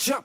Jump.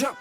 Jump.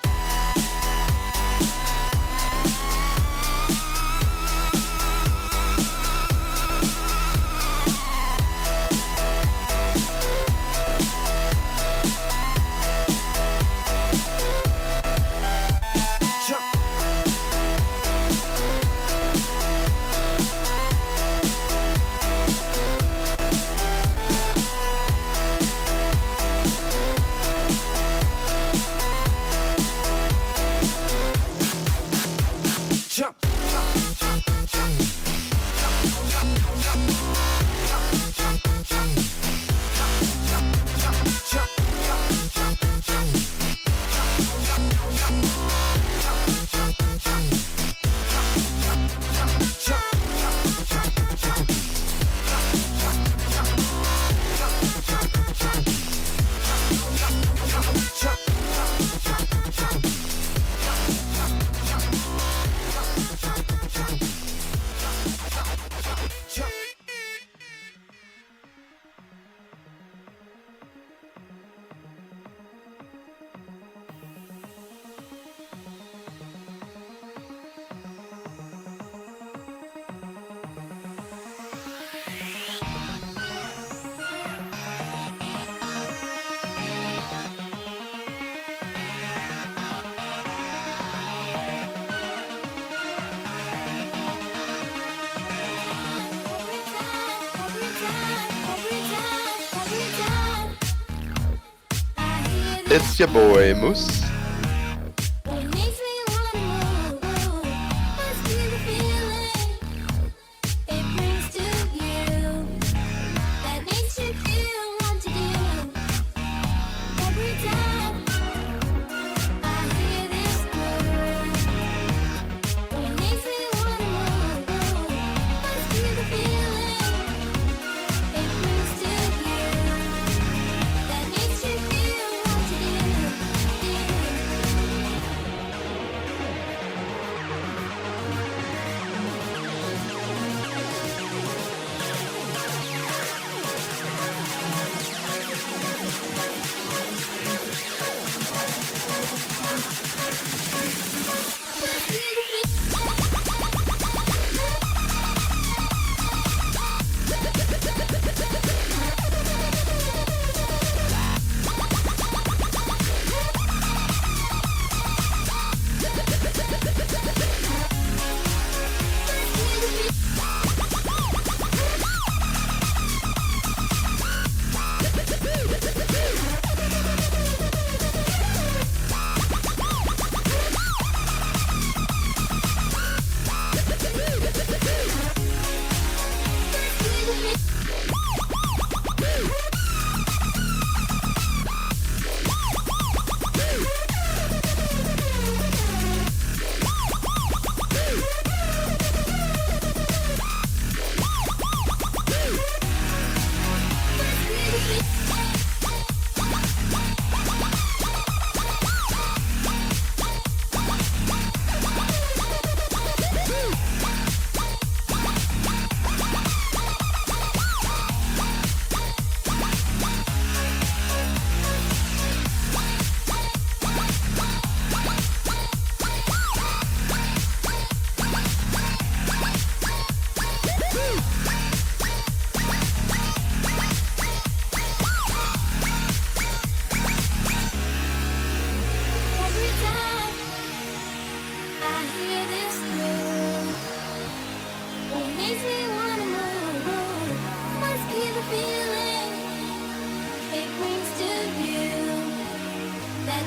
Jump. It's your boy Moose.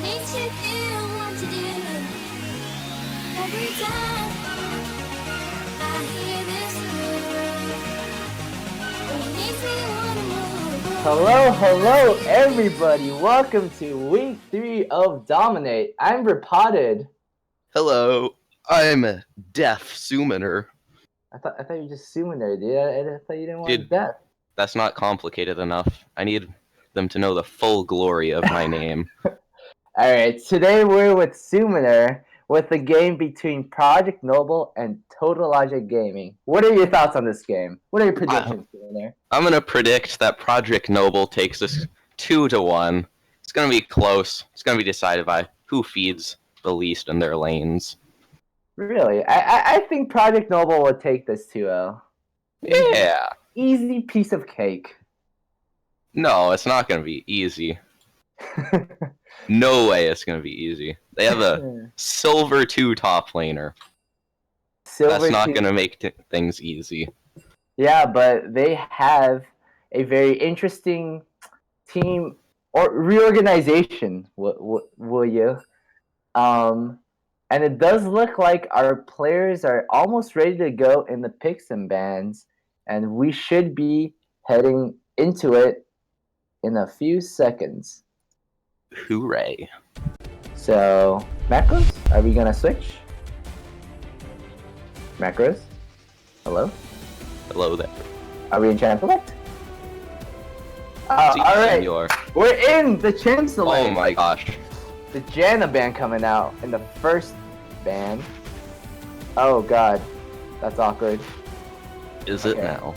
hate you didn't want to do. Every time I hear this word, it makes me wanna move. Hello, everybody. Welcome to week 3 of Dominate. I'm Repotted. Hello, I'm a deaf summoner. I thought you were just assuming there, dude. I thought you didn't want Dude. death. That's not complicated enough. I need them to know the full glory of my name. Alright, today we're with Summoner with the game between Project Noble and Total Logic Gaming. What are your thoughts on this game? What are your predictions, Summoner? I'm gonna predict that Project Noble takes this 2-1. It's gonna be close. It's gonna be decided by who feeds the least in their lanes. Really? I think Project Noble will take this 2-0. Yeah. Easy piece of cake. No, it's not gonna be easy. No way it's gonna be easy. They have a Silver 2 top laner. That's not gonna make things easy. Yeah, but they have a very interesting team or reorganization, will you? And it does look like our players are almost ready to go in the picks and bans, and we should be heading into it in a few seconds. Hooray. So, macros? Are we gonna switch? Macros? Hello? Hello there. Are we in Champ Select? Alright, Senor. we're in the Champ Select! Oh my gosh. The Janna ban coming out in the first ban. Oh god, that's awkward. Is it now?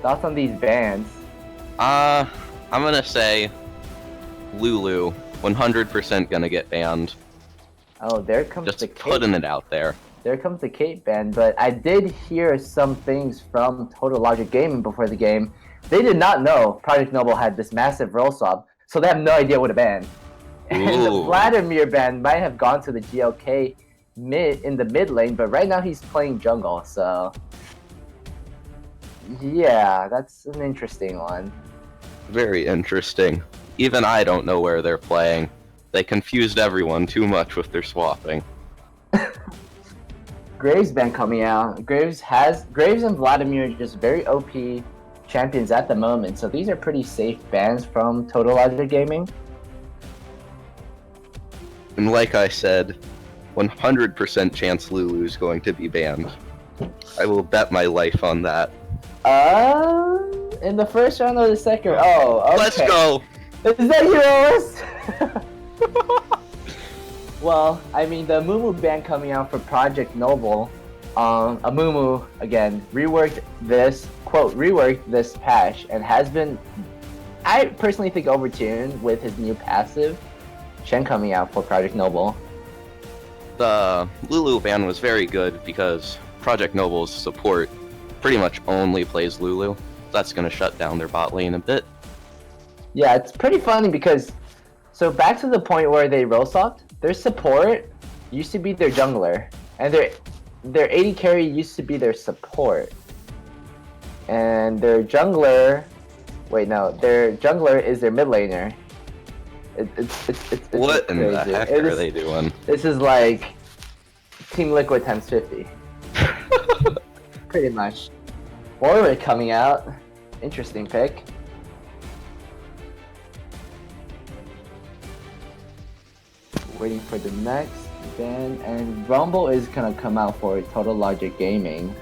Thoughts on these bans? I'm gonna say Lulu, 100% gonna get banned. Oh, there comes Just the Kate. putting it out there. There comes the Kate ban, but I did hear some things from Total Logic Gaming before the game. They did not know Project Noble had this massive role swap, so they have no idea what to ban. And the Ooh. Vladimir ban might have gone to the GLK in the mid lane, but right now he's playing jungle, so yeah, that's an interesting one. Very interesting. Even I don't know where they're playing. They confused everyone too much with their swapping. Graves ban coming out. Graves and Vladimir are just very OP champions at the moment, so these are pretty safe bans from Total Logic Gaming. And like I said, 100% chance Lulu's going to be banned. I will bet my life on that. In the first round or the second? Oh, okay. Let's go! Is that your list? Well, I mean, the Mumu ban coming out for Project Noble. Amumu, again, reworked this patch and has been, I personally think, overtuned with his new passive, Shen, coming out for Project Noble. The Lulu ban was very good because Project Noble's support pretty much only plays Lulu. That's gonna shut down their bot lane a bit. Yeah, it's pretty funny because, so back to the point where they role swapped, their support used to be their jungler, and their AD carry used to be their support. And their jungler is their mid laner. It's What in the heck are they doing? This is like Team Liquid times 50. Pretty much. Warwick coming out. Interesting pick. Waiting for the next ban, and Rumble is gonna come out for Total Logic Gaming.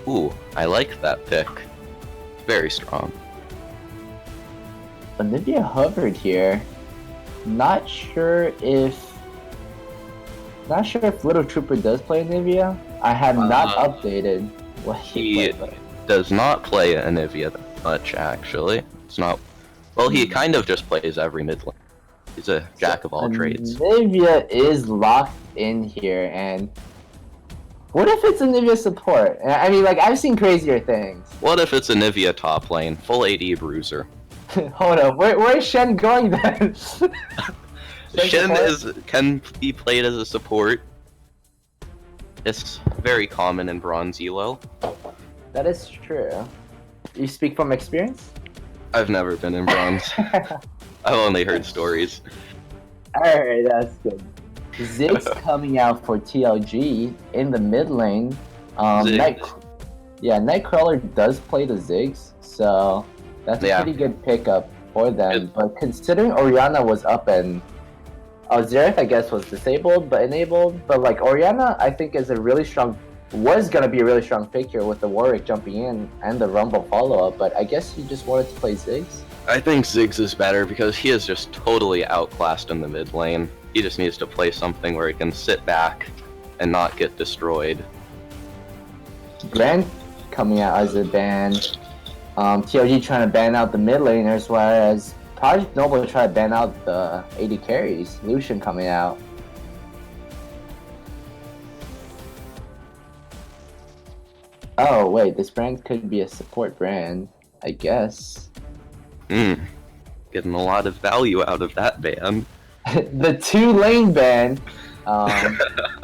Ooh, I like that pick. Very strong. Olivia Hubbard here. Not sure if Little Trooper does play Anivia. I have not updated what he plays. Does not play Anivia that much, actually. It's not. Well, he kind of just plays every mid lane. He's a jack of all trades. Anivia is locked in here, and what if it's Anivia support? I mean, like, I've seen crazier things. What if it's Anivia top lane, full AD bruiser? Hold up, where's Shen going then? Shen can be played as a support. It's very common in bronze elo. That is true. You speak from experience? I've never been in bronze. I've only heard stories. Alright, that's good. Ziggs coming out for TLG in the mid lane. Ziggs. Nightcrawler does play the Ziggs, so that's a Yeah. pretty good pickup for them. Good. But considering Orianna was up and Xerath, I guess, was disabled but enabled. But like Orianna, I think was gonna be a really strong pick here with the Warwick jumping in and the Rumble follow up. But I guess he just wanted to play Ziggs. I think Ziggs is better because he is just totally outclassed in the mid lane. He just needs to play something where he can sit back and not get destroyed. Brand coming out as a ban. TLG trying to ban out the mid laners, whereas Project Noble trying to ban out the AD carries. Lucian coming out. Oh wait, this brand could be a support brand, I guess. Getting a lot of value out of that ban. The 2-lane ban,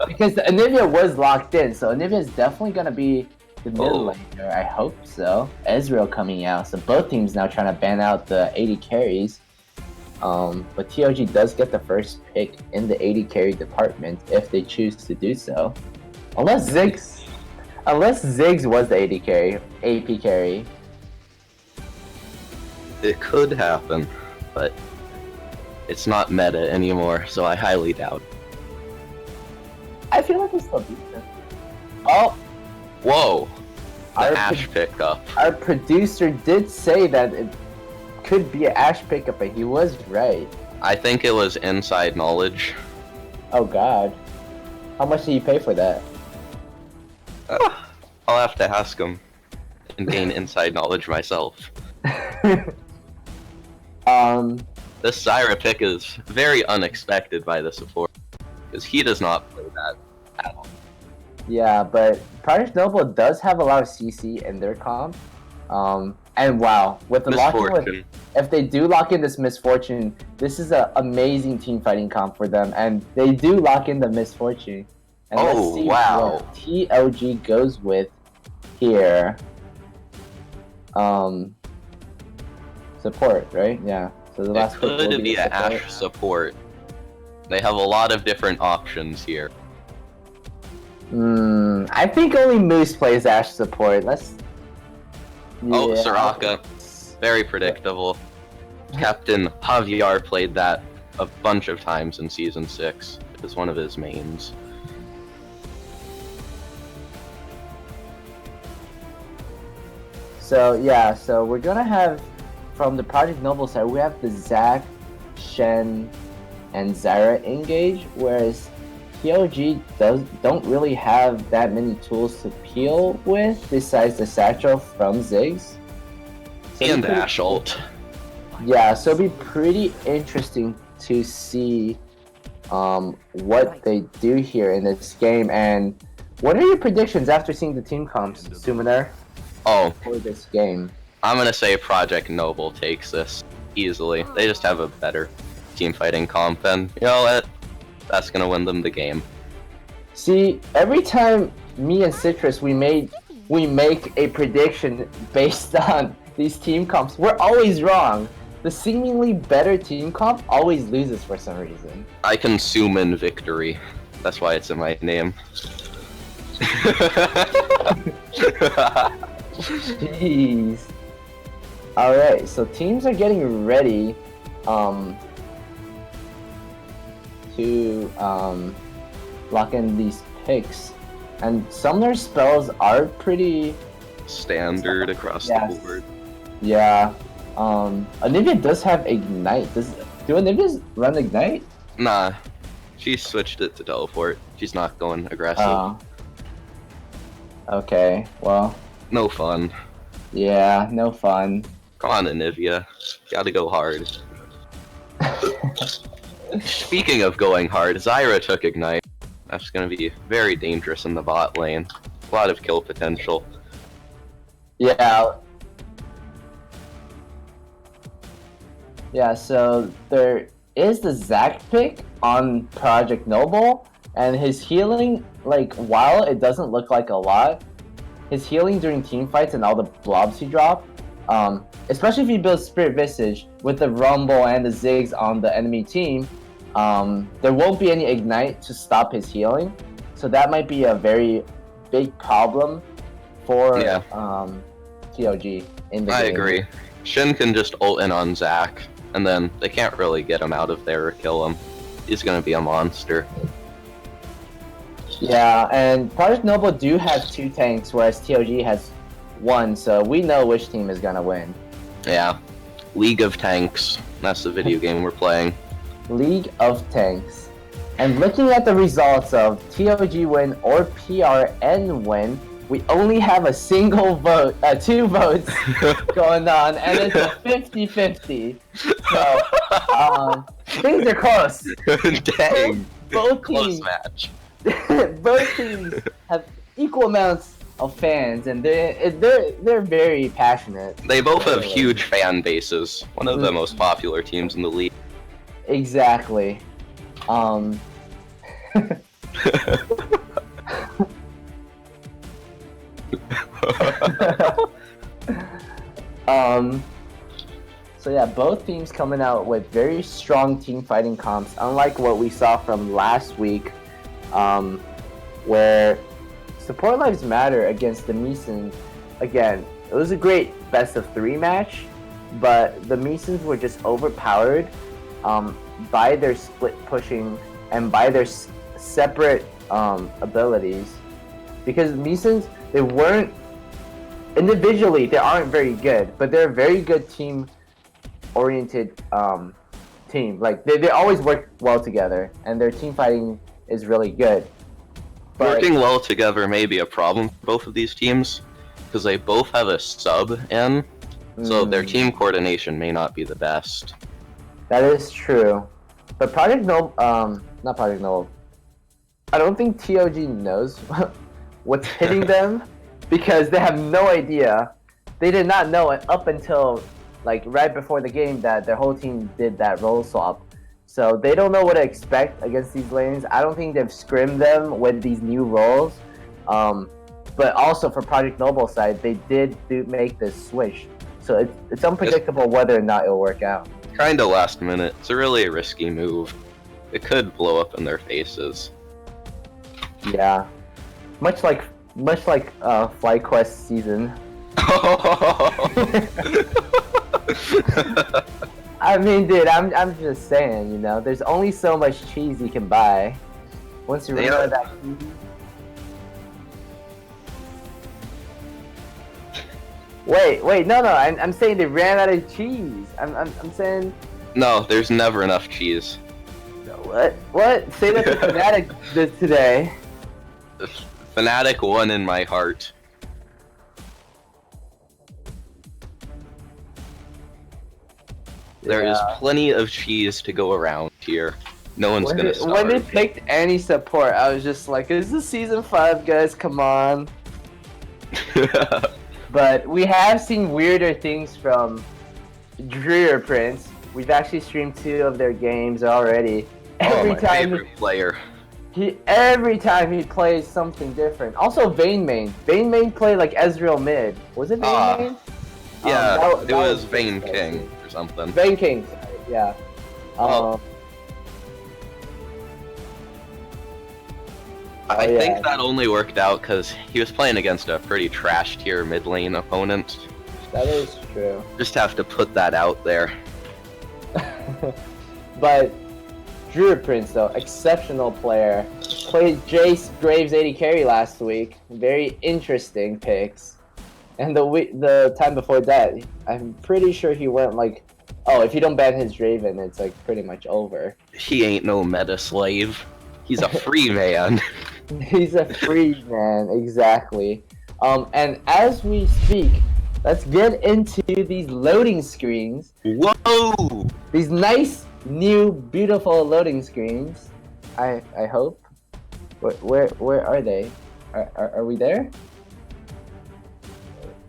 because the Anivia was locked in, so Anivia is definitely gonna be the mid laner. I hope so. Ezreal coming out, so both teams now trying to ban out the AD carries. But TLG does get the first pick in the AD carry department if they choose to do so, unless Ziggs was the AD carry, AP carry. It could happen, but it's not meta anymore, so I highly doubt. I feel like it's still decent. Oh, Whoa! The Our Ashe pickup. our producer did say that it could be an Ashe pickup, and he was right. I think it was inside knowledge. Oh god. How much did you pay for that? I'll have to ask him and gain inside knowledge myself. This Zyra pick is very unexpected by the support, because he does not play that at all. Yeah, but Project Noble does have a lot of CC in their comp. And wow, with the locking with, Misfortune. if they do lock in this Misfortune, this is an amazing team fighting comp for them, and they do lock in the Misfortune. And Oh, let's see wow. what TLG goes with here. Support, right? Yeah. So the It last pick will could be a an Ashe support. They have a lot of different options here. I think only Moose plays Ashe support. Oh, Yeah. Soraka. Very predictable. Captain Javier played that a bunch of times in Season 6 as one of his mains. So yeah, so we're gonna have from the Project Noble side, we have the Zac, Shen, and Zyra engage, whereas TLG don't really have that many tools to peel with besides the satchel from Ziggs. So And Ashe ult. Yeah, so it'll be pretty interesting to see what they do here in this game. And what are your predictions after seeing the team comps, Summoner, Oh, for this game? I'm gonna say Project Noble takes this easily. They just have a better team fighting comp, and you know what? That's gonna win them the game. See, every time me and Citrus we make a prediction based on these team comps, we're always wrong. The seemingly better team comp always loses for some reason. I consume in victory. That's why it's in my name. Jeez. Alright, so teams are getting ready to lock in these picks. And some of their spells are pretty Standard across Yes. the board. yeah. Anivia does have Ignite. Do Anivias run Ignite? Nah, she switched it to teleport. She's not going aggressive. Oh. Okay, well, No fun. yeah, no fun. Come on, Anivia. Gotta go hard. Speaking of going hard, Zyra took Ignite. That's gonna be very dangerous in the bot lane. A lot of kill potential. Yeah. Yeah, so there is the Zac pick on Project Noble, and his healing, like, while it doesn't look like a lot, his healing during team fights and all the blobs he dropped Especially if you build Spirit Visage with the Rumble and the Ziggs on the enemy team, there won't be any Ignite to stop his healing. So that might be a very big problem for TOG in the game. I agree. Shin can just ult in on Zac, and then they can't really get him out of there or kill him. He's gonna be a monster. Yeah, and Project Noble do have 2 tanks, whereas TOG has 1, so we know which team is gonna win. Yeah. League of Tanks. That's the video game we're playing. League of Tanks. And looking at the results of TOG win or PRN win, we only have a single vote, 2 votes going on, and it's a 50-50. So, things are close. Dang. Both Close teams, match. both teams have equal amounts of fans, and they're very passionate. They both have huge fan bases. One of the most popular teams in the league. Exactly. So yeah, both teams coming out with very strong team fighting comps, unlike what we saw from last week, where Support Lives Matter against the Meesons. Again, it was a great best of 3 match, but the Meesons were just overpowered by their split pushing and by their separate abilities. Because Meesons, they weren't individually, they aren't very good, but they're a very good team oriented team. Like they always work well together, and their team fighting is really good. But Working well together may be a problem for both of these teams, because they both have a sub in, so their team coordination may not be the best. that is true. But Project Noble, not Project Noble, I don't think TOG knows what's hitting them, because they have no idea. They did not know it up until like right before the game that their whole team did that role swap. So they don't know what to expect against these lanes. I don't think they've scrimmed them with these new roles. But also for Project Noble side, they did make this switch. So it's unpredictable whether or not it'll work out. Kinda last minute. It's really a risky move. It could blow up in their faces. Yeah, much like FlyQuest season. I mean, dude, I'm just saying, you know, there's only so much cheese you can buy. Once you run out of that cheese. Wait, no, I'm saying they ran out of cheese. I'm saying. No, there's never enough cheese. What? Say that to Fnatic today. Fnatic won in my heart. There is plenty of cheese to go around here. No one's gonna starve. When they picked any support, I was just like, is this season 5, guys? Come on. But we have seen weirder things from Dreer Prince. We've actually streamed 2 of their games already. My favorite player. Every time he plays something different. Also Vayne main. Vayne main played like Ezreal mid. Was it Vayne main? Yeah, it was Vayne King or something. Vayne King, yeah. I think that only worked out because he was playing against a pretty trash tier mid lane opponent. That is true. Just have to put that out there. But Drew Prince, though, exceptional player. Played Jace Graves 80 carry last week. Very interesting picks. And the time before that, I'm pretty sure he went like, oh, if you don't ban his Draven, it's like pretty much over. He ain't no meta slave. He's a free man. He's a free man, exactly. And as we speak, let's get into these loading screens. Whoa! These nice, new, beautiful loading screens. I hope. Where are they? Are we there?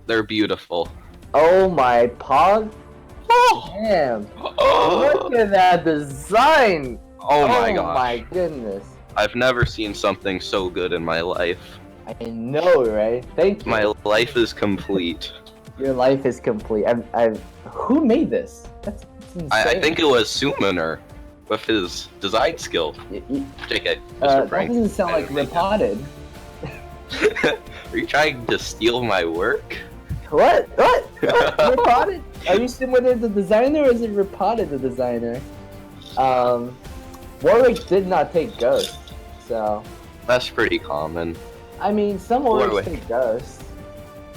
They're beautiful. Oh my pog! Damn! Look at that design! Oh my gosh. Oh my goodness. I've never seen something so good in my life. I know, right? Thank you. My life is complete. Your life is complete. Who made this? That's insane. I think it was Summoner with his design skill. JK, Mr. That Frank. doesn't sound like repotted. Are you trying to steal my work? What? Repotted? Are you Summoner the designer or is it Repotted the designer? Warwick did not take Ghost, so... That's pretty common. I mean, some Warwicks Warwick. take Ghost.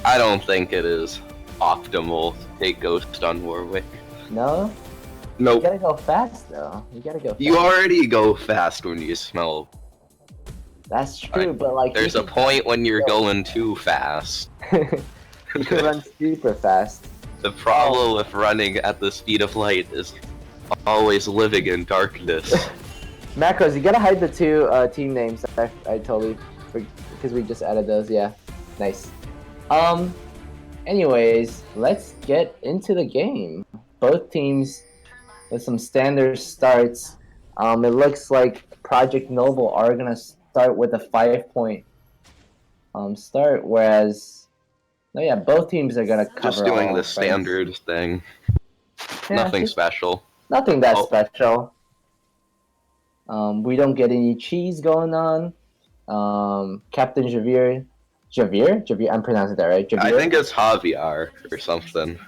I don't think it is optimal to take Ghost on Warwick. No? You Nope. gotta go fast, though. You gotta go fast. You already go fast when you smell. That's true, but like... There's a point when you're going too fast. You can run super fast. The problem with running at the speed of light is always living in darkness. Macros, you gotta hide the two team names. I totally... Because we just added those, yeah. Nice. Anyways, let's get into the game. Both teams with some standard starts. It looks like Project Noble are gonna start with a 5-point start, whereas both teams are gonna cover. Just doing all the fronts. standard thing. Yeah, Nothing just special. Nothing that Oh. special. We don't get any cheese going on. Captain Javier, I'm pronouncing that right. Javier? I think it's Javier or something.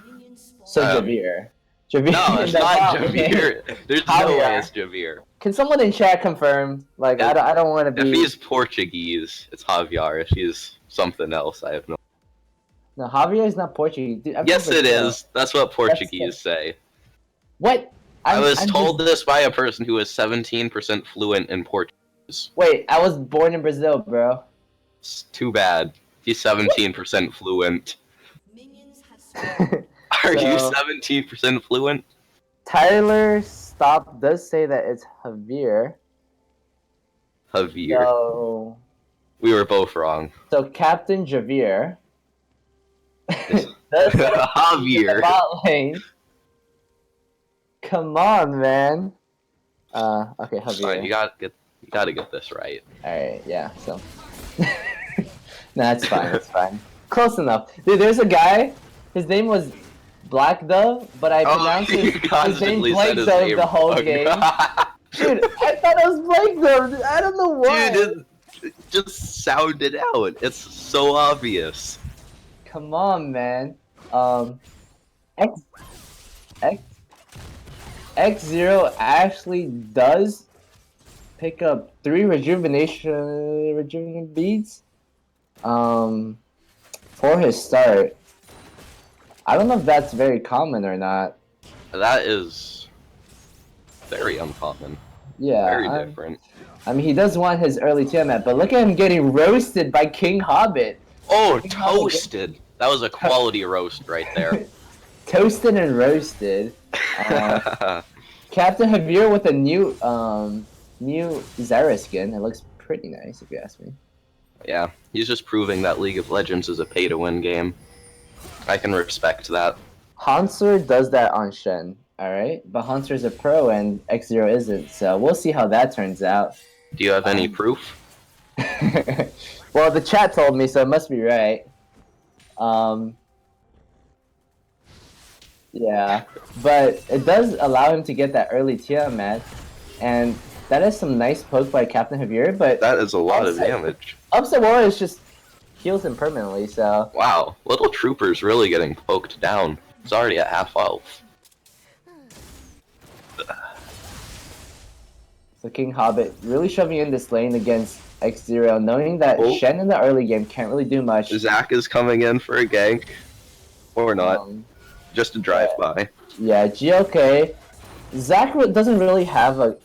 So um, Javier. No, it's not Javier. There's no Javier. way it's Javier. Can someone in chat confirm? Like, I don't want to If be. he's Portuguese, it's Javier. If he's something else, I have no. No, Javier is not Portuguese. Dude, Yes, it never- is. That's what Portuguese say. What? I was I'm told just- this by a person who is 17% fluent in Portuguese. Wait, I was born in Brazil, bro. It's too bad. He's 17% fluent. Are you So- 17% fluent? Tyler Stop does say that it's Javier. Javier. So, We were both wrong. so Captain Javier. Does Javier. bot lane. Come on, man. Okay, Fine, Javier. you gotta get this right. Alright, yeah, so. Nah, it's fine, it's fine. Close enough. Dude, there's a guy, his name was Black Dove, but I pronounced you his name constantly Blake said his Dove name the whole wrong. game. Dude, I thought it was Blake Dove. Dude, I don't know why. Dude, it just sound it out. It's so obvious. Come on, man. X0 actually does pick up 3 rejuvenation beads for his start. I don't know if that's very common or not. That is very uncommon. Yeah, Very different. I mean, he does want his early Tiamat, but look at him getting roasted by King Hobbit. Oh, King Hobbit toasted. That was a quality roast right there. Toasted and roasted. Captain Javier with a new Zara skin. It looks pretty nice if you ask me. Yeah, he's just proving that League of Legends is a pay-to-win game. I can respect that. Hanser does that on Shen, alright? But Hanser's a pro and X0 isn't, so we'll see how that turns out. Do you have any proof? Well, the chat told me, so it must be right. Yeah, but it does allow him to get that early Tiamat, and that is some nice poke by Captain Javier, but That is a lot of Upset. damage. Upset Warriors just heals him permanently, so... Wow, Little Trooper's really getting poked down. It's already at half health. So King Hobbit really shoving in this lane against X0, knowing that Oh. Shen in the early game can't really do much. Zach is coming in for a gank. Or not. Just a drive-by. Yeah, GLK. Zach doesn't really have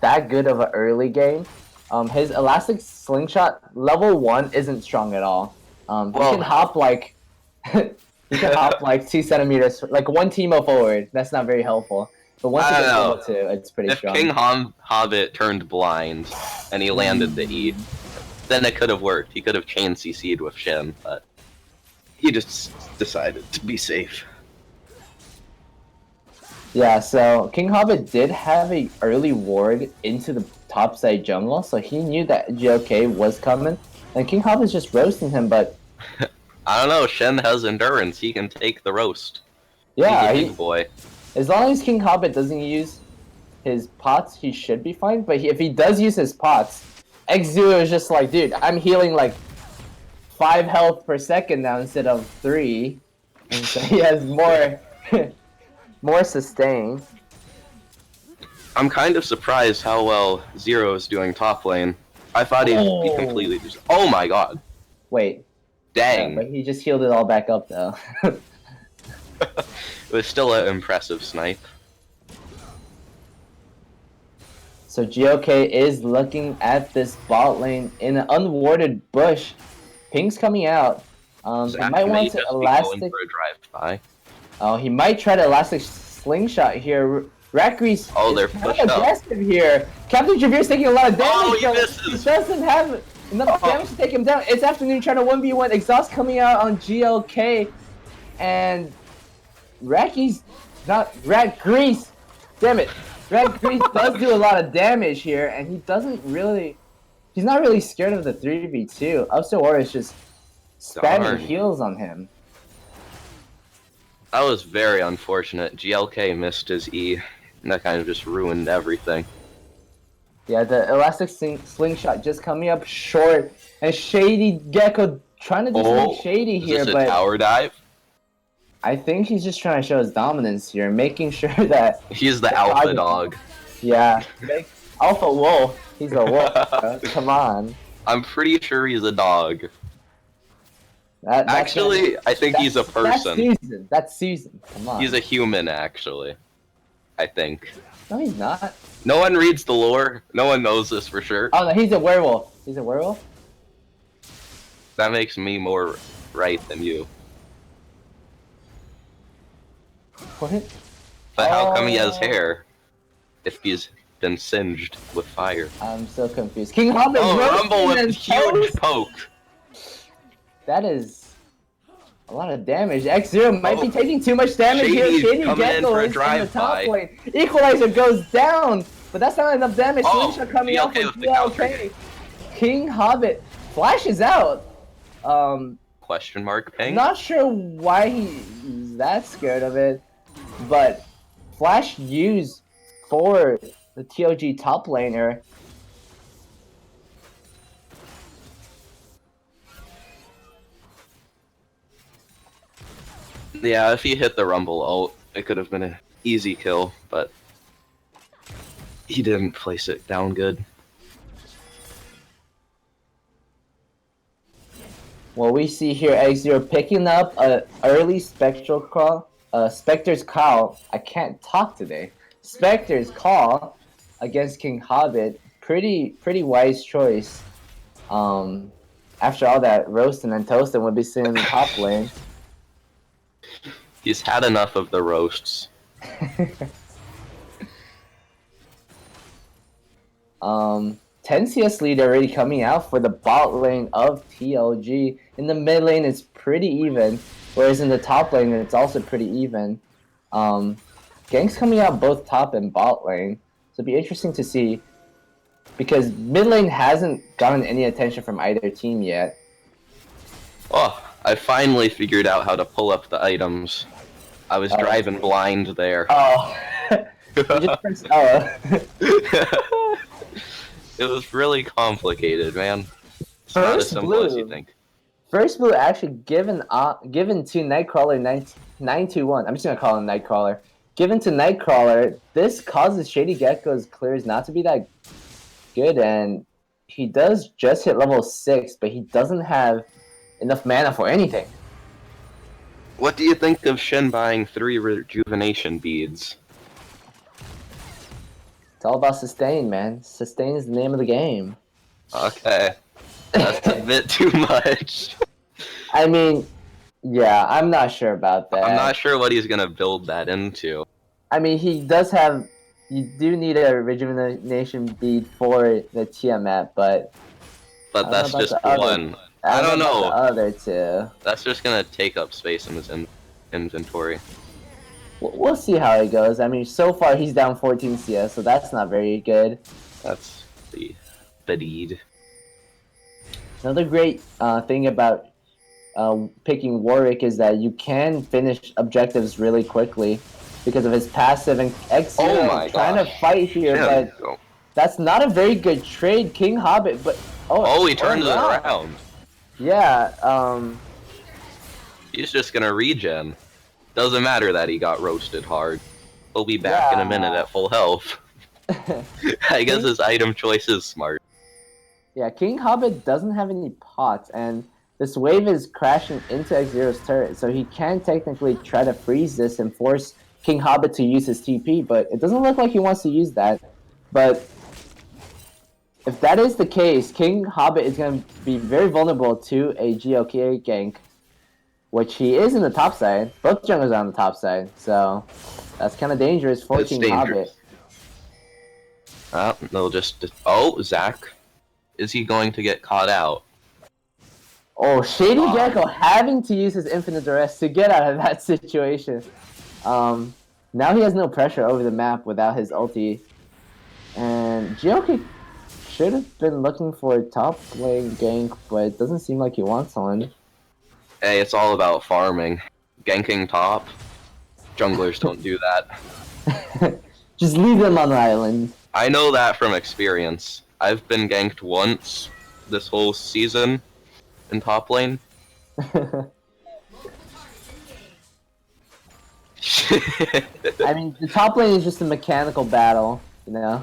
that good of an early game. His elastic slingshot level 1 isn't strong at all. He can hop like he can hop like 2 centimeters, like 1 Teemo forward. That's not very helpful. But once I he gets don't know. level 2, it's pretty If strong. King Hobbit turned blind and he landed the E, then it could have worked. He could have chain CC'd with Shen, but he just decided to be safe. Yeah, so King Hobbit did have a early ward into the topside jungle, so he knew that GLK was coming. And King Hobbit's just roasting him, but I don't know. Shen has endurance. He can take the roast. Yeah, He's a big boy. as long as King Hobbit doesn't use his pots, he should be fine. But if he does use his pots, X0 is just like, dude, I'm healing like 5 health per second now instead of 3. And so he has more more sustain. I'm kind of surprised how well Zero is doing top lane. I thought he'd be Oh. completely just. Oh my god. Wait. Dang. Yeah, but he just healed it all back up though. It was still an impressive snipe. So GOK is looking at this bot lane in an unwarded bush. Ping's coming out. He Zach might may want just to be going elastic. for a drive-by. Oh, he might try to elastic slingshot here. Rakri's Oh, they're kind pushed of up. aggressive here. Captain Javeer's taking a lot of damage. Oh, he though. misses. He doesn't have enough damage to take him down. It's Afternoon trying to 1v1. Exhaust coming out on GLK. And Raki's not Rat Grease. Damn it. Rat Grease does do a lot of damage here, and he doesn't really. He's not really scared of the 3v2. Upsawara is just spamming Darn. heals on him. That was very unfortunate. GLK missed his E. And that kind of just ruined everything. Yeah, the elastic slingshot just coming up short, and Shady Gecko trying to do something shady Is here, this a but tower dive? I think he's just trying to show his dominance here, making sure that He's the alpha dog. yeah, alpha wolf. He's a wolf. Bro. Come on. I'm pretty sure he's a dog. That's Actually, I think he's a person. That's Susan. Come on. He's a human, actually. I think. No, he's not. No one reads the lore. No one knows this for sure. Oh no, he's a werewolf. He's a werewolf. That makes me more right than you. What? But how come he has Oh. hair? If he's been singed with fire. I'm so confused. King Hobbit. Oh, roasting Rumble with and huge toast? poke. That is a lot of damage. X0 might be Oh. taking too much damage Shady's here. Shady coming in Gecko for a is in the top drive-by. lane. Equalizer goes down, but that's not enough damage. Oh, Slingshot coming out GLK for with the counter GLK. hit. King Hobbit flashes out. Question mark ping? Not sure why he's that scared of it, but flash used for the TOG top laner. Yeah, if he hit the Rumble ult, it could have been an easy kill, but he didn't place it down good. Well, we see here X0 picking up a early Spectral Call, Spectre's Call. I can't talk today. Spectre's Call against King Hobbit. Pretty wise choice. After all that roasting and toasting, we'll be seeing in the top lane. He's had enough of the roasts. 10 CS lead already coming out for the bot lane of TLG. In the mid lane, it's pretty even, whereas in the top lane, it's also pretty even. Ganks coming out both top and bot lane, so it'll be interesting to see, because mid lane hasn't gotten any attention from either team yet. Oh, I finally figured out how to pull up the items. I was driving blind there. Oh, you just press, oh. It was really complicated, man. It's not as First simple as blue. you think. First blue actually given to Nightcrawler 921. I'm just gonna call him Nightcrawler. Given to Nightcrawler, this causes Shady Gecko's clears not to be that good, and he does just hit level 6, but he doesn't have enough mana for anything. What do you think of Shen buying 3 rejuvenation beads? It's all about sustain, man. Sustain is the name of the game. Okay. That's a bit too much. I mean, yeah, I'm not sure about that. I'm not sure what he's gonna build that into. I mean, he does have. You do need a rejuvenation bead for the Tiamat, but But I don't that's know about just the other- one. I don't about know. the other two. That's just gonna take up space in his inventory. We'll see how it goes. I mean, so far he's down 14 CS, so that's not very good. That's the deed. Another great thing about picking Warwick is that you can finish objectives really quickly because of his passive and X Oh my trying to gosh. fight here, Shen. but that's not a very good trade. King Hobbit, but Oh, he turns it wow. around. Yeah, He's just gonna regen. Doesn't matter that he got roasted hard. He'll be back in a minute at full health. I guess his item choice is smart. yeah, King Hobbit doesn't have any pots, and this wave is crashing into X-Zero's turret, so he can technically try to freeze this and force King Hobbit to use his TP, but it doesn't look like he wants to use that. But if that is the case, King Hobbit is going to be very vulnerable to a GOK gank, which he is in the top side. Both junglers are on the top side, so that's kind of dangerous for It's King dangerous. Hobbit. They'll just... Oh, Zach. Is he going to get caught out? Oh, Shady Gecko having to use his Infinite Duress to get out of that situation. Now he has no pressure over the map without his ulti. And GOK should have been looking for a top lane gank, but it doesn't seem like he wants one. Hey, it's all about farming. Ganking top. Junglers don't do that. Just leave them on the island. I know that from experience. I've been ganked once this whole season in top lane. I mean, the top lane is just a mechanical battle, you know?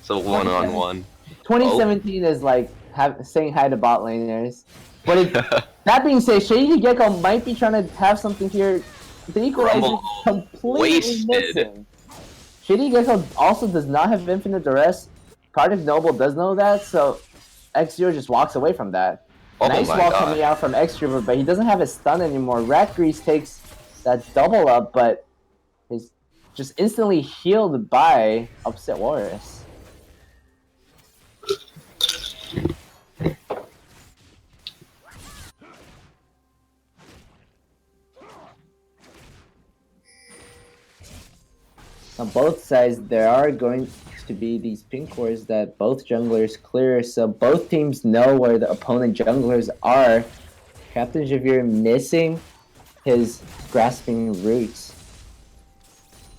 So one-on-one. 2017 is like saying hi to bot laners. But that being said, Shady Gecko might be trying to have something here. The equalizer is completely wasted. missing. Shady Gecko also does not have Infinite Duress. Cardiff Noble does know that, so X0 just walks away from that. Oh nice my wall God. coming out from Extrovert, but he doesn't have his stun anymore. Rat Grease takes that double up, but is just instantly healed by Upset Walrus. On both sides, there are going to be these pink cores that both junglers clear, so both teams know where the opponent junglers are. Captain Javier missing his grasping roots.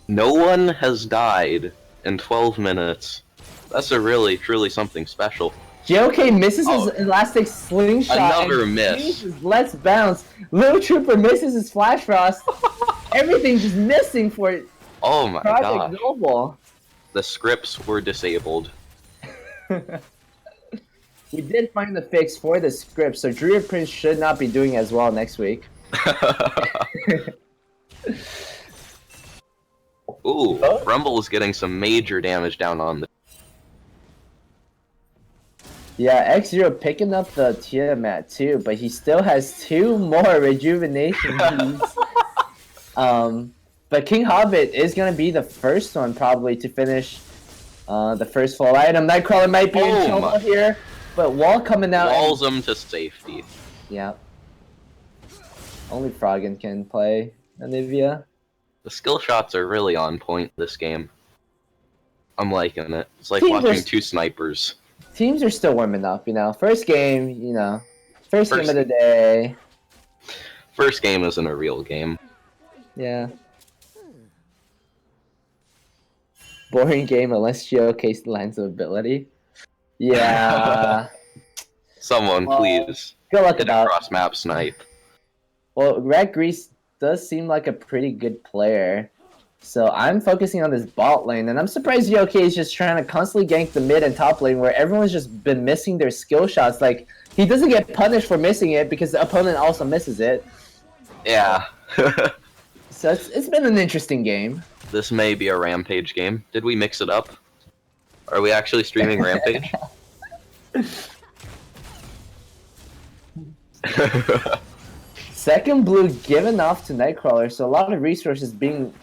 No one has died in 12 minutes. That's a really, truly something special. JOK misses his elastic slingshot. Another and miss. Jesus, let's bounce. Little Trooper misses his flash frost. Everything just missing for Oh my Project gosh. Noble. The scripts were disabled. We did find the fix for the script, so Druid Prince should not be doing as well next week. Ooh, Rumble is getting some major damage down on the... Yeah, X0 picking up the Tiamat too, but he still has 2 more rejuvenation needs. But King Hobbit is going to be the first one probably to finish the first full item. Nightcrawler might be in trouble here, but Wall coming out. Walls him to safety. Yeah. Only Froggen can play Anivia. The skill shots are really on point this game. I'm liking it. It's like Teams watching are- 2 snipers. Teams are still warming up, you know. First game, you know. First game of the day. First game isn't a real game. Yeah. Boring game unless showcase lands of ability. Yeah. Someone, Well, please. Good luck Hit a about. cross-map snipe. Well, Red Grease does seem like a pretty good player. So I'm focusing on this bot lane, and I'm surprised YOK is just trying to constantly gank the mid and top lane where everyone's just been missing their skill shots. Like, he doesn't get punished for missing it because the opponent also misses it. Yeah. So it's been an interesting game. This may be a Rampage game. Did we mix it up? Are we actually streaming Rampage? Second blue given off to Nightcrawler, so a lot of resources being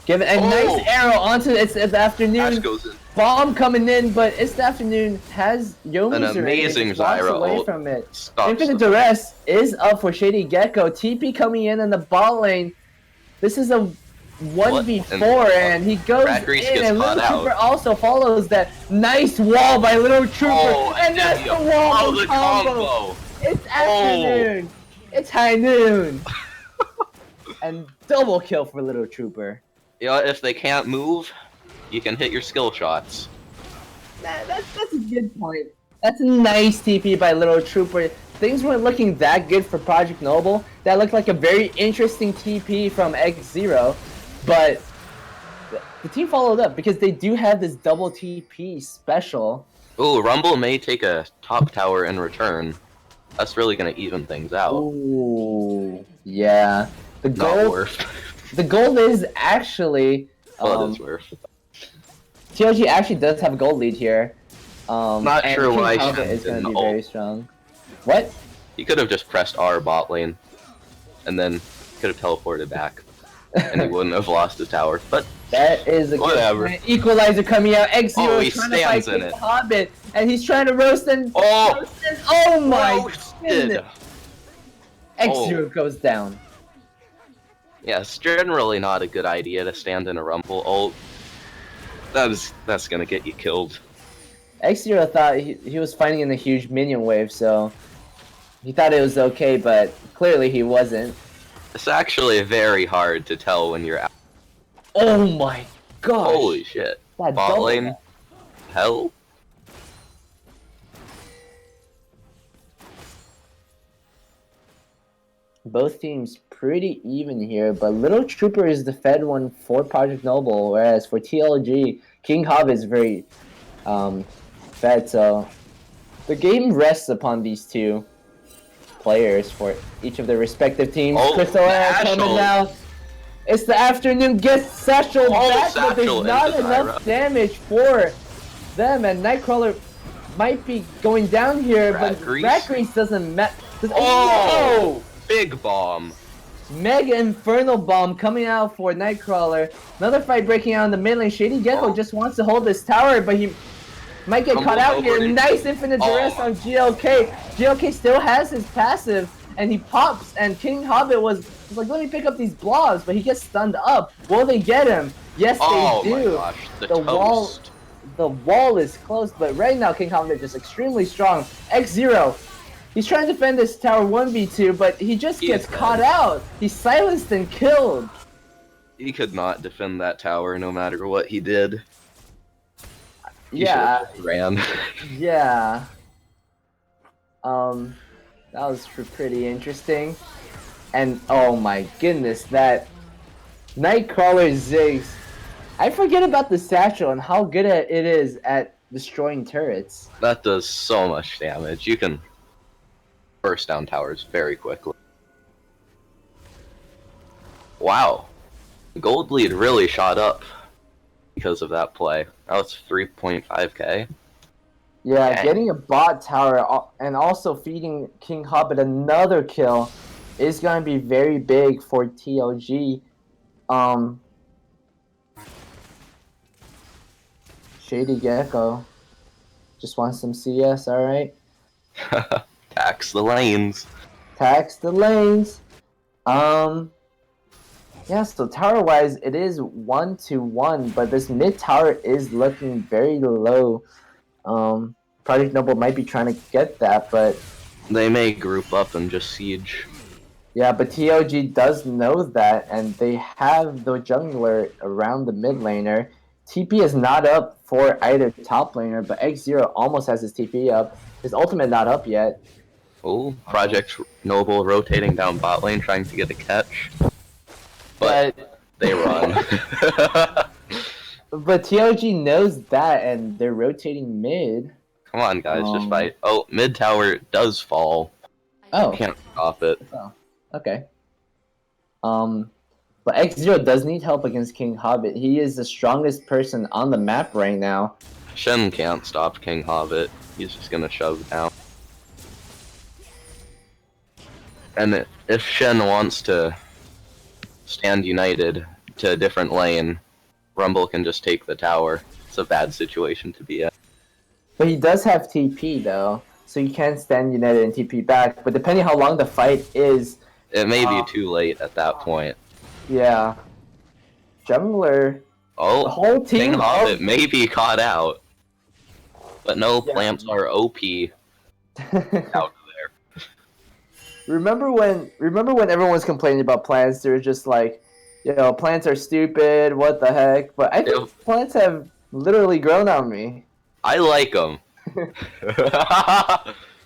given. A nice arrow onto it's the Ash afternoon. goes in. Bomb coming in, but it's the afternoon. Has Yomi's An amazing Zyra away ult. from it. Stops Infinite them. Duress is up for Shady Gecko. TP coming in the bot lane. This is a 1v4, and he goes Rat Grease in, gets and caught Little out. Trooper also follows that nice wall by Little Trooper, and that's the wall Oh, the combo. combo! It's afternoon. It's high noon! And double kill for Little Trooper. You know, if they can't move, you can hit your skill shots. That's a good point. That's a nice TP by Little Trooper. Things weren't looking that good for Project Noble. That looked like a very interesting TP from X0, but the team followed up because they do have this double TP special. Ooh, Rumble may take a top tower in return. That's really gonna even things out. Ooh, yeah. The Not goal, worth. the goal is actually. Well, it is worth. TLG actually does have a gold lead here. Not and sure King why Hobbit Shen is going to didn't be very ult. strong. What? He could have just pressed R bot lane, and then could have teleported back, and he wouldn't have lost his tower. But That is a good whatever. point. Equalizer coming out. X0 Oh, he is trying to fight stands in King it. Hobbit, and he's trying to roast and Oh! oh my Roasted. goodness! X0 goes down. Yeah, it's generally not a good idea to stand in a Rumble ult. That's gonna get you killed. X0 thought he was fighting in a huge minion wave, so he thought it was okay, but clearly he wasn't. It's actually very hard to tell when you're out. Oh my gosh! Holy shit. That Bot double- lane? Hell? Both teams pretty even here, but Little Trooper is the fed one for Project Noble, whereas for TLG, King Hobbit is very fed, so the game rests upon these two players for each of their respective teams. Oh, Crystal Air coming Satchel. now. It's the afternoon gets Satchel Oh, back, but Satchel there's not into enough Zyra. damage for them, and Nightcrawler might be going down here, Rat but Grease. Rat Grease doesn't matter. Oh! Big bomb. Mega Infernal Bomb coming out for Nightcrawler. Another fight breaking out in the mid lane. Shady Gecko Oh. just wants to hold this tower, but he might get caught out here. Over. Nice infinite duress Oh. on GLK. GLK still has his passive, and he pops, and King Hobbit was like, let me pick up these blobs, but he gets stunned up. Will they get him? Yes, Oh they my do. gosh, the wall, toast. the wall is closed, but right now King Hobbit is just extremely strong. X0. He's trying to defend this tower 1v2, but he just He gets is caught dead. out. He's silenced and killed. He could not defend that tower no matter what he did. He Yeah, should've ran. yeah. That was pretty interesting. And oh my goodness, that Nightcrawler Ziggs. I forget about the satchel and how good it is at destroying turrets. That does so much damage. You can burst down towers very quickly. Wow. The gold lead really shot up because of that play. Now it's 3.5k. Yeah, Dang. getting a bot tower and also feeding King Hobbit another kill is going to be very big for TLG. Shady Gecko just wants some CS, alright? Tax the lanes. Tax the lanes. Yeah, so tower-wise, it is 1-1, but this mid tower is looking very low. Project Noble might be trying to get that, but They may group up and just siege. yeah, but TLG does know that, and they have the jungler around the mid laner. TP is not up for either top laner, but X0 almost has his TP up. His ultimate not up yet. Oh, Project Noble rotating down bot lane trying to get a catch. But They run. but TLG knows that, and they're rotating mid. Come on, guys, just fight. Oh, mid tower does fall. Oh, Can't stop it. okay. But X0 does need help against King Hobbit. He is the strongest person on the map right now. Shen can't stop King Hobbit. He's just gonna shove down. And if Shen wants to stand united to a different lane, Rumble can just take the tower. It's a bad situation to be in. But he does have TP though, so you can stand united and TP back. But depending how long the fight is, It may be too late at that point. yeah. Jungler, Oh, the whole King team. Hobbit may be caught out. But no, Yeah. lamps are OP out there. remember when everyone was complaining about plants? They were just like, plants are stupid. What the heck? But I think plants have literally grown on me. I like them.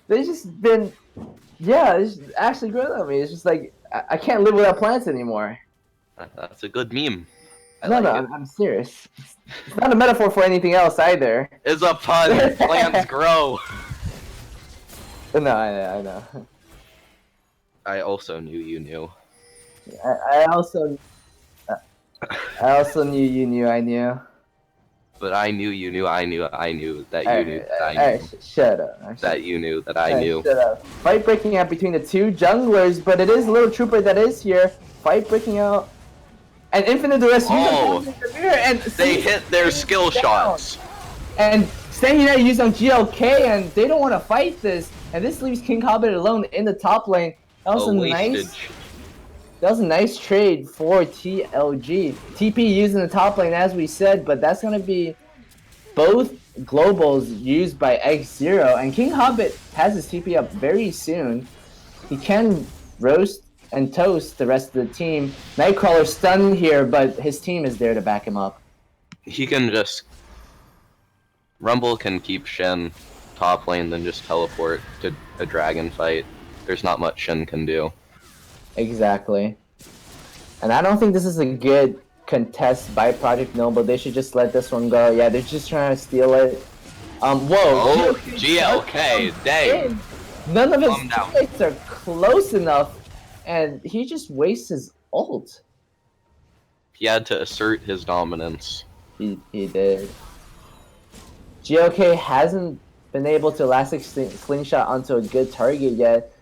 They just been, it's actually grown on me. It's just like I can't live without plants anymore. That's a good meme. No, I'm serious. It's not a metaphor for anything else either. It's a pun. Plants grow. No, I know. I also knew you knew. I also knew you knew I knew. But I knew you knew I knew that you knew that I knew. Alright, shut up. That you knew that I knew. Shut up. Fight breaking out between the two junglers, but it is Little Trooper that is here. Fight breaking out. And Infinite Duress and they hit their skill shots. And Stan United used on GLK, and they don't want to fight this. And this leaves King Hobbit alone in the top lane. That was a nice trade for TLG. TP using the top lane as we said, but that's gonna be both globals used by X0, and King Hobbit has his TP up very soon. He can roast and toast the rest of the team. Nightcrawler stunned here, but his team is there to back him up. He can just... Rumble can keep Shen top lane, then just teleport to a dragon fight. There's not much Shen can do. Exactly. And I don't think this is a good contest by Project Noble. They should just let this one go. Yeah, they're just trying to steal it. Whoa. Oh, GLK, dang. None of his teammates are close enough, and he just wastes his ult. He had to assert his dominance. He did. GLK hasn't been able to elastic slingshot onto a good target yet.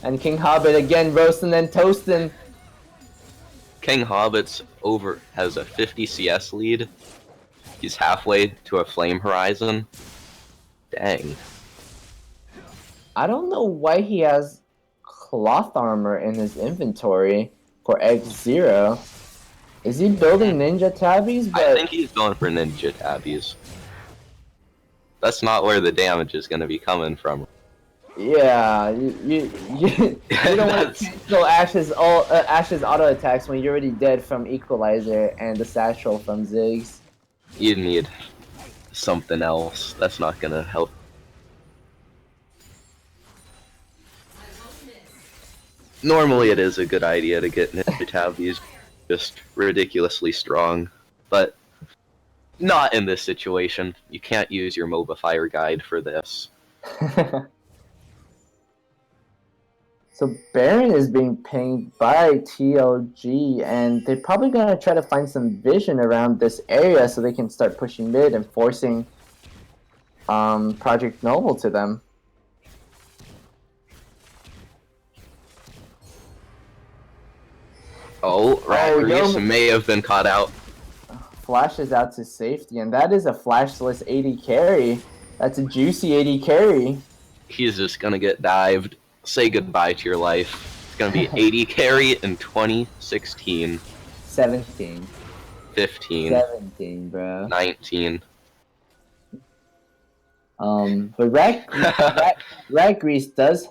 And King Hobbit again roasting and toasting. King Hobbit's has a 50 CS lead. He's halfway to a flame horizon. Dang. I don't know why he has cloth armor in his inventory for X0. Is he building ninja tabbies? I think he's going for ninja tabbies. That's not where the damage is going to be coming from. Yeah, you don't want to cancel Ash's auto attacks when you're already dead from Equalizer and the Satchel from Ziggs. You need something else. That's not going to help. Normally it is a good idea to get ninja tabbies, just ridiculously strong, but not in this situation. You can't use your MOBA Fire guide for this. So Baron is being pinged by TLG, and they're probably going to try to find some vision around this area so they can start pushing mid and forcing Project Noble to them. Oh, Reese may have been caught out. Flashes out to safety, and that is a flashless AD carry. That's a juicy AD carry. He's just gonna get dived. Say goodbye to your life. It's gonna be AD carry in 2016. 17. 15. 17, bro. 19. But Rat Grease does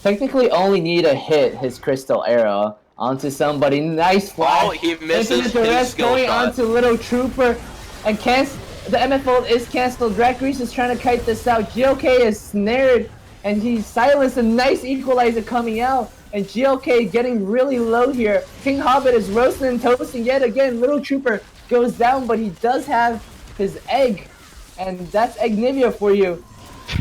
technically only need to hit his crystal arrow onto somebody. Nice flash. Oh, he misses Infinite Duress his skill going shot. onto Little Trooper, and the MF ult is cancelled. Rat Grease is trying to kite this out. GLK is snared, and he's silenced. A nice equalizer coming out, and GLK getting really low here. King Hobbit is roasting and toasting yet again. Little Trooper goes down, but he does have his egg, and that's Egnivia for you.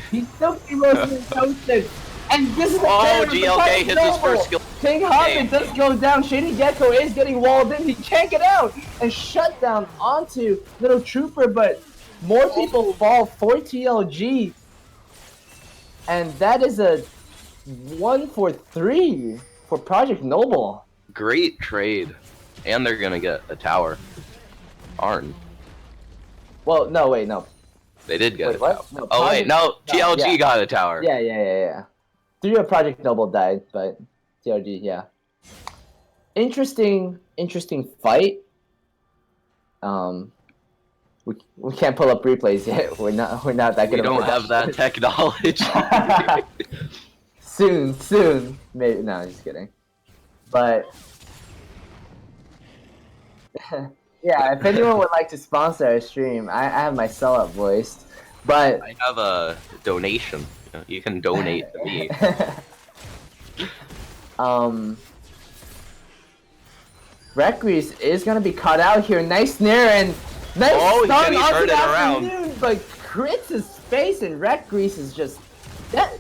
He's still being roasted and toasted. And this is the GLK hits his first skill. King Hobbit does go down. Shady Gecko is getting walled in. He can't get out. And shut down onto Little Trooper, but more people fall for TLG. And that is a 1-for-3 for Project Noble. Great trade. And they're gonna get a tower. Arn. Well, no, wait, no. They did get a what? tower. No, oh wait, no, TLG yeah. got a tower. Yeah. 3 of Project Noble died, but TLG, yeah. Interesting fight. We can't pull up replays yet. We're not that good. We don't have that technology. Soon. Maybe no, just kidding. But yeah, if anyone would like to sponsor our stream, I have my sellout voiced. But I have a donation. You can donate to me. Recrease is gonna be caught out here. Nice snare and nice stun he's onto turning the around. afternoon, but crits his face and Recrease is just dead.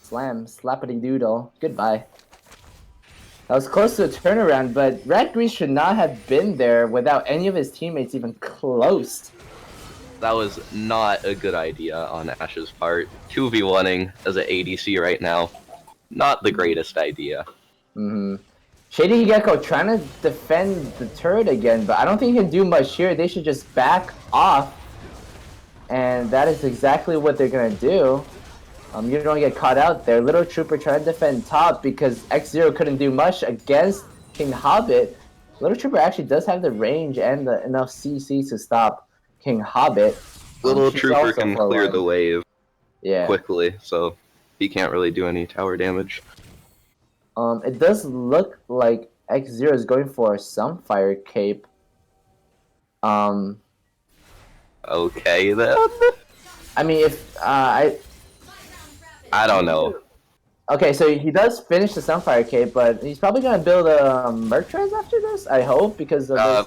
Slam, slappity doodle. Goodbye. That was close to a turnaround, but Recrease should not have been there without any of his teammates even close. That was not a good idea on Ash's part. 2v1ing as an ADC right now. Not the greatest idea. Shady Gecko trying to defend the turret again, but I don't think he can do much here. They should just back off. And that is exactly what they're gonna do. You don't get caught out there. Little Trooper trying to defend top because X0 couldn't do much against King Hobbit. Little Trooper actually does have the range and enough CC to stop King Hobbit. Little She's Trooper also can for clear one. the wave Yeah. quickly, so he can't really do any tower damage. It does look like X0 is going for some fire cape. Okay then. I mean, if I don't know. Okay, so he does finish the Sunfire Cape, but he's probably gonna build a Merc Trez after this. I hope because of this.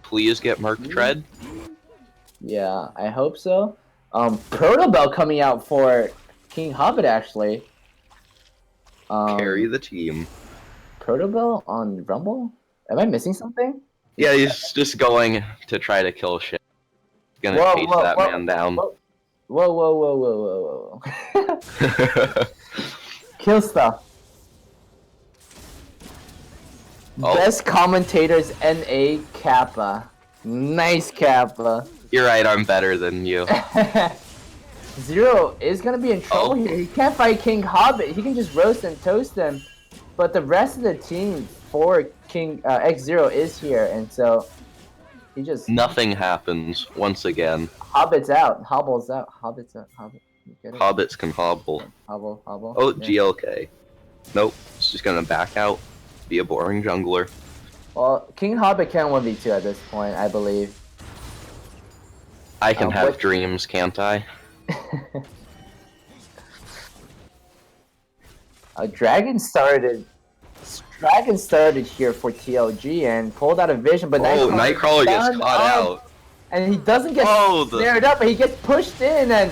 Please get Merc Tread. Yeah, I hope so. Protobell coming out for King Hobbit actually. Carry the team. Protobell on Rumble? Am I missing something? Yeah, he's just going to try to kill shit. Gonna chase that man down. Whoa. Kill stuff. Oh. Best commentators NA Kappa. Nice Kappa. You're right, I'm better than you. Zero is gonna be in trouble here. He can't fight King Hobbit. He can just roast and toast him. But the rest of the team for King X0 is here, and so he just Nothing happens once again. Hobbit's out. Hobble's out. Hobbit's out. Hobbit. You get it? Hobbits can hobble. Hobble. Oh, Yeah. GLK. Nope, it's just gonna back out. Be a boring jungler. Well, King Hobbit can 1v2 at this point, I believe. I can have what- dreams, can't I? Dragon started here for TLG and pulled out a vision, but Oh, Nightcrawler gets stunned caught up, out. and he doesn't get snared up, but he gets pushed in, and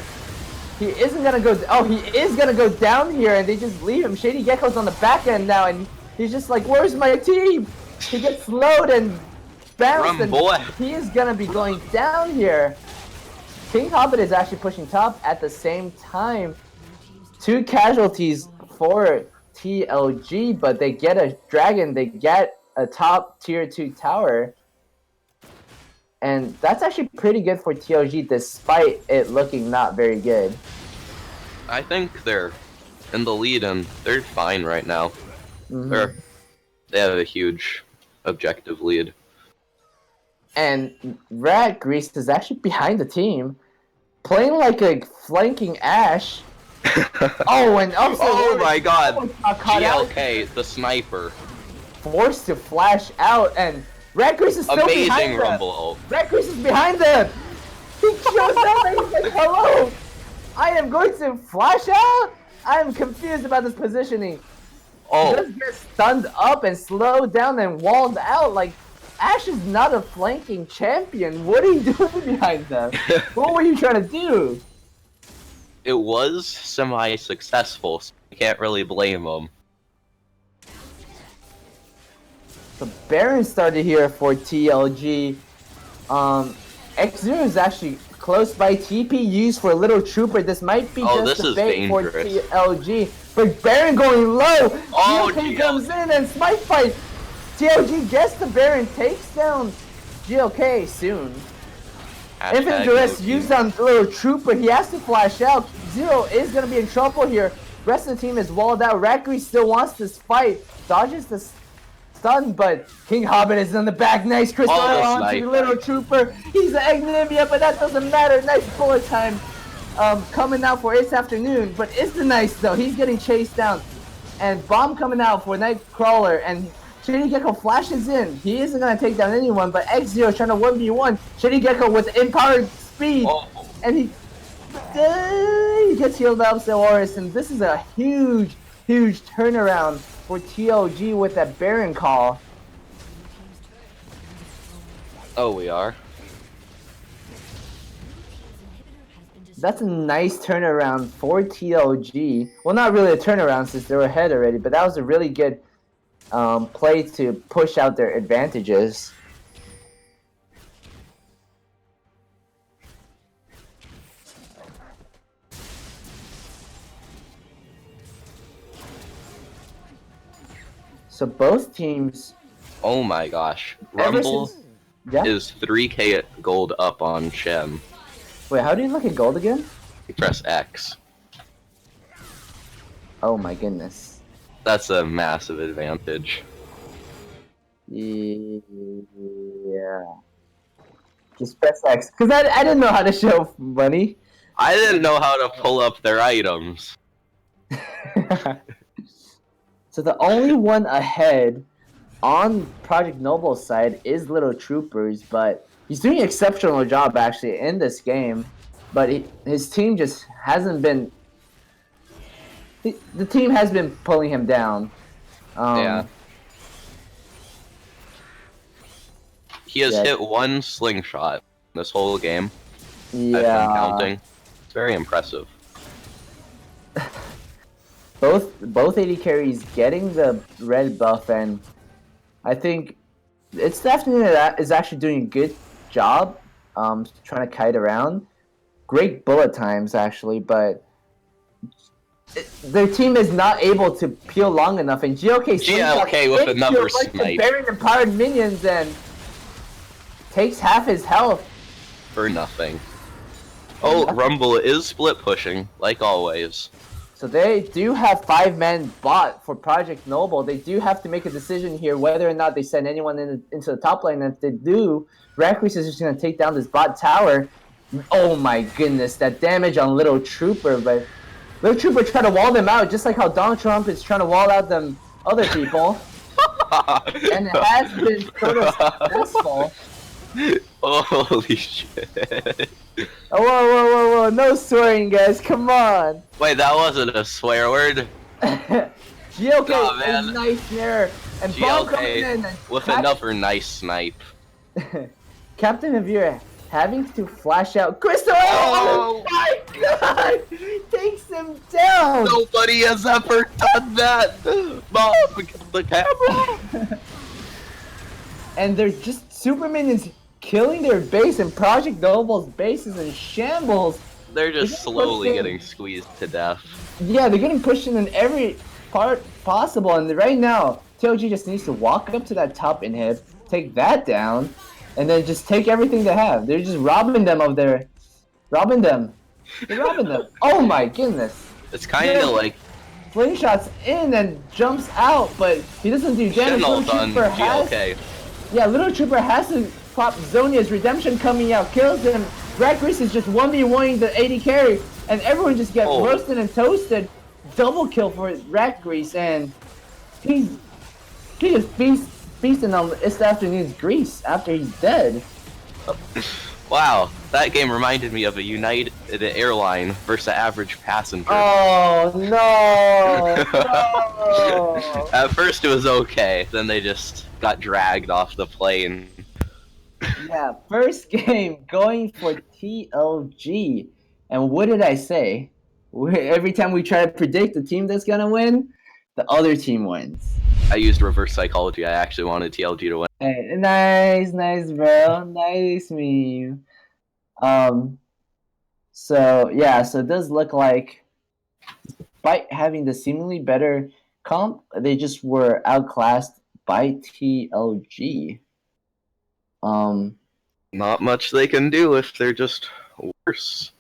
he isn't gonna go. Oh, he is gonna go down here, and they just leave him. Shady Gecko's on the back end now, and he's just like, "Where's my team?" He gets slowed and bounced, Run, and boy. he is gonna be going down here. King Hobbit is actually pushing top at the same time. 2 casualties for TLG, but they get a dragon, they get a top tier 2 tower. And that's actually pretty good for TLG despite it looking not very good. I think they're in the lead and they're fine right now. Mhm. They have a huge objective lead. And Rat Grease is actually behind the team, playing like a flanking Ash. Oh, and also Oh my god! got caught out, GLK, the sniper. forced to flash out, and Rat Grease is still behind Amazing them. rumble ult. Rat Grease is behind them. He shows up and he's like, "Hello, I am going to flash out." I am confused about this positioning. He Oh, does get stunned up and slowed down and walled out. Like, Ash is not a flanking champion. What are you doing behind them? What were you trying to do? it was semi-successful, so you can't really blame them. The Baron started here for TLG. X0 is actually close by. TP used for Little Trooper. This might be Oh, just this a is bait for dangerous. TLG. But Baron going low. Oh, GLK GLK. comes in and smite fight. TLG gets the Baron, takes down GLK soon. Infinite Duress used on Little Trooper. He has to flash out. Zero is going to be in trouble here. Rest of the team is walled out. Rakri still wants this fight. Dodges the stun, but King Hobbit is in the back. Nice crystal Oh, the onto snipe. Little Trooper. He's an Agnivia, but that doesn't matter. Nice bullet time. coming out for It's Afternoon, but it's the nice though. He's getting chased down. And Bomb coming out for Nightcrawler, and Shady Gecko flashes in. He isn't going to take down anyone, but X-Zero trying to 1v1 Shady Gecko with empowered speed. Oh. And he gets healed up, Zeloris, and this is a huge turnaround for TLG with that Baron call. Oh, we are. That's a nice turnaround for TLG. Well, not really a turnaround since they were ahead already, but that was a really good play to push out their advantages. So both teams. Oh my gosh. Ever Rumble since- yeah? is 3k gold up on Shem. Wait, how do you look at gold again? You press X. Oh my goodness. That's a massive advantage. Yeah. Just press X. Because I didn't know how to show money. I didn't know how to pull up their items. So the only one ahead on Project Noble's side is Little Troopers, but he's doing an exceptional job actually in this game. But his team just hasn't been. The team has been pulling him down. Yeah. He has hit one slingshot this whole game. I've been counting. It's very impressive. Both AD carries getting the red buff, and I think It's definitely that is actually doing a good job trying to kite around. Great bullet times, actually, but their team is not able to peel long enough. And GLK with another snipe. Baron empowered minions and takes half his health. For nothing. Oh, Rumble is split pushing, like always. So they do have 5-man bot for Project Noble. They do have to make a decision here whether or not they send anyone into the top lane. And if they do, Reckless is just going to take down this bot tower. Oh my goodness, that damage on Little Trooper. But Little Trooper trying to wall them out, just like how Donald Trump is trying to wall out them other people. And it has been sort of successful. Holy shit. Oh, whoa, no swearing, guys, come on. Wait, that wasn't a swear word? GLK Oh, man. is nice there. And Bomb coming in. GLK with another nice snipe. Captain Avira having to flash out Crystal. Oh. Oh my god! He takes him down. Nobody has ever done that! Mom, the camera! And they're just super minions killing their base, and Project Noble's base is in shambles. They're just slowly getting squeezed to death. Yeah, they're getting pushed in every part possible, and right now, TLG just needs to walk up to that top inhib, take that down, and then just take everything they have. They're just robbing them of their... Robbing them. They're robbing them. Oh my goodness. It's kind of like... Slingshots in and jumps out, but he doesn't do damage. Little Little Trooper has... GLK. Yeah, Little Trooper has to pop Zonia's Redemption coming out, kills him. Rakris is just 1v1ing the AD carry, and everyone just gets roasted and toasted. Double kill for Rakris, and he just feasting on this afternoon's grease after he's dead. Wow, that game reminded me of a United airline versus an average passenger. Oh no! No! At first it was okay, then they just got dragged off the plane. Yeah, first game going for TLG. And what did I say? Every time we try to predict the team that's gonna win, the other team wins. I used reverse psychology. I actually wanted TLG to win. Hey, nice, bro. Nice meme. So yeah, so it does look like, despite having the seemingly better comp, they just were outclassed by TLG. Not much they can do if they're just worse.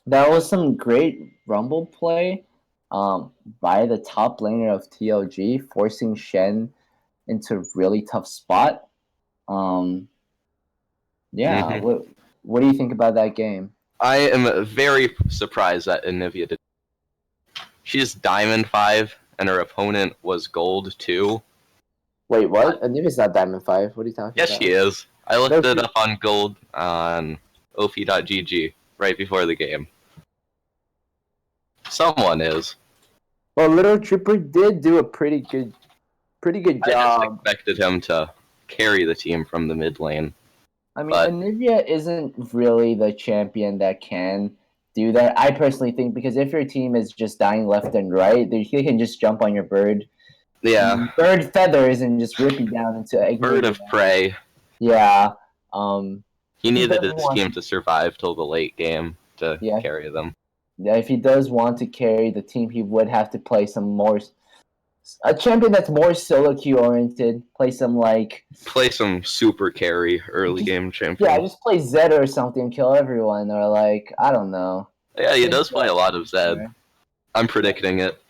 That was some great Rumble play by the top laner of TLG, forcing Shen into a really tough spot. Yeah, what do you think about that game? I am very surprised that Anivia did. She's Diamond 5, and her opponent was Gold 2. Wait, what? Anivia's not Diamond 5. What are you talking Yes, about? she is. I looked No, it up on Gold on Ophi.gg right before the game. Someone is. Well, Little Trooper did do a pretty good I just job. expected him to carry the team from the mid lane. I mean, But- Anivia isn't really the champion that can do that. I personally think because if your team is just dying left and right, they can just jump on your bird. Yeah, Bird feathers and just rip you down into a Bird of Prey. Yeah. He needed doesn't his want team to survive till the late game to Yeah. carry them. Yeah, if he does want to carry the team, he would have to play a champion that's more solo queue oriented. Play some Play some super carry early game champion. yeah, just play Zed or something, kill everyone, or I don't know. Yeah, he does play a lot of Zed. Right. I'm predicting it.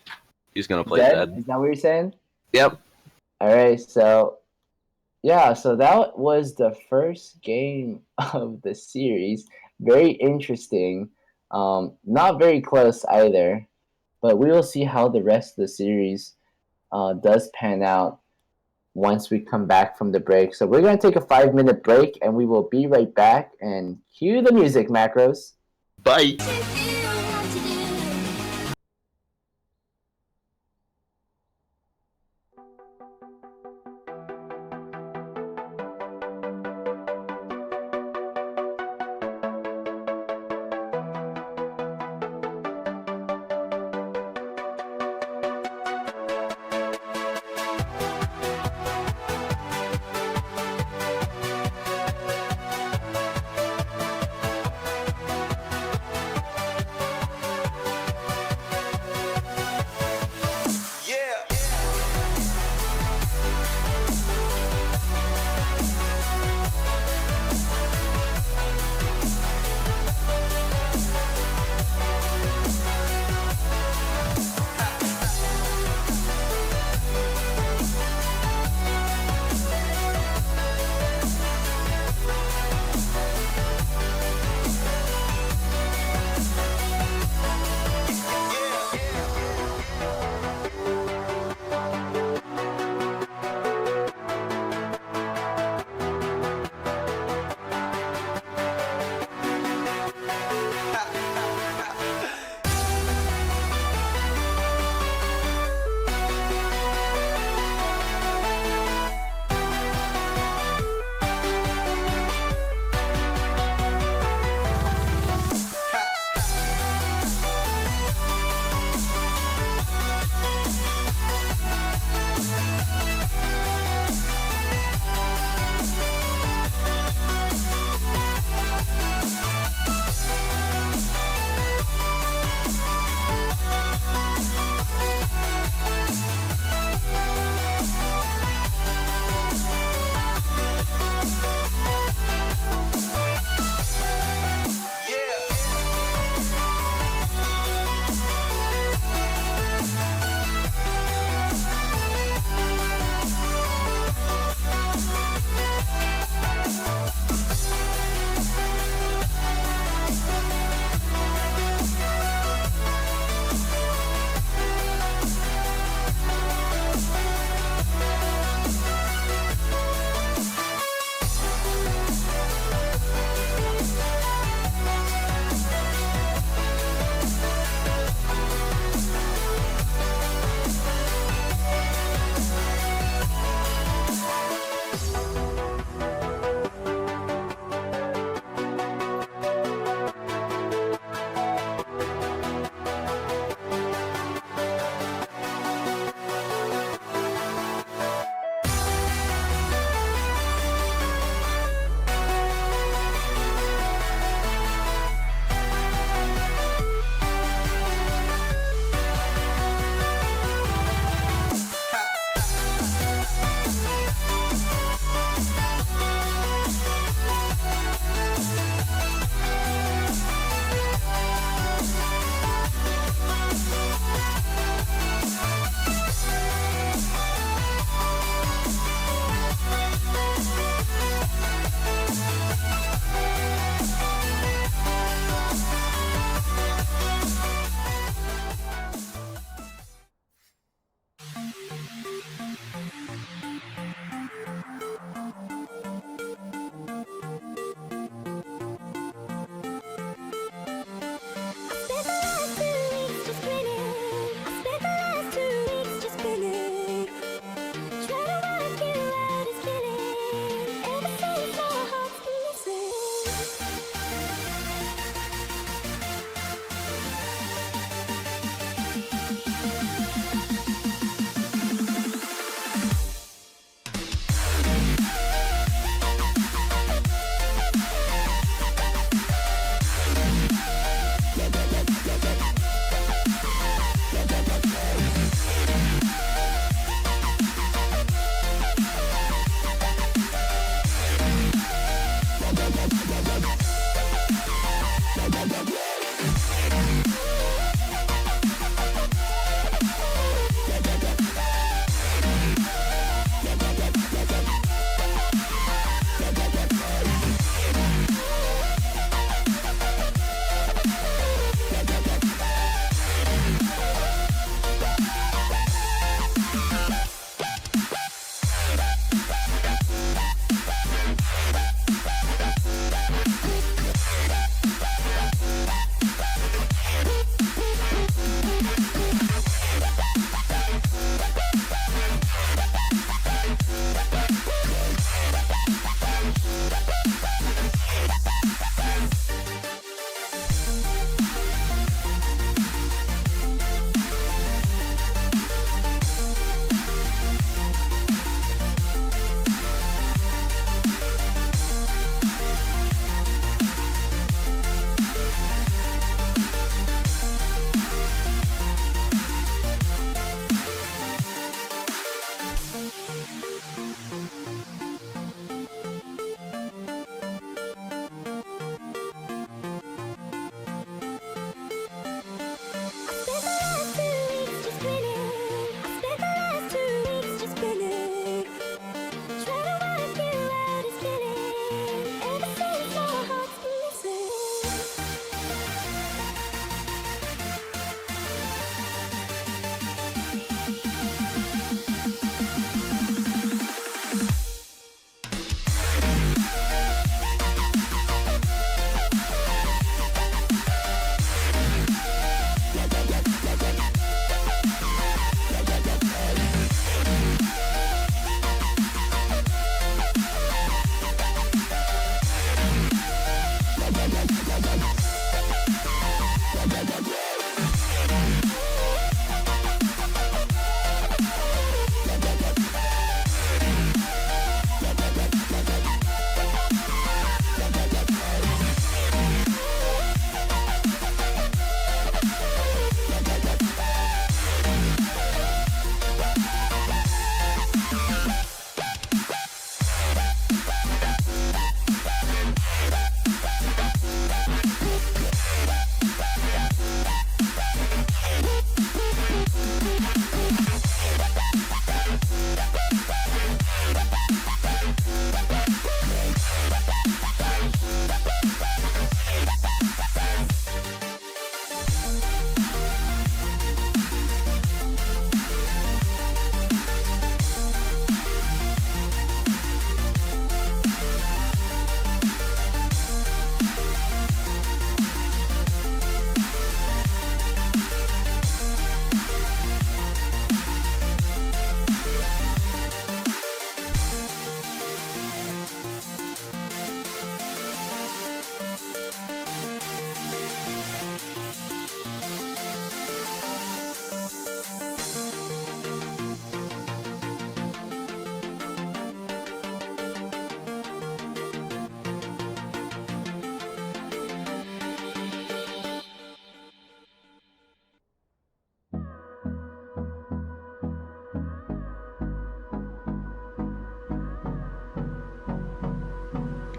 He's gonna play Zed? Zed. Is that what you're saying? Yep. All right, so yeah, so that was the first game of the series. Very interesting. Not very close either, but we will see how the rest of the series does pan out once we come back from the break. So we're going to take a 5-minute break and we will be right back. And cue the music, Macros. Bye. If you know what to do.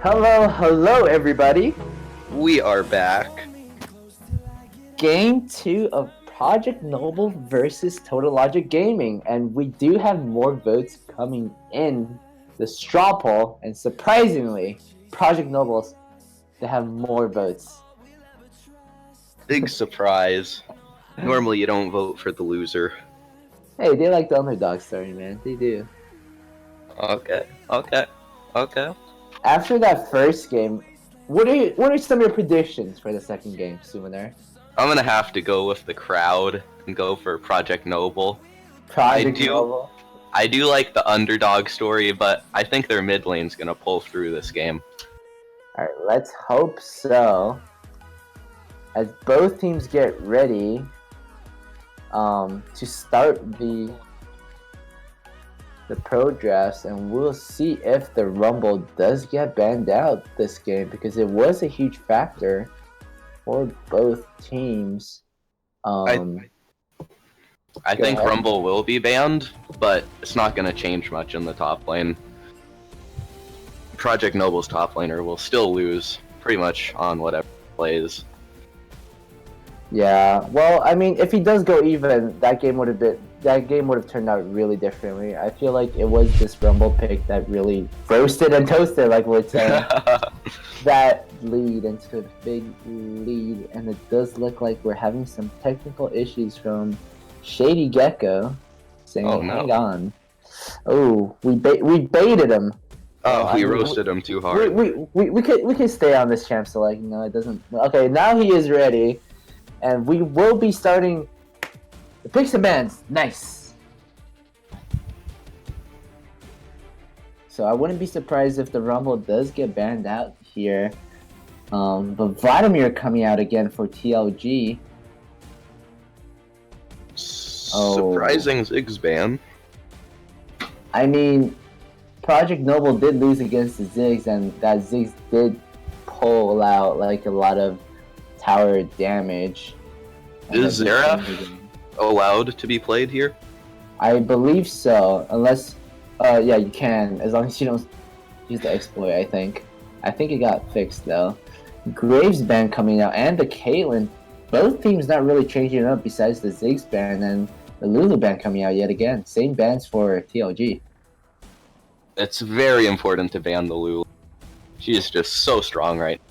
Hello, everybody. We are back. Game 2 of Project Noble versus Total Logic Gaming, and we do have more votes coming in the straw poll, and surprisingly, Project Nobles, they have more votes. Big surprise. Normally you don't vote for the loser. Hey, they like the underdog story, man. They do. Okay. After that first game, what are some of your predictions for the second game, Summoner? I'm gonna have to go with the crowd and go for Project Noble. Project Noble. I do like the underdog story, but I think their mid lane's gonna pull through this game. Alright, let's hope so. As both teams get ready to start the pro drafts, and we'll see if the Rumble does get banned out this game, because it was a huge factor for both teams. I think ahead. Rumble will be banned, but it's not going to change much in the top lane. Project Noble's top laner will still lose pretty much on whatever he plays. Yeah, well, I mean, if he does go even, that game would have turned out really differently. I feel like it was this Rumble pick that really roasted and toasted, like we're saying, that lead into a big lead, and it does look like we're having some technical issues from Shady Gecko, saying, Oh, no. "Hang on, oh, we baited him." Oh, we roasted him too hard. We could stay on this champ, so like, no, it doesn't. Okay, now he is ready. And we will be starting the picks and bans. Nice. So I wouldn't be surprised if the Rumble does get banned out here. But Vladimir coming out again for TLG. Surprising Ziggs ban. I mean, Project Noble did lose against the Ziggs, and that Ziggs did pull out like a lot of tower damage. Is Xerath allowed to be played here? I believe so, unless, yeah, you can, as long as you don't use the exploit, I think. I think it got fixed, though. Graves ban coming out, and the Caitlyn. Both teams not really changing up besides the Ziggs ban and the Lulu ban coming out yet again. Same bans for TLG. It's very important to ban the Lulu. She is just so strong right now.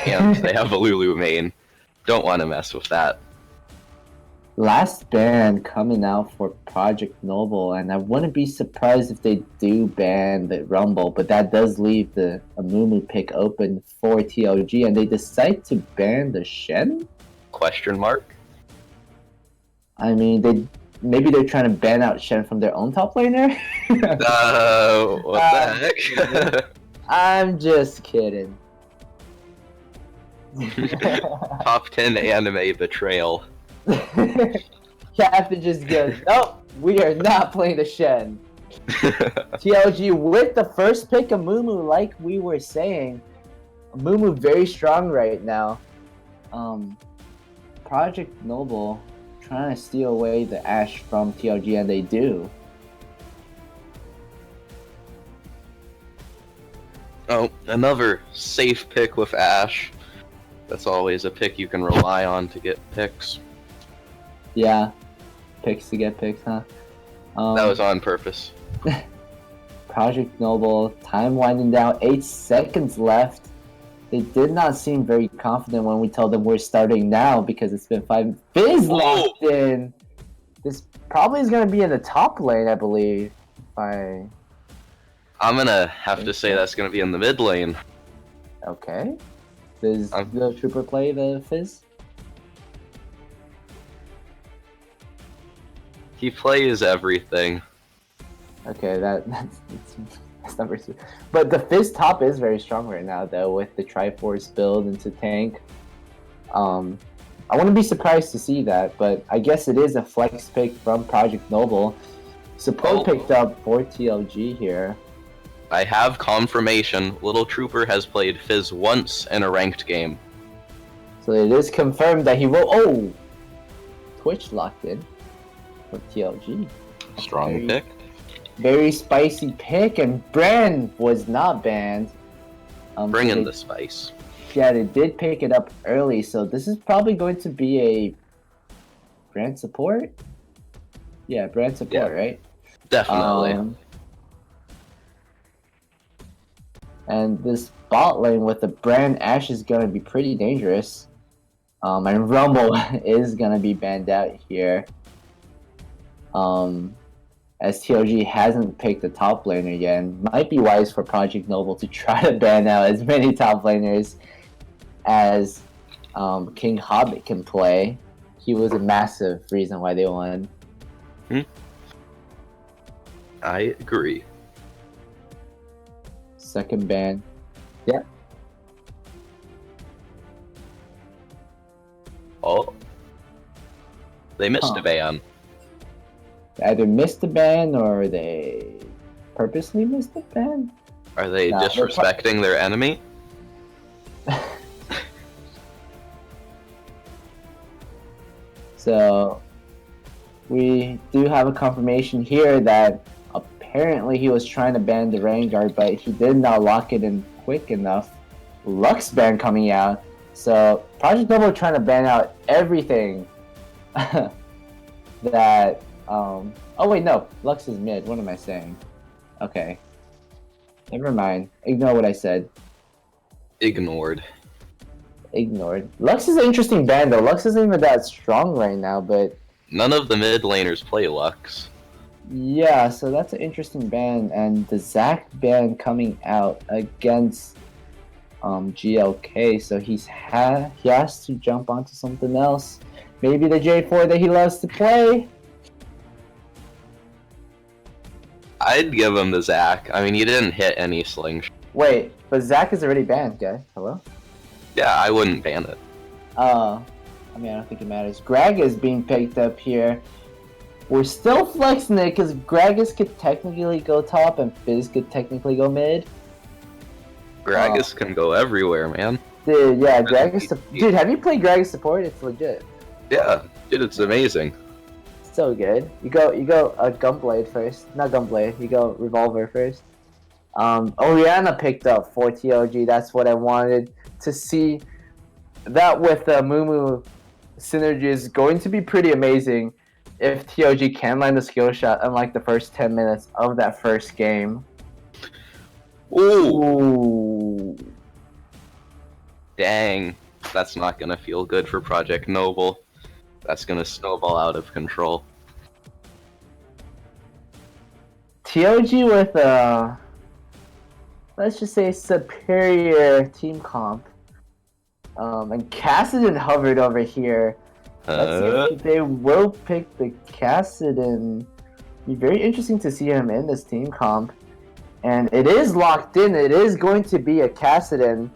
And they have a Lulu main. Don't want to mess with that. Last ban coming out for Project Noble, and I wouldn't be surprised if they do ban the Rumble, but that does leave the Amumu pick open for TLG, and they decide to ban the Shen? Question mark? I mean, maybe they're trying to ban out Shen from their own top laner? What the heck? I'm just kidding. Top 10 anime betrayal. Captain just goes, nope, we are not playing the Shen. TLG with the first pick of Mumu, like we were saying. Mumu very strong right now. Project Noble trying to steal away the Ashe from TLG, and they do. Oh, another safe pick with Ashe. That's always a pick you can rely on to get picks. Yeah, picks to get picks, huh? That was on purpose. Project Noble, time winding down, 8 seconds left. They did not seem very confident when we told them we're starting now because it's been 5. Fizz locked in! This probably is going to be in the top lane, I believe. I'm gonna have to say that's gonna be in the mid lane. Okay. Does the Trooper play the Fizz? He plays everything. Okay, that's number 2. But the Fizz top is very strong right now, though, with the Triforce build into tank. I wouldn't be surprised to see that, but I guess it is a flex pick from Project Noble. Support picked up for TLG here. I have confirmation. Little Trooper has played Fizz once in a ranked game. So it is confirmed that he will. Oh! Twitch locked in for TLG. Strong pick. Very spicy pick, and Brand was not banned. Bring in the spice. Yeah, they did pick it up early, so this is probably going to be a Brand support? Yeah, Brand support, right? Definitely. And this bot lane with the Brand Ashe is going to be pretty dangerous. And Rumble is going to be banned out here. As TLG hasn't picked the top laner yet. Might be wise for Project Noble to try to ban out as many top laners as King Hobbit can play. He was a massive reason why they won. I agree. Second ban. Yeah. Oh. They missed a ban. They either missed the ban or they purposely missed the ban. Are they disrespecting their enemy? So we do have a confirmation here that apparently he was trying to ban the Vanguard, but he did not lock it in quick enough. Lux ban coming out. So Project Noble trying to ban out everything that oh wait, no, Lux is mid. What am I saying? Okay. Never mind. Ignore what I said. Ignored. Lux is an interesting ban though. Lux isn't even that strong right now, but None of the mid laners play Lux. yeah, so that's an interesting ban, and the Zac ban coming out against GLK, so he has to jump onto something else. Maybe the J4 that he loves to play. I'd give him the Zac. I mean, he didn't hit any slingshot. Wait, but Zac is already banned, guys. Hello? Yeah, I wouldn't ban it. I mean, I don't think it matters. Gragas is being picked up here. We're still flexing it because Gragas could technically go top and Fizz could technically go mid. Gragas can go everywhere, man. Dude, yeah, Gragas. Dude, have you played Gragas support? It's legit. Yeah, dude, it's amazing. So good. You go Gunblade first. Not Gunblade. You go Revolver first. Oriana picked up for TLG. That's what I wanted to see. That with the Mumu synergy is going to be pretty amazing if TLG can land the skill shot unlike the first 10 minutes of that first game. Ooh. Dang. That's not gonna feel good for Project Noble. That's gonna snowball out of control. TLG with a, let's just say, superior team comp. And Kassadin hovered over here. Let's see if they will pick the Kassadin. Be very interesting to see him in this team comp. And it is locked in. It is going to be a Kassadin.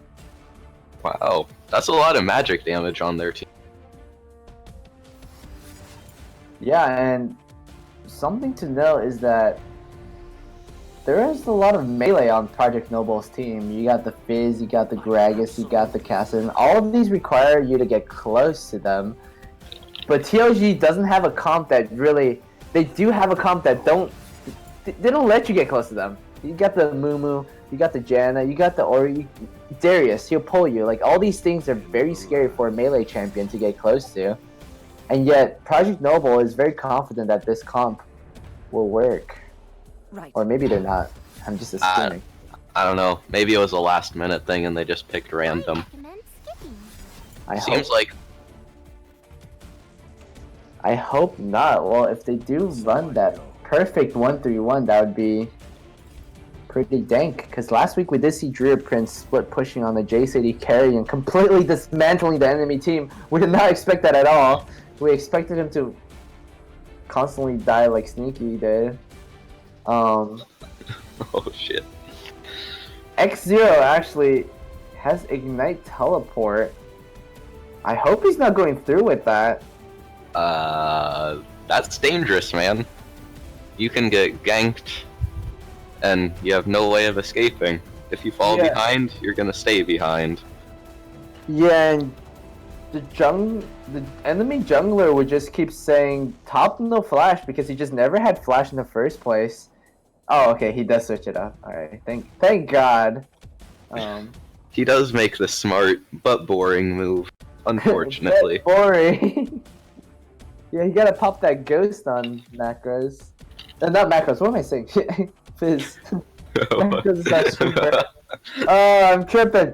Wow, that's a lot of magic damage on their team. Yeah, and something to note is that there is a lot of melee on Project Noble's team. You got the Fizz, you got the Gragas, you got the Cassidon. All of these require you to get close to them. But TLG doesn't have a comp that really... They do have a comp that they don't let you get close to them. You got the Mumu, you got the Janna, you got the Ori, Darius, he'll pull you. Like, all these things are very scary for a melee champion to get close to. And yet, Project Noble is very confident that this comp will work. Right. Or maybe they're not. I'm just assuming. I don't know. Maybe it was a last minute thing and they just picked random. Seems like I hope not. Well, if they do run that perfect 1-3-1, that would be pretty dank. Because last week we did see Druid Prince split pushing on the JCD carry and completely dismantling the enemy team. We did not expect that at all. We expected him to constantly die like Sneaky did. oh shit. X0 actually has Ignite Teleport. I hope he's not going through with that. That's dangerous, man. You can get ganked, and you have no way of escaping. If you fall behind, you're gonna stay behind. Yeah, and the enemy jungler would just keep saying top no flash because he just never had flash in the first place. Oh, okay, he does switch it up. Alright, thank God. He does make the smart but boring move, unfortunately. Boring. Yeah, you gotta pop that ghost on macros. Not macros, what am I saying? Fizz. Macros is not super. Oh, I'm tripping.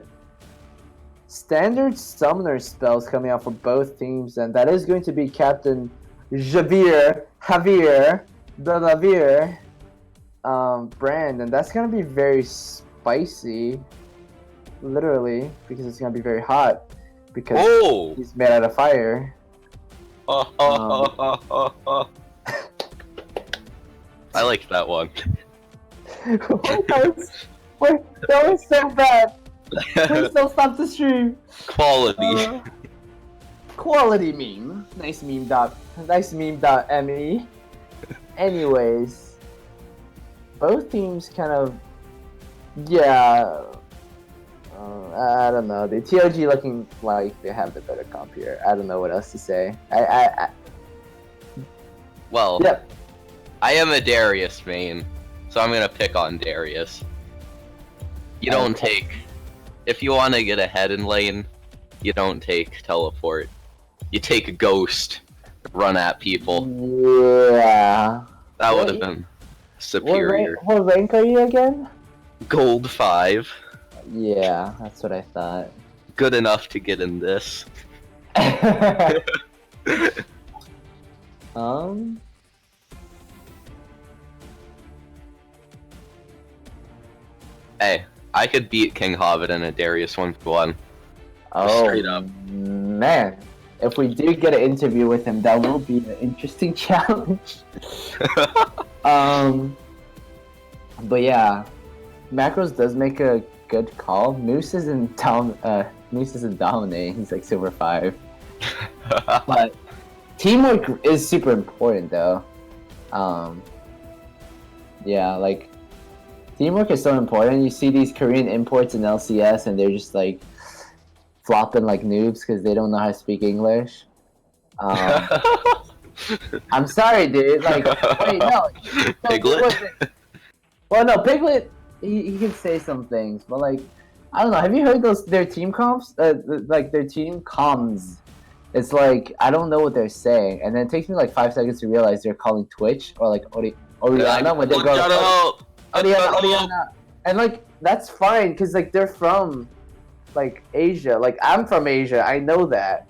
Standard summoner spells coming out for both teams, and that is going to be Captain Javier, the Navir brand, and that's gonna be very spicy, literally, because it's gonna be very hot, because he's made out of fire. I like that one. That was so bad. Please don't stop the stream. Quality. Quality meme. Nice meme.me. Anyways, both teams kind of, I don't know. The TOG looking like they have the better comp here. I don't know what else to say. Well, I am a Darius main, so I'm gonna pick on Darius. You don't take... If you want to get ahead in lane, you don't take teleport. You take a ghost, run at people. Yeah. That would have been superior. What rank are you again? Gold 5. Yeah, that's what I thought. Good enough to get in this. Hey, I could beat King Hobbit in a Darius 1v1. Oh, straight up. Man. If we do get an interview with him, that will be an interesting challenge. But yeah, Macros does make a good call. Moose isn't dominating. He's like silver 5. But teamwork is super important, though. Yeah, like teamwork is so important. You see these Korean imports in LCS, and they're just like flopping like noobs because they don't know how to speak English. I'm sorry, dude. Like, wait, no. Piglet? Well, no, Piglet, he can say some things, but like, I don't know. Have you heard their team comps? Like their team comms. It's like I don't know what they're saying, and then it takes me like 5 seconds to realize they're calling Twitch or like Oriana when they go Oriana, and like that's fine because like they're from like Asia. Like I'm from Asia, I know that.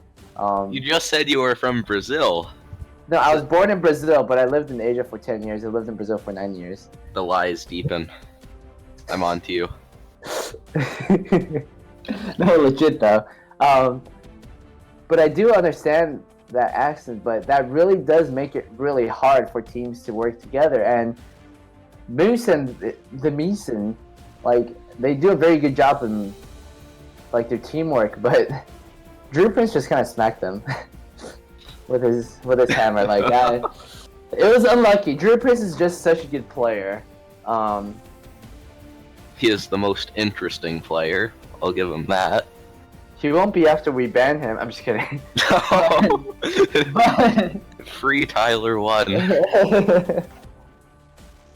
You just said you were from Brazil. No, I was born in Brazil, but I lived in Asia for 10 years. I lived in Brazil for 9 years. The lies deepen. I'm on to you. No, legit though. But I do understand that accent, but that really does make it really hard for teams to work together. And Moose and the Meeson, like, they do a very good job in like their teamwork, but Drew Prince just kind of smacked them with his hammer. Like it was unlucky. Drew Prince is just such a good player. He is the most interesting player. I'll give him that. He won't be after we ban him. I'm just kidding. But Free Tyler 1.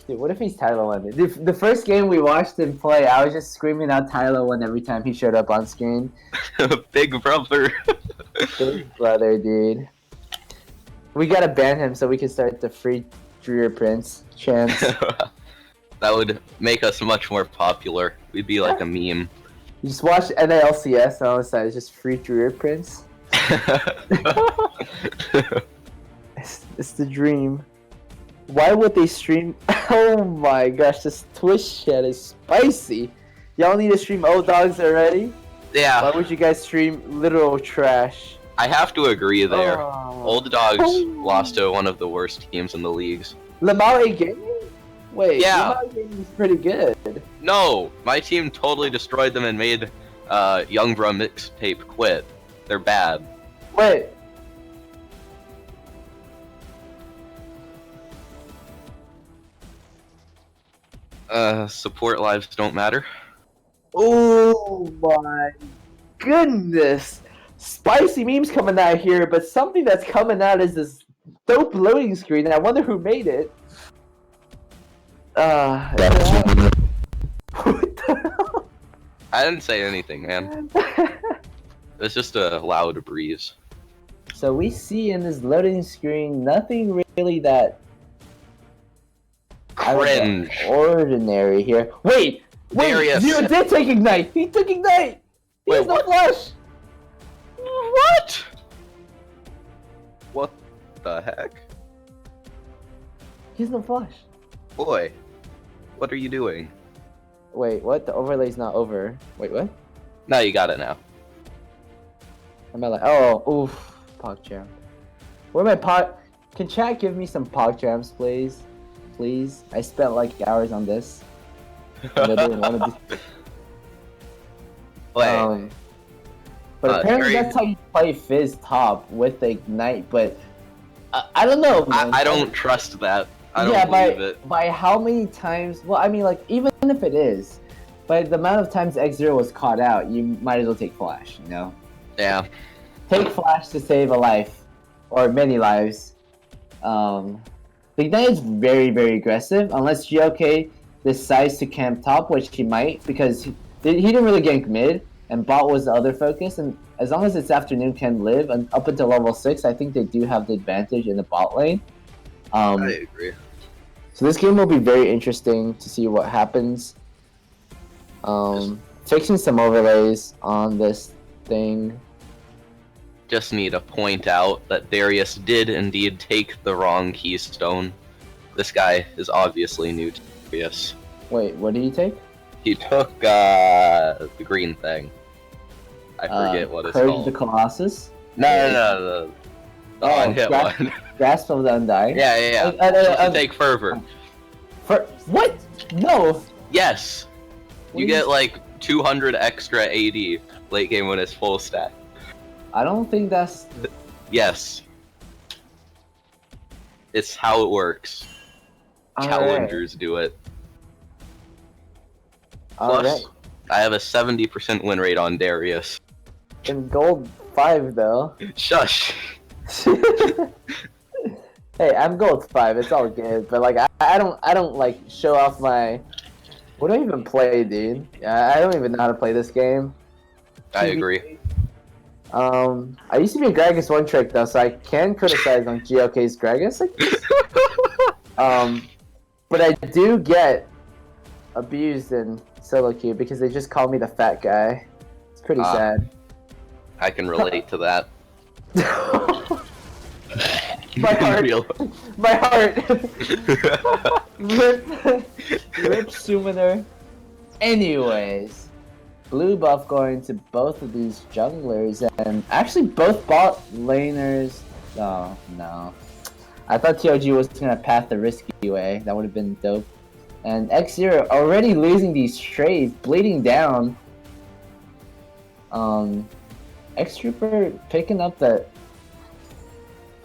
dude, what if he's Tyler 1? The first game we watched him play, I was just screaming out Tyler 1 every time he showed up on screen. Big brother. Big brother, dude. We gotta ban him so we can start the free Drew Prince chance. That would make us much more popular. We'd be like a meme. You just watch NALCS and on the side it's just free Drew Prince. It's the dream. Why would they stream? Oh my gosh, this Twitch chat is spicy. Y'all need to stream old dogs already? Yeah. Why would you guys stream literal trash? I have to agree there. Oh. Old Dogs lost to one of the worst teams in the leagues. Lamau Gaming? Wait, Yeah. Lamau Gaming is pretty good. No, my team totally destroyed them and made Youngbro mixtape quit. They're bad. Wait. Support lives don't matter. Oh my goodness. Spicy memes coming out here, but something that's coming out is this dope loading screen, and I wonder who made it. What the hell? I didn't say anything, man. It's just a loud breeze. So we see in this loading screen nothing really that I don't know, Cringe. ordinary here. Wait! Darius. Zero did take Ignite! He took Ignite! He Wait, has no what? flash! What? What the heck? He has no flash. Boy, what are you doing? Wait, what? The overlay's not over. Wait, what? Now you got it now. Am I like, oh, oof, PogChamp. Where my Pog? Can chat give me some PogChamps, please? Please? I spent like hours on this. And I didn't want to do... Wait, But apparently Terry- that's how you play Fizz top with the Ignite, but I don't know, man. I don't trust that. I don't yeah, believe it. by how many times? Well, I mean, like, even if it is, by the amount of times X0 was caught out, you might as well take Flash, you know? Yeah. Take Flash to save a life, or many lives. The Ignite is very, very aggressive, unless GLK decides to camp top, which he might, because he didn't really gank mid, and bot was the other focus, and as long as it's afternoon can live, and up until level 6, I think they do have the advantage in the bot lane. I agree. So this game will be very interesting to see what happens. Fixing some overlays on this thing. Just need to point out that Darius did indeed take the wrong keystone. This guy is obviously new to Darius. Wait, what did he take? He took the green thing. I forget what it's Purge called. the Colossus? No. The on-hit Grasp- one. Grasp of the Undying? Yeah. You take Fervor. What? No! Yes! What You do you- get like 200 extra AD late game when it's full stack. I don't think that's... Yes. It's how it works. Alright. Challengers do it. Plus, Alright. I have a 70% win rate on Darius. In gold 5 though. Shush! Hey, I'm gold 5, it's all good, but like I don't like show off my... What do I even play, dude? I don't even know how to play this game. I agree. I used to be a Gragas one trick though, so I can criticize on GLK's Gragas. But I do get abused in solo queue because they just call me the fat guy. It's pretty sad. I can relate to that. My heart. Real. My heart. Rip Summoner. Anyways, blue buff going to both of these junglers and actually both bot laners. Oh no. I thought TOG was gonna path the risky way. That would have been dope. And X0 already losing these trades, bleeding down. X Trooper picking up the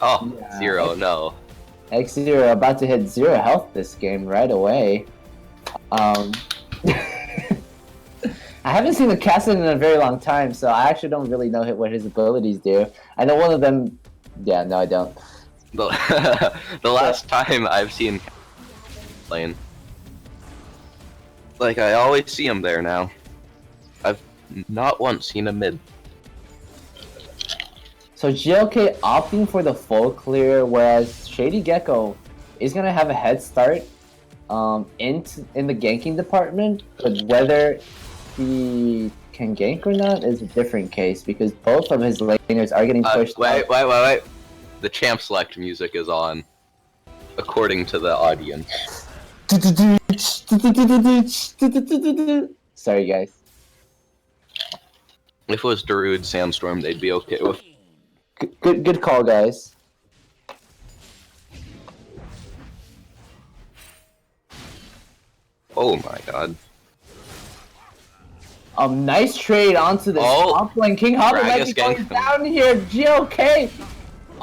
Oh, Yeah, zero, no. X Zero about to hit 0 health this game right away. I haven't seen the Castle in a very long time, so I actually don't really know what his abilities do. I know one of them. Yeah, no, I don't. The, the last time I've seen playing, like, I always see him there now. I've not once seen him mid. So GLK opting for the full clear, whereas Shady Gecko is gonna have a head start in the ganking department, but whether he can gank or not is a different case because both of his laners are getting pushed out. Wait. The champ select music is on, according to the audience. Sorry, guys. If it was Darude Sandstorm, they'd be okay with. Good call, guys. Oh my god. Nice trade onto the top lane. King Hobbit might be going down here. GOK.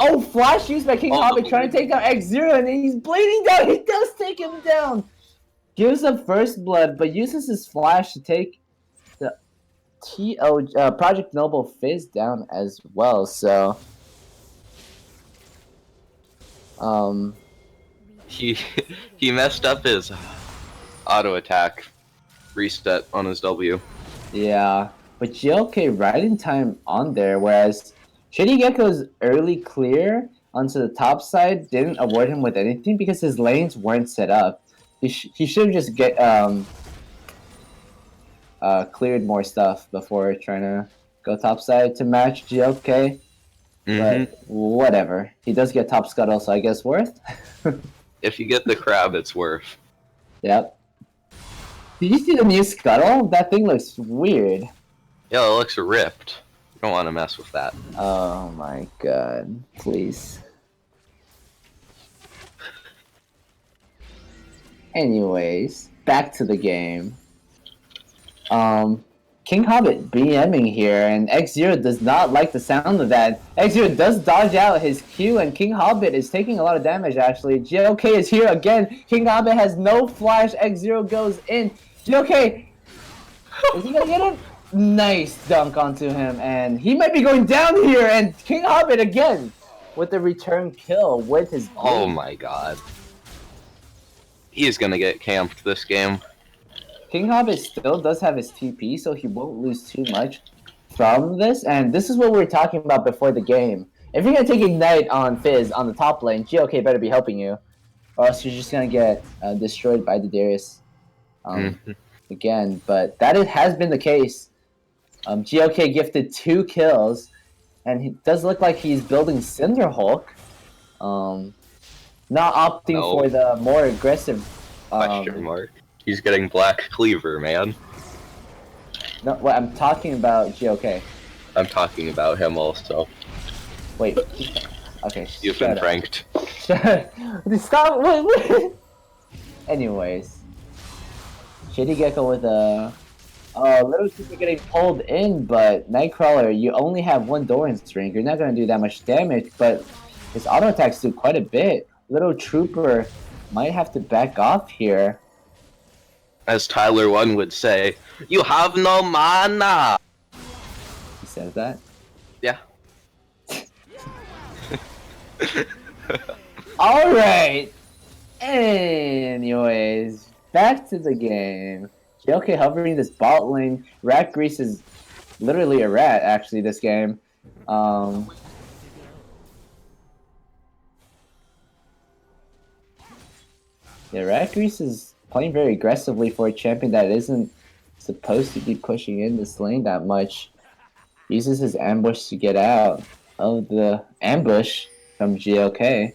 Oh, flash used by King Hobbit trying to take down X0, and he's bleeding down. He does take him down. Gives up first blood, but uses his flash to take the Project Noble Fizz down as well. So, he messed up his auto attack reset on his W. yeah, but GLK right in time on there, whereas Shady Gecko's early clear onto the top side didn't award him with anything because his lanes weren't set up. He should have just cleared more stuff before trying to go top side to match GLK. But whatever. He does get top scuttle, so I guess worth. If you get the crab, it's worth. Yep. Did you see the new scuttle? That thing looks weird. Yeah, it looks ripped. You don't want to mess with that. Oh my god. Please. Anyways, back to the game. King Hobbit BMing here, and X0 does not like the sound of that. X0 does dodge out his Q, and King Hobbit is taking a lot of damage, actually. GLK is here again. King Hobbit has no flash. X0 goes in. GLK, is he gonna get him? Nice dunk onto him, and he might be going down here, and King Hobbit again with the return kill with his blue. Oh my god. He's gonna get camped this game. King Hobbit still does have his TP, so he won't lose too much from this. And this is what we were talking about before the game. If you're going to take Ignite on Fizz on the top lane, GOK better be helping you. Or else you're just going to get destroyed by the Darius again. But that has been the case. GOK gifted 2 kills. And it does look like he's building Cinder Hulk. Not opting for the more aggressive... Question mark. He's getting Black Cleaver, man. No, what I'm talking about GOK. I'm talking about him also. Wait. Okay. You've been pranked. Stop. Wait. Anyways, Shady Gecko with a little super getting pulled in, but Nightcrawler, you only have 1 Doran's ring. You're not gonna do that much damage, but his auto attacks do quite a bit. Little Trooper might have to back off here. As Tyler1 would say, you have no mana! He says that? Yeah. Alright! Anyways, back to the game. JLK hovering this bot lane. Rat Grease is literally a rat, actually, this game. Yeah, Rat Grease is playing very aggressively for a champion that isn't supposed to be pushing in this lane that much. Uses his ambush to get out of the ambush from GLK.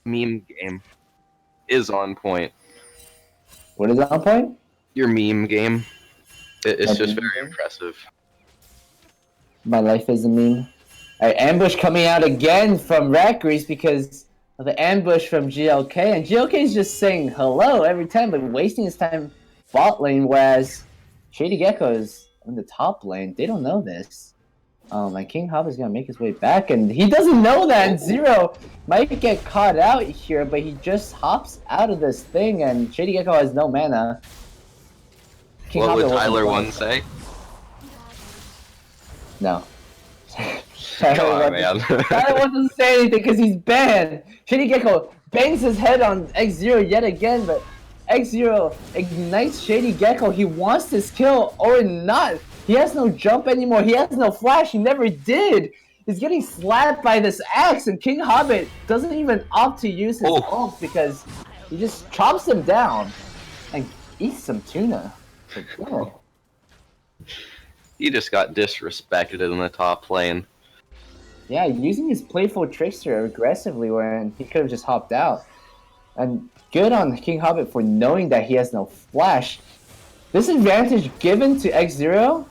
Meme game is on point. What is on point? Your meme game. It's just very impressive. My life is a meme. Alright, ambush coming out again from Rat Grease because of the ambush from GLK, and GLK is just saying hello every time, but wasting his time bot lane, whereas Shady Gecko is in the top lane. They don't know this. And King Hop is gonna make his way back, and he doesn't know that. And Zero might get caught out here, but he just hops out of this thing, and Shady Gecko has no mana. King What Hop would wasn't Tyler playing. 1 say? No. Come on, man. Tyler doesn't say anything because he's banned. Shady Gecko bangs his head on X0 yet again, but X0 ignites Shady Gecko. He wants this kill or not. He has no jump anymore. He has no flash. He never did. He's getting slapped by this axe, and King Hobbit doesn't even opt to use his ult because he just chops him down and eats some tuna. Oh. He just got disrespected in the top lane. Yeah, using his playful trickster aggressively when he could have just hopped out. And good on King Hobbit for knowing that he has no flash. This advantage given to X0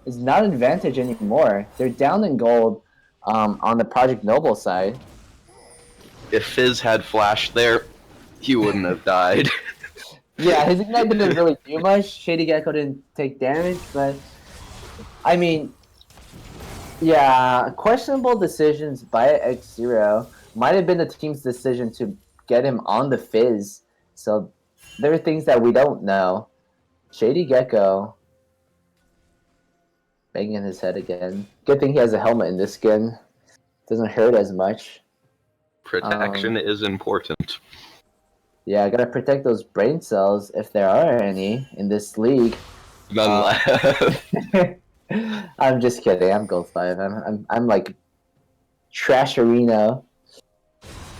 is not an advantage anymore. They're down in gold on the Project Noble side. If Fizz had flash there, he wouldn't have died. Yeah, his ignite didn't really do much. Shady Gecko didn't take damage, but I mean, yeah, questionable decisions by X0 might have been the team's decision to get him on the Fizz. So there are things that we don't know. Shady Gecko banging his head again. Good thing he has a helmet in this skin. Doesn't hurt as much. Protection is important. Yeah, I gotta protect those brain cells if there are any in this league. None left. I'm just kidding. I'm gold 5. I'm like Trasherino.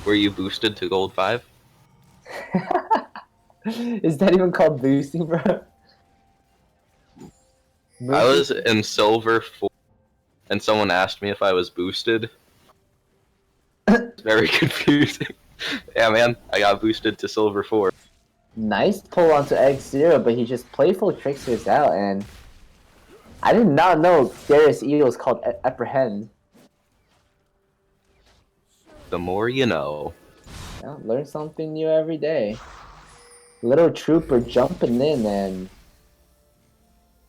Were you boosted to gold 5? Is that even called boosting, bro? I was in silver 4, and someone asked me if I was boosted. It's very confusing. Yeah, man, I got boosted to silver 4. Nice pull onto X0, but he just playful tricksters out, and I did not know Darius E was called Apprehend. The more you know. Yeah, learn something new every day. Little Trooper jumping in and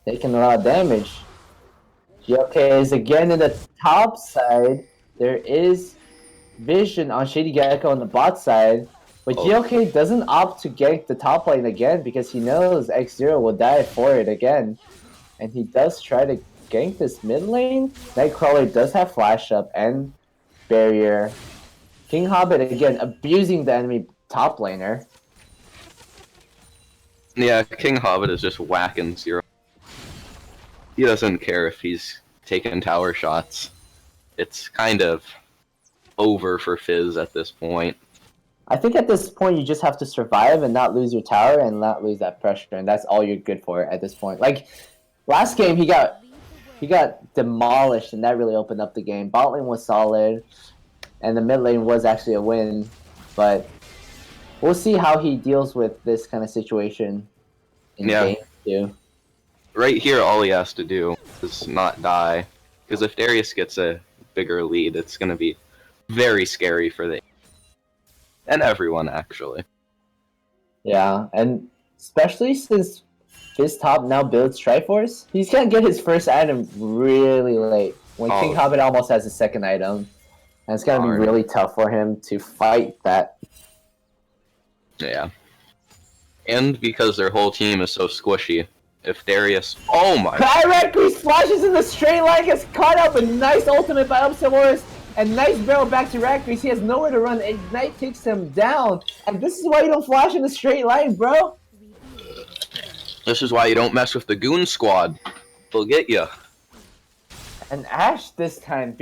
taking a lot of damage. GLK is again in the top side. There is vision on Shady Gecko on the bot side, but GLK doesn't opt to gank the top lane again because he knows X0 will die for it again. And he does try to gank this mid lane. Nightcrawler does have flash up and barrier. King Hobbit again abusing the enemy top laner. Yeah, King Hobbit is just whacking Zero. He doesn't care if he's taking tower shots. It's kind of over for Fizz at this point. I think at this point you just have to survive and not lose your tower and not lose that pressure, and that's all you're good for at this point. Like last game, he got demolished, and that really opened up the game. Bot lane was solid, and the mid lane was actually a win, but we'll see how he deals with this kind of situation in game 2. Right here, all he has to do is not die, because if Darius gets a bigger lead, it's going to be very scary for the and everyone actually. Yeah, and especially since his top now builds Triforce, he's gonna get his first item really late when King Hobbit almost has his second item, and it's gonna be really tough for him to fight that. Yeah, and because their whole team is so squishy, if Darius, oh my! Reckless flashes in the straight line, gets caught up, a nice ultimate by Upsilorus. And nice barrel back to Rakris. He has nowhere to run. Ignite takes him down. And this is why you don't flash in a straight line, bro. This is why you don't mess with the Goon Squad. They'll get you. And Ashe this time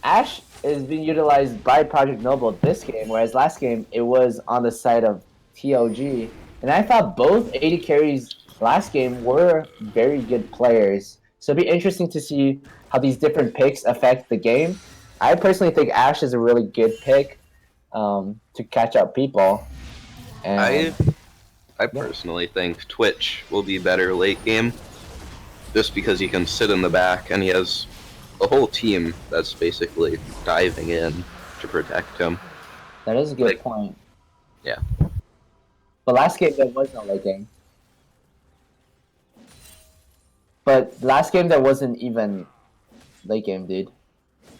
Ashe is being utilized by Project Noble this game, whereas last game it was on the side of TOG. And I thought both AD carries last game were very good players. So it'd be interesting to see how these different picks affect the game. I personally think Ashe is a really good pick to catch up people. And I personally think Twitch will be better late game, just because he can sit in the back and he has a whole team that's basically diving in to protect him. That is a good point. Yeah. But last game there was no late game. But last game there wasn't even late game, dude.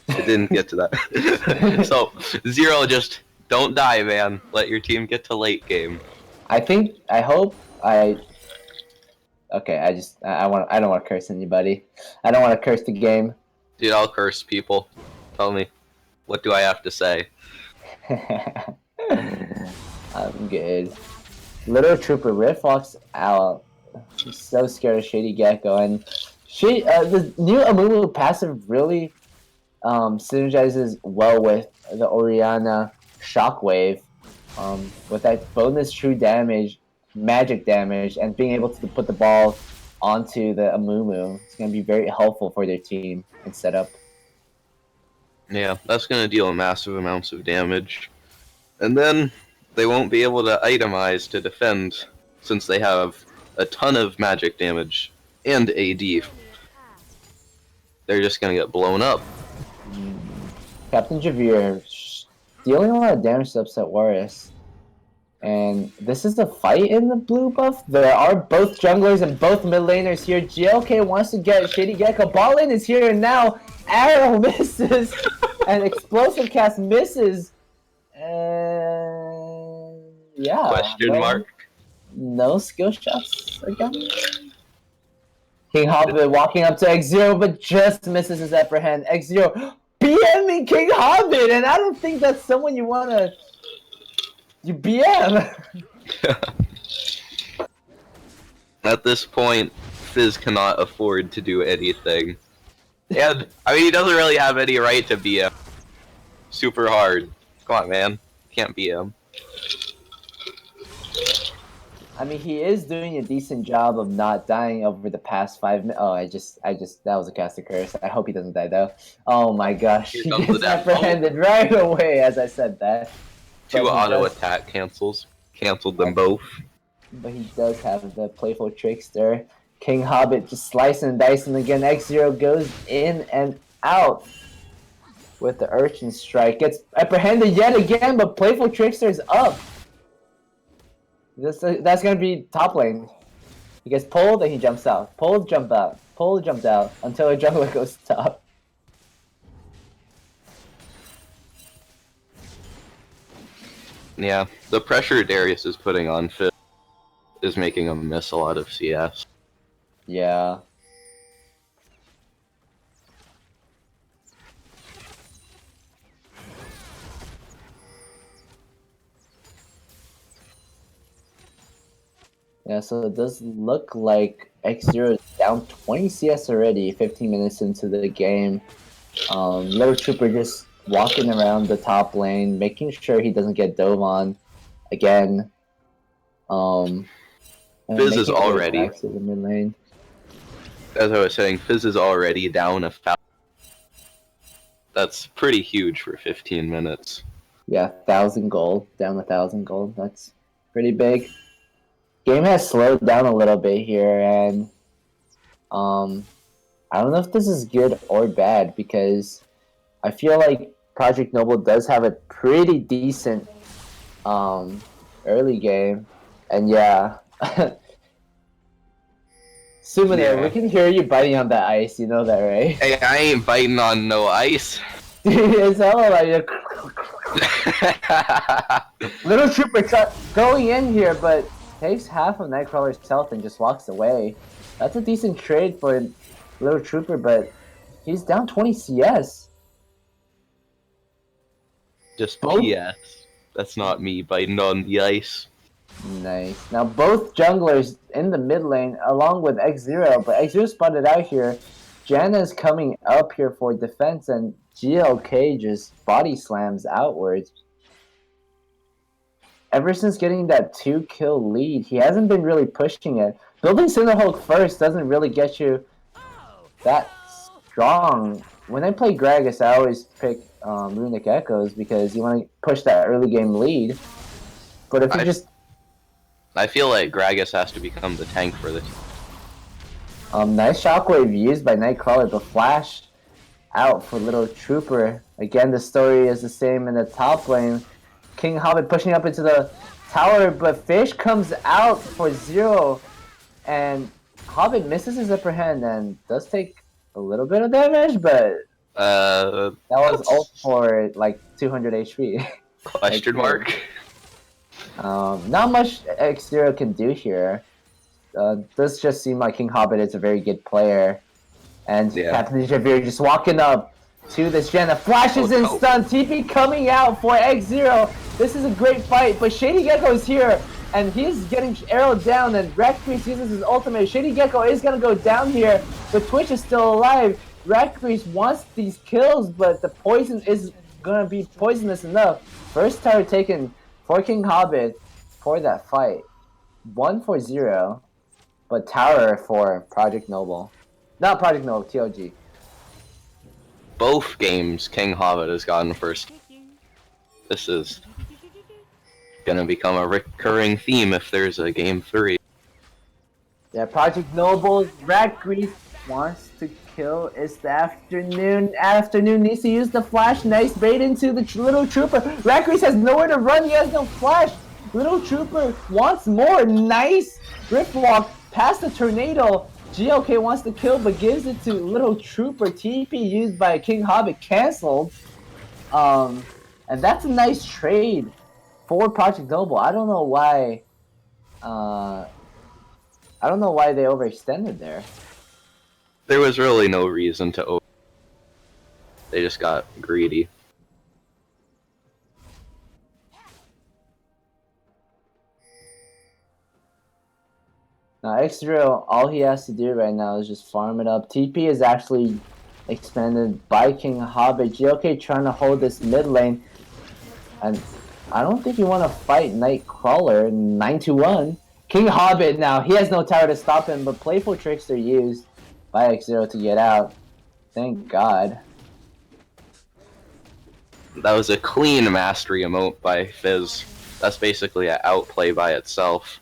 It didn't get to that. So, Zero, just don't die, man. Let your team get to late game. Okay, I don't want to curse anybody. I don't want to curse the game. Dude, I'll curse people. Tell me, what do I have to say? I'm good. Little Trooper, Red Fox out. He's so scared of Shady Gecko, and the new Amumu passive really synergizes well with the Oriana Shockwave, with that bonus true damage, magic damage, and being able to put the ball onto the Amumu. It's going to be very helpful for their team and setup. Yeah, that's going to deal massive amounts of damage. And then they won't be able to itemize to defend since they have a ton of magic damage and AD. They're just going to get blown up. Captain Javier dealing a lot of damage to upset Warris. And this is the fight in the blue buff. There are both junglers and both mid laners here. GLK wants to get Shady Gecko. Ballin is here and now. Arrow misses. And Explosive Cast misses. And yeah. Question mark? No skill shots again. King Hobbit walking up to X0, but just misses his upper hand. X0 BMing King Hobbit, and I don't think that's someone you want to... You BM! At this point, Fizz cannot afford to do anything. And, I mean, he doesn't really have any right to BM. Super hard. Come on, man. Can't BM. I mean, he is doing a decent job of not dying over the past 5 minutes. Oh, that was a caster curse. I hope he doesn't die, though. Oh my gosh, he gets apprehended right away as I said that. Two auto attack cancels. Canceled them both. But he does have the playful trickster. King Hobbit just slicing and dicing again. X0 goes in and out with the Urchin Strike. Gets apprehended yet again, but playful trickster is up. That's going to be top lane. He gets pulled and he jumps out. Pulled, jump out. Pulled, jumped out. Until a jungler goes top. Yeah, the pressure Darius is putting on Fizz is making him miss a lot of CS. Yeah. Yeah, so it does look like X0 is down 20 CS already, 15 minutes into the game. Little Trooper just walking around the top lane, making sure he doesn't get dove on again. Fizz is already... Back to the mid lane. As I was saying, Fizz is already down 1,000. That's pretty huge for 15 minutes. Yeah, 1,000 gold, down 1,000 gold. That's pretty big. Game has slowed down a little bit here, and I don't know if this is good or bad because I feel like Project Noble does have a pretty decent early game, and yeah. Summoner, Yeah. we can hear you biting on that ice, you know that, right? Hey, I ain't biting on no ice. It's hella like Little Trooper going in here, but takes half of Nightcrawler's health and just walks away. That's a decent trade for Little Trooper, but he's down 20 CS. Just Both? PS. That's not me biting on the ice. Nice. Now both junglers in the mid lane along with X0, but X0 spotted out here. Janna's coming up here for defense and GLK just body slams outwards. Ever since getting that 2-kill lead, he hasn't been really pushing it. Building Cinderhulk first doesn't really get you that strong. When I play Gragas, I always pick Runic Echoes because you want to push that early game lead. But if you I feel like Gragas has to become the tank for this. Nice shockwave used by Nightcrawler, but flash out for Little Trooper. Again, the story is the same in the top lane. King Hobbit pushing up into the tower, but Fish comes out for 0, and Hobbit misses his upper hand and does take a little bit of damage, but that was ult for like 200 HP. Question mark? Not much X0 can do here. Does just seem like King Hobbit is a very good player. And Yeah. Captain Javier just walking up to this Janna. Flashes and stun. TP coming out for X0. This is a great fight, but Shady Gecko is here. And he's getting arrowed down, and Rakpriest uses his ultimate. Shady Gecko is going to go down here, but Twitch is still alive. Rakpriest wants these kills, but the poison is going to be poisonous enough. First tower taken for King Hobbit for that fight. 1-0, but tower for Project Noble. Not Project Noble, TOG. Both games, King Hobbit has gotten first. This is gonna become a recurring theme if there's a game 3. Yeah, Project Noble's Rakpriest wants to kill. It's the afternoon. Afternoon needs to use the flash. Nice bait into the little trooper. Rakpriest has nowhere to run. He has no flash. Little trooper wants more. Nice rift walk past the tornado. GLK wants to kill, but gives it to little trooper. TP used by King Hobbit canceled. And that's a nice trade for Project Noble. I don't know why. I don't know why they overextended there. There was really no reason to They just got greedy. Now X0, all he has to do right now is just farm it up. TP is actually expanded by King Hobbit. GLK trying to hold this mid lane. And I don't think you want to fight Nightcrawler 9-1. King Hobbit now, he has no tower to stop him, but playful tricks are used by X0 to get out. Thank God. That was a clean mastery emote by Fizz. That's basically an outplay by itself.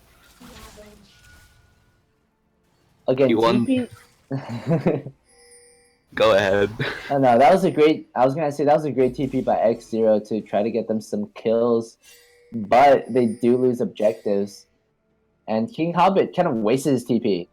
Again, You won. TP... Go ahead. Oh no, that was a great... I was going to say, that was a great TP by X0 to try to get them some kills. But they do lose objectives. And King Hobbit kind of wastes his TP.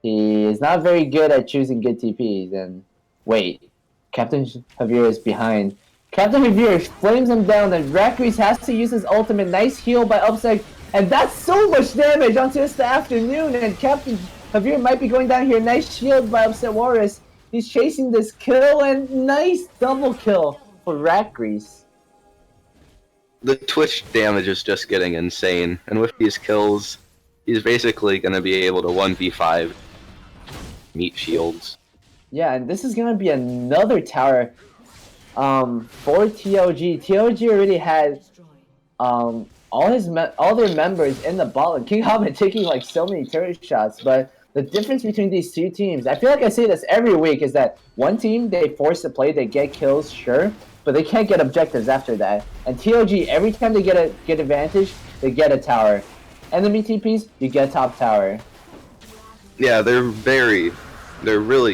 He is not very good at choosing good TPs. And wait, Captain Javier is behind. Captain Javier flames him down, and Rakpriest has to use his ultimate. Nice heal by Upsec. And that's so much damage onto this afternoon. And Captain Javier might be going down here. Nice shield by Upset Walrus. He's chasing this kill, and nice double kill for Rakpriest. The Twitch damage is just getting insane, and with these kills, he's basically going to be able to 1v5 meat shields. Yeah, and this is going to be another tower for TOG. TOG already had all their members in the bottom. King Hobbit taking like so many turret shots, but the difference between these two teams, I feel like I say this every week, is that one team, they force to play, they get kills, sure, but they can't get objectives after that. And TOG, every time they get advantage, they get a tower. Enemy TPs, you get top tower. Yeah, they're really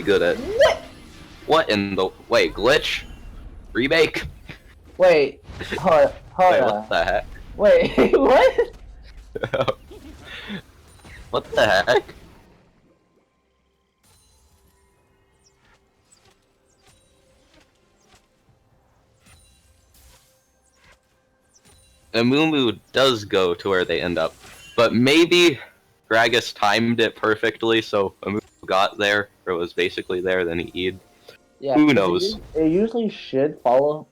good at... What in the... Wait, glitch? Remake? Wait, hold Wait, on. what the heck? Wait, what? What the heck? Amumu does go to where they end up, but maybe Gragas timed it perfectly, so Amumu got there, or was basically there, then he E'd. Yeah, Who knows? It usually should follow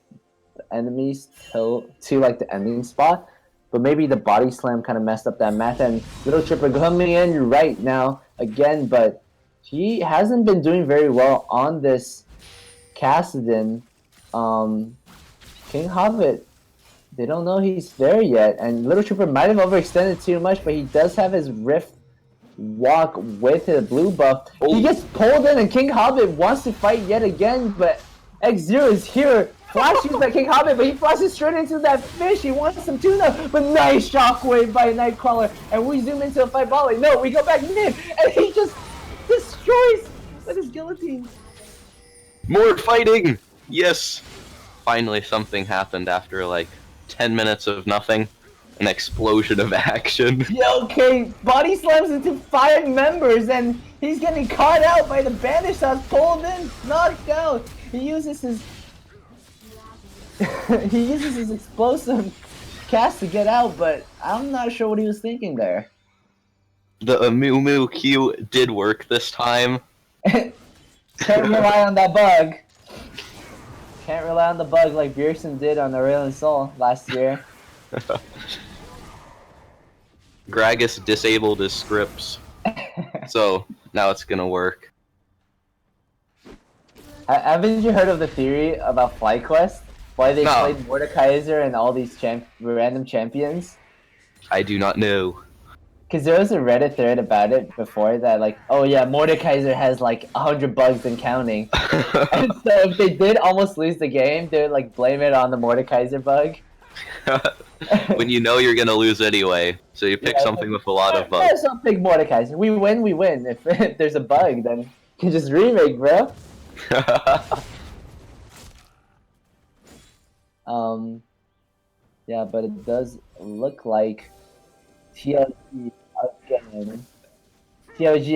the enemies to like the ending spot, but maybe the body slam kind of messed up that match. And Little Tripper coming in right now again, but he hasn't been doing very well on this Kassadin. King Hobbit, they don't know he's there yet, and Little Trooper might have overextended too much, but he does have his Rift walk with the blue buff. Oh. He gets pulled in, and King Hobbit wants to fight yet again, but X0 is here. Flash used by King Hobbit, but he flashes straight into that fish. He wants some tuna, but nice shockwave by Nightcrawler, and we zoom into a fight volley. No, we go back mid, and he just destroys with his guillotine. More fighting! Yes! Finally something happened after like 10 minutes of nothing. An explosion of action. Yeah, okay, body slams into 5 members, and He's getting caught out by the banish toss, pulled in, knocked out. He uses his he uses his explosive cast to get out, but I'm not sure what he was thinking there. The Moo Moo Q did work this time. Can't rely on that bug. Can't rely on the bug like Bjergsen did on Aurelion Sol last year. Gragas disabled his scripts, so now it's gonna work. Haven't you heard of the theory about FlyQuest? Why they No. played Mordekaiser and all these random champions? I do not know. Because there was a Reddit thread about it before that, like, oh yeah, Mordekaiser has like 100 bugs and counting. And so if they did almost lose the game, they would like blame it on the Mordekaiser bug. When you know you're gonna lose anyway, so you pick something with a lot of bugs. Let's not pick Mordekaiser. We win, we win. If there's a bug, then you can just remake, bro. Yeah, but it does look like TLG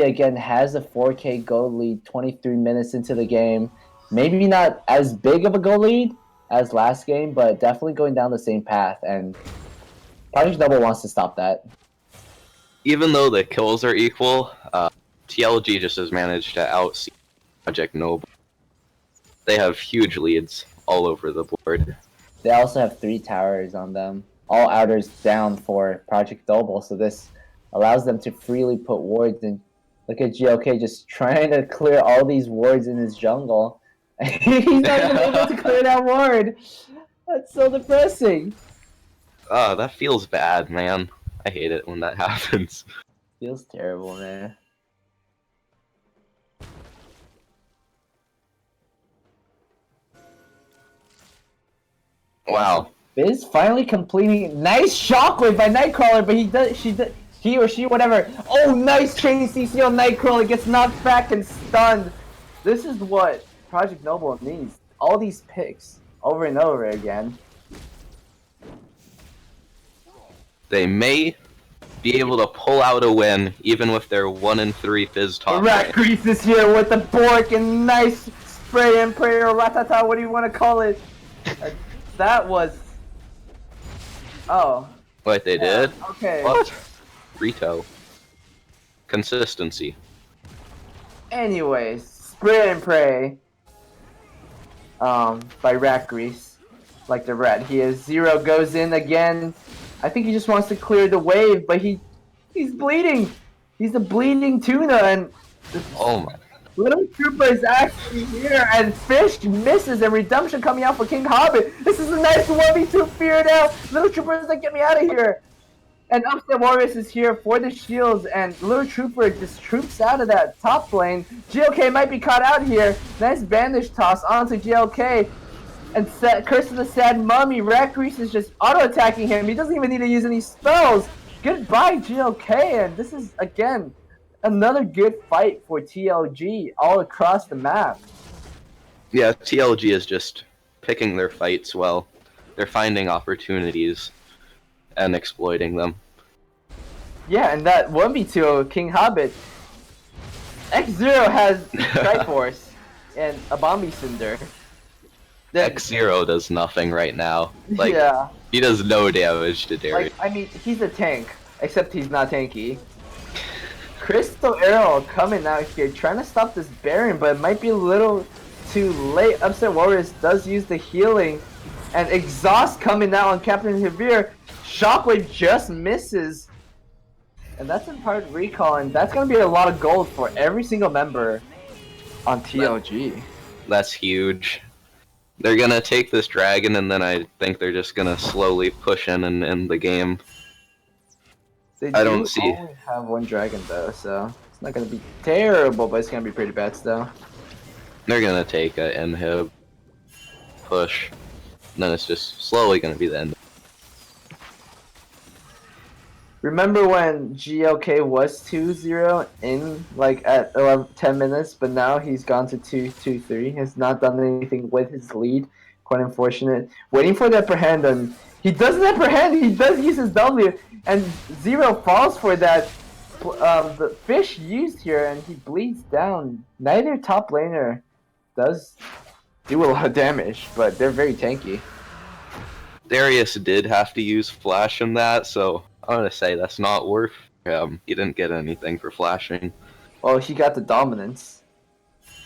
again has a 4K goal lead 23 minutes into the game. Maybe not as big of a goal lead as last game, but definitely going down the same path, and Project Double wants to stop that. Even though the kills are equal, TLG just has managed to outsee Project Noble. They have huge leads all over the board. They also have 3 towers on them. All outers down for Project Double, so this allows them to freely put wards in. Look at GLK just trying to clear all these wards in his jungle. He's not even able to clear that ward. That's so depressing. Oh, that feels bad, man. I hate it when that happens. Feels terrible, man. Wow. Biz finally completing nice shockwave by Nightcrawler, but he or she, whatever. Oh, nice chain CC on Nightcrawler, gets knocked back and stunned. This is what Project Noble needs. All these picks over and over again. They may be able to pull out a win, even with their 1-3 Fizz top Rat lane. Grease is here with the Bork and nice spray and pray or ratata, what do you want to call it? That was... Oh. What they did? Okay. What? Rito. Consistency. Anyways, spray and pray. By Rat Grease. Like the rat. He is 0, goes in again. I think he just wants to clear the wave, but he's bleeding. He's a bleeding tuna, and Oh my. Little Trooper is actually here, and Fish misses, and Redemption coming out for King Hobbit. This is a nice 1v2 feared out. Little Trooper is like, get me out of here. And Upset Warriors is here for the shields, and Little Trooper just troops out of that top lane. GLK might be caught out here. Nice bandage toss onto GLK. And Curse of the Sad Mummy, Rat Grease is just auto-attacking him. He doesn't even need to use any spells. Goodbye, GLK, and this is, again, another good fight for TLG all across the map. Yeah, TLG is just picking their fights well. They're finding opportunities and exploiting them. Yeah, and that 1v2 King Hobbit, X0 has Triforce and a Bombi Cinder. X0 does nothing right now. Like, yeah. he does no damage to Darius. Like, I mean, he's a tank, except he's not tanky. Crystal Arrow coming out here, trying to stop this Baron, but it might be a little too late. Upset Warriors does use the healing, and Exhaust coming out on Captain Javier. Shockwave just misses, and that's in part recall, and that's going to be a lot of gold for every single member on TLG. That's huge. They're gonna take this dragon, and then I think they're just gonna slowly push in and end the game. They I don't see. only have one dragon though, so it's not gonna be terrible, but it's gonna be pretty bad still. They're gonna take a inhib push, and then it's just slowly gonna be the end. Remember when GLK was 2-0 in like at 10 minutes, but now he's gone to 2-2-3. Has not done anything with his lead. Quite unfortunate. Waiting for the upper hand, and he doesn't apprehend. He does use his W, and 0 falls for that. the fish used here, and he bleeds down. Neither top laner does do a lot of damage, but they're very tanky. Darius did have to use flash in that, so I'm gonna say that's not worth him. He didn't get anything for flashing. Well, he got the dominance.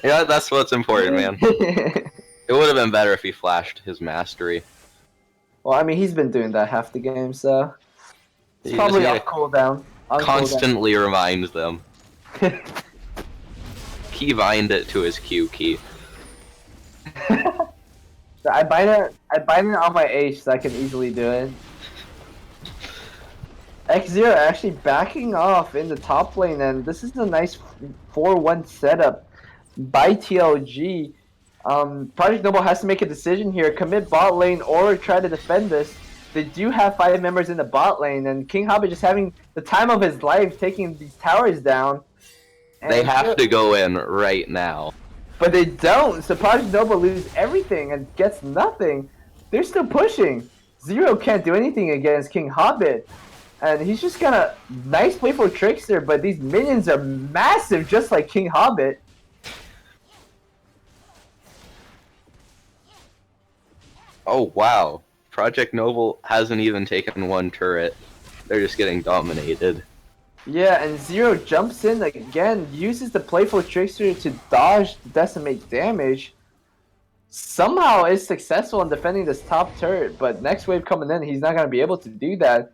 Yeah, that's what's important, man. It would have been better if he flashed his mastery. Well, I mean, he's been doing that half the game, so it's You probably just off need to cooldown. On constantly reminds them. cooldown. Keybind it to his Q key. I bind it on my H so I can easily do it. X0 actually backing off in the top lane, and this is a nice 4-1 setup by TLG. Project Noble has to make a decision here, commit bot lane or try to defend this. They do have 5 members in the bot lane, and King Hobbit just having the time of his life taking these towers down. They have to go in right now. But they don't, so Project Noble loses everything and gets nothing. They're still pushing. Zero can't do anything against King Hobbit. And he's just gonna nice playful trickster, but these minions are massive just like King Hobbit. Oh wow. Project Noble hasn't even taken one turret. They're just getting dominated. Yeah, and Zero jumps in again, uses the playful trickster to dodge decimate damage. Somehow is successful in defending this top turret, but next wave coming in, he's not gonna be able to do that.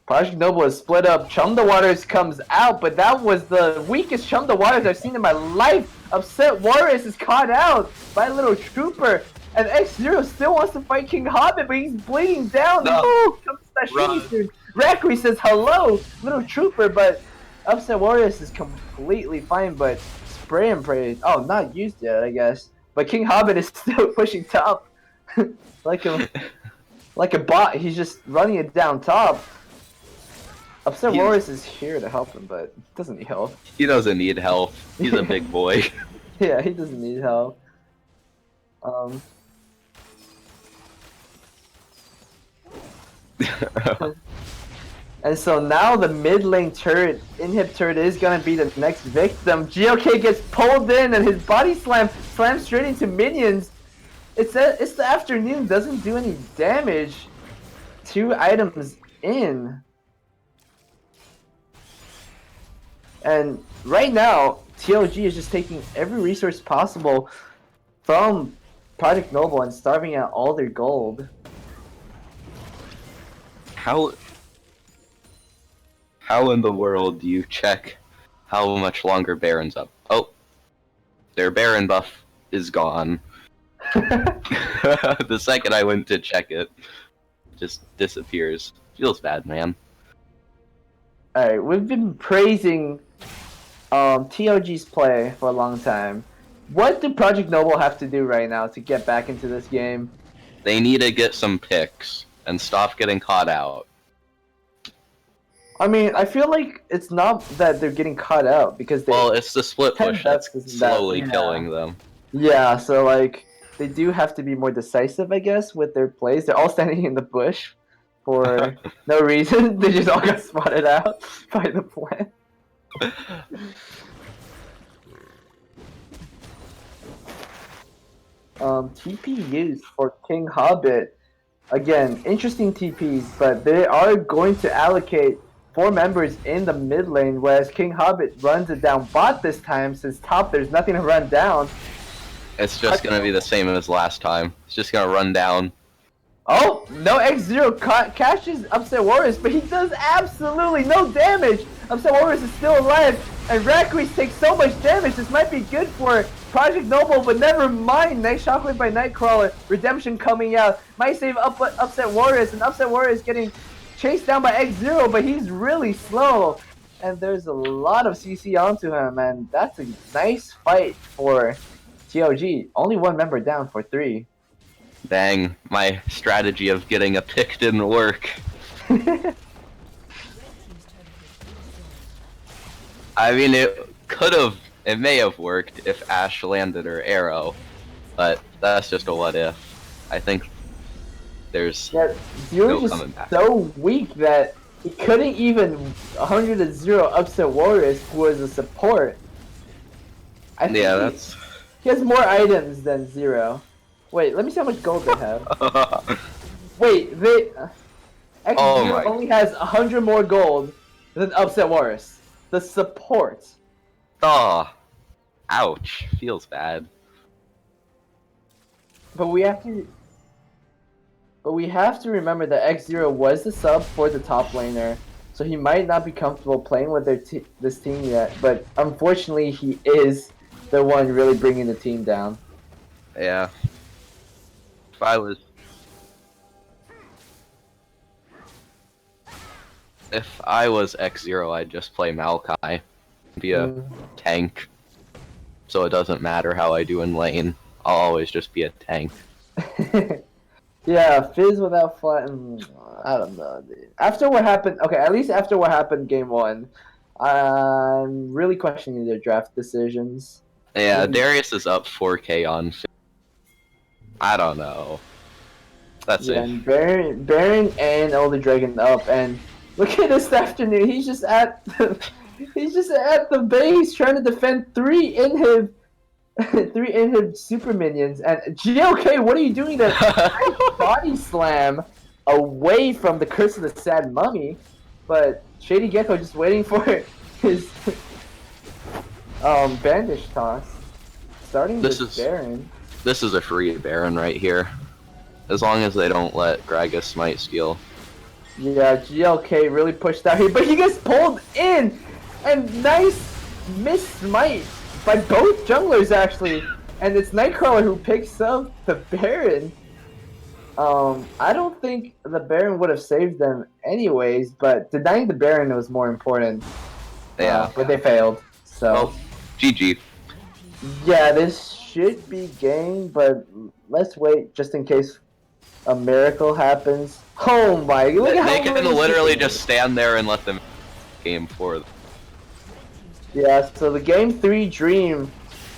Project Noble is split up. Chum the Waters comes out, but that was the weakest Chum the Waters I've seen in my life. Upset Warriors is caught out by a little trooper. And X0 still wants to fight King Hobbit, but he's bleeding down. No. Rackery says hello, little trooper, but Upset Warriors is completely fine, but spray and pray. Oh, not used yet, I guess. But King Hobbit is still pushing top. like a bot, he's just running it down top. Upset Warriors is here to help him, but doesn't need help. He doesn't need help. He's a big boy. Yeah, he doesn't need help. And so now the mid lane turret, inhib turret, is gonna be the next victim. GOK gets pulled in and his body slams straight into minions. It's the afternoon, doesn't do any damage. 2 items in. And right now, TLG is just taking every resource possible from Project Noble and starving out all their gold. How in the world do you check how much longer Baron's up? Oh, their Baron buff is gone. The second I went to check it, just disappears. Feels bad, man. Alright, we've been praising TLG's play for a long time. What do Project Noble have to do right now to get back into this game? They need to get some picks and stop getting caught out. I mean, I feel like it's not that they're getting caught out because they. Well, it's the split push that's that- slowly yeah. killing them. Yeah, so like they do have to be more decisive, I guess, with their plays. They're all standing in the bush for no reason. They just all got spotted out by the plant. TP used for King Hobbit. Again, interesting TPs, but they are going to allocate 4 members in the mid lane, whereas King Hobbit runs it down bot this time, since top there's nothing to run down. It's just gonna be the same as last time. It's just gonna run down. Oh, no X0 catches Upset Warriors, but he does absolutely no damage. Upset Warriors is still alive, and Rackery takes so much damage. This might be good for Project Noble, but never mind. Nice shockwave by Nightcrawler. Redemption coming out. Might save Upset Warriors, and Upset Warriors getting chased down by X0, but he's really slow. And there's a lot of CC onto him, and that's a nice fight for TLG. Only 1 member down for 3. Dang, my strategy of getting a pick didn't work. I mean, it may have worked if Ash landed her arrow, but that's just a what if. I think there's Yeah, no Zero's coming just back. so weak that He couldn't even 100-0 upset Warriors, who was a support. I think Yeah, he, that's. he has more items than Zero. Wait, let me see how much gold they have. Wait, X Oh Zero my. only has 100 more gold than upset Warriors. The support. Oh, ouch. Feels bad. But we have to. But we have to remember that X Zero was the sub for the top laner, so he might not be comfortable playing with this team yet. But unfortunately, he is the one really bringing the team down. Yeah. If I was. If I was X0, I'd just play Maokai. Be a tank. So it doesn't matter how I do in lane. I'll always just be a tank. Yeah, Fizz without flat. I don't know, dude. After what happened, okay, at least after what happened game one, I'm really questioning their draft decisions. Yeah, Maybe, Darius is up 4K on. I don't know. That's yeah, it. and Baron and Elder Dragon up, and look at this afternoon. He's just at he's just at the base trying to defend three inhib three inhib super minions. And GLK, what are you doing there? Body slam away from the Curse of the Sad Mummy, but Shady Gecko just waiting for his bandage toss. Starting This with is Baron. this is a free Baron right here. As long as they don't let Gragas Smite steal. Yeah, GLK really pushed out here, but he gets pulled in! And nice miss smite by both junglers actually. And it's Nightcrawler who picks up the Baron. I don't think the Baron would have saved them anyways, but denying the Baron was more important. Yeah. But they failed. So Well, GG. yeah, this should be game, but let's wait just in case a miracle happens. Oh my! Look at They how can many literally people- just stand there and let them game 4. Yeah, so the game 3 dream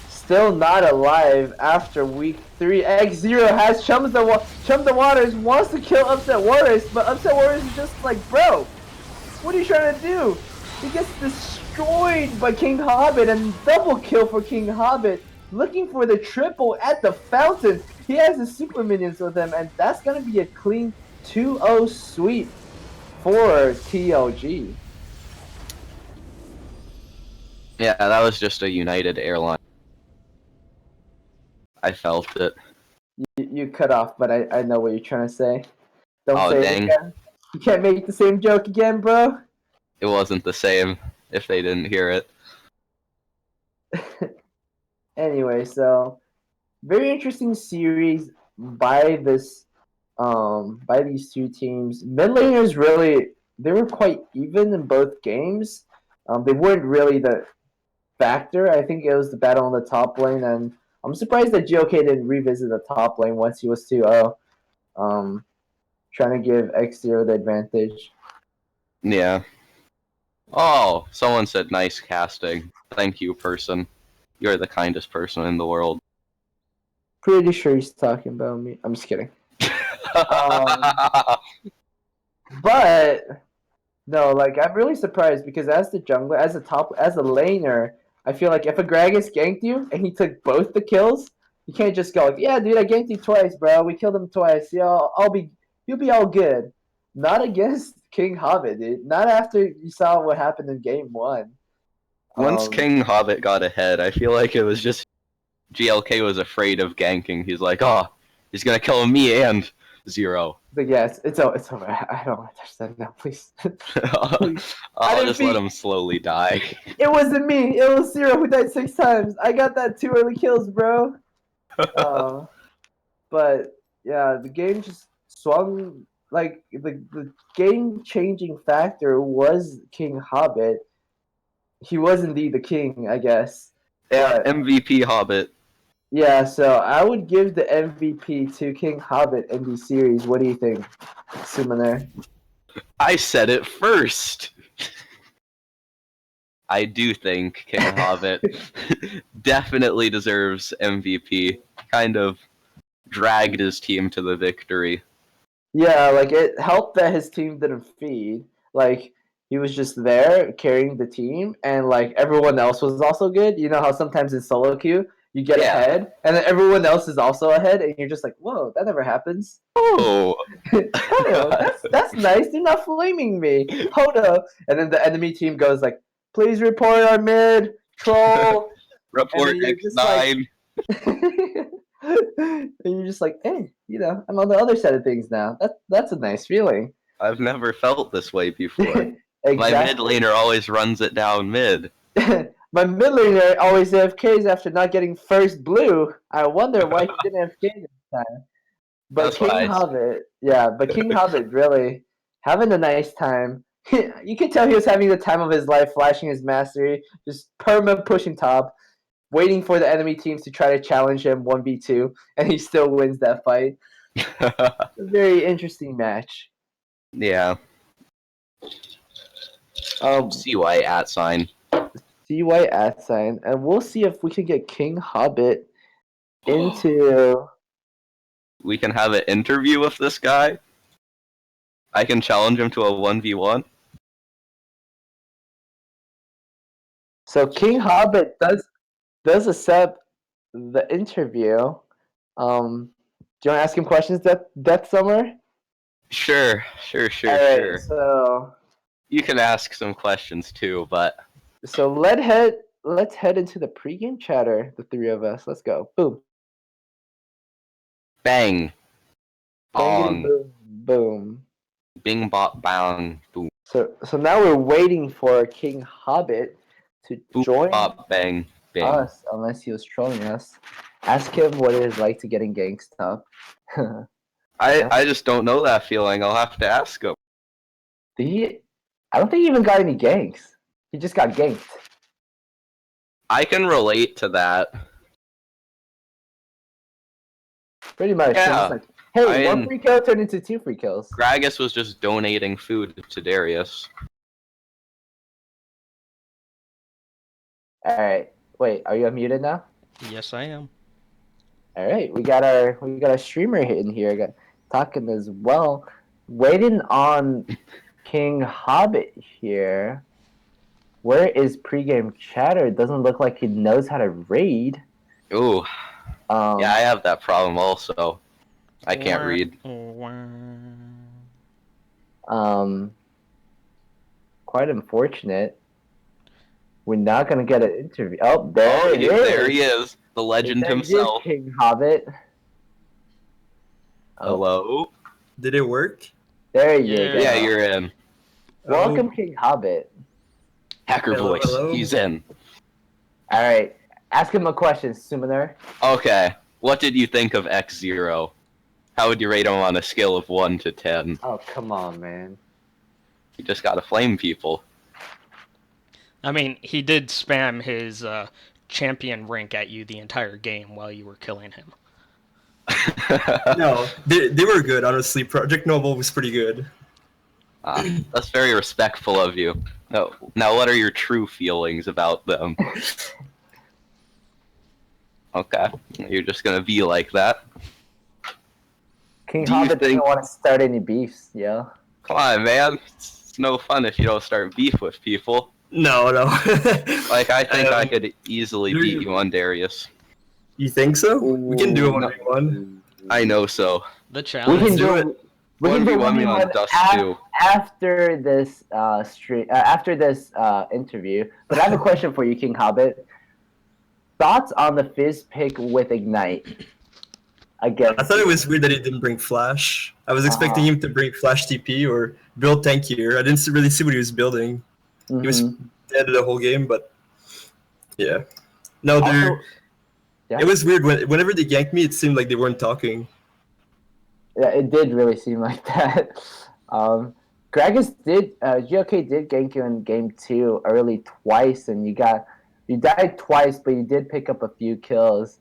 still not alive after week 3. X0 has chummed the waters, wants to kill Upset Warriors, but Upset Warriors is just like, bro, what are you trying to do? He gets destroyed by King Hobbit and double kill for King Hobbit, looking for the triple at the fountain. He has the super minions with him, and that's gonna be a clean 2-0 sweep for TLG. Yeah, that was just a United Airline. I felt it. You cut off, but I know what you're trying to say. Don't Oh, say it dang. again. You can't make the same joke again, bro. It wasn't the same if they didn't hear it. Anyway, so very interesting series by by these two teams. Mid laners really they were quite even in both games. They weren't really the factor. I think it was the battle on the top lane, and I'm surprised that GOK didn't revisit the top lane once he was 2-0. Trying to give X0 the advantage. Yeah. Oh, someone said nice casting. Thank you, person. You're the kindest person in the world. Pretty sure he's talking about me. I'm just kidding. But no, like I'm really surprised because as the jungler, as a laner, I feel like if a Gragas ganked you and he took both the kills, you can't just go, yeah, dude, I ganked you twice, bro. We killed him twice. Yeah, you'll be all good. Not against King Hobbit, dude. Not after you saw what happened in game 1. Once King Hobbit got ahead, I feel like it was just GLK was afraid of ganking. He's like, oh, he's gonna kill me and 0. But yes, it's over. I don't want to touch that now, please. I'll just let him slowly die. It wasn't me. It was 0 who died 6 times. I got that 2 early kills, bro. But yeah, the game just swung. Like the game changing factor was King Hobbit. He was indeed the king, I guess. Yeah, But, MVP Hobbit. yeah, so I would give the MVP to King Hobbit in the series. What do you think, Summoner? I said it first. I do think King Hobbit definitely deserves MVP. Kind of dragged his team to the victory. Yeah, like it helped that his team didn't feed. Like he was just there carrying the team, and like everyone else was also good. You know how sometimes in solo queue you get Yeah. ahead, and then everyone else is also ahead, and you're just like, whoa, that never happens. Oh. Oh, that's nice. They're not flaming me. Hold up. And then the enemy team goes like, please report our mid troll. And Report then you're just like, X9. and you're just like, hey, you know, I'm on the other side of things now. That's a nice feeling. I've never felt this way before. My mid Exactly. laner always runs it down mid. My mid laner always AFKs after not getting first blue. I wonder why he didn't AFK this time. But That's why King Hobbit really having a nice time. You could tell he was having the time of his life, flashing his mastery, just perma pushing top, waiting for the enemy teams to try to challenge him 1v2, and he still wins that fight. A very interesting match. Yeah. Um, CY @. CY @, and we'll see if we can get King Hobbit into. We can have an interview with this guy. I can challenge him to a 1v1. So King Hobbit does accept the interview. Do you want to ask him questions, Death Summer? Sure. All right, Sure. You can ask some questions too, but so let's head into the pregame chatter, the three of us. Let's go. Boom. bang, Bangity bong, boom boom. bing, bop, bang, boom, So now we're waiting for King Hobbit to boop, join bop, bang, bing. us, unless he was trolling us. Ask him what it is like to get in gangsta. I just don't know that feeling. I'll have to ask him. I don't think he even got any ganks. He just got ganked. I can relate to that. Pretty much. Yeah. It's like, hey, I one mean- free kill turned into 2 free kills. Gragas was just donating food to Darius. Alright. Wait, are you unmuted now? Yes, I am. Alright, we got our streamer in here, got talking as well. Waiting on King Hobbit here. Where is pregame chatter? It doesn't look like he knows how to raid. Ooh, yeah, I have that problem also. I can't Wah, read. wah. Quite unfortunate. We're not gonna get an interview. Oh, there Oh, it is. there he is, the legend There he is, himself. King Hobbit. Oh, Hello? Did it work? there you Yeah. go. Yeah, you're in. Welcome, Oh, King Hobbit. Hacker Hello, voice. hello. He's in. All right, ask him a question, Summoner. Okay, what did you think of X0? How would you rate him on a scale of 1 to 10? Oh, come on, man. You just gotta flame people. I mean, he did spam his champion rank at you the entire game while you were killing him. no, they were good, honestly. Project Noble was pretty good. That's very respectful of you. Now, what are your true feelings about them? Okay, you're just gonna be like that. King Do you Hobbit think- doesn't want to start any beefs, yo. Come on, man. It's no fun if you don't start beef with people. No. Like, I think I Um, could easily beat you on Darius. You think so? We can do a no. 1v1. I know so. The We challenge. can do do we can do 1v1 me on 1v1 Dust af- 2. after this stream, after this interview. But I have a question for you, King Hobbit. Thoughts on the Fizz pick with Ignite? Again, I thought it was weird that he didn't bring Flash. I was expecting him to bring Flash TP or build tankier. I didn't really see what he was building. He was dead the whole game, but yeah. No, Also- yeah. it was weird. Whenever they ganked me, it seemed like they weren't talking. Yeah, it did really seem like that. Gragas GOK did gank you in game 2 early twice, and you died twice, but you did pick up a few kills.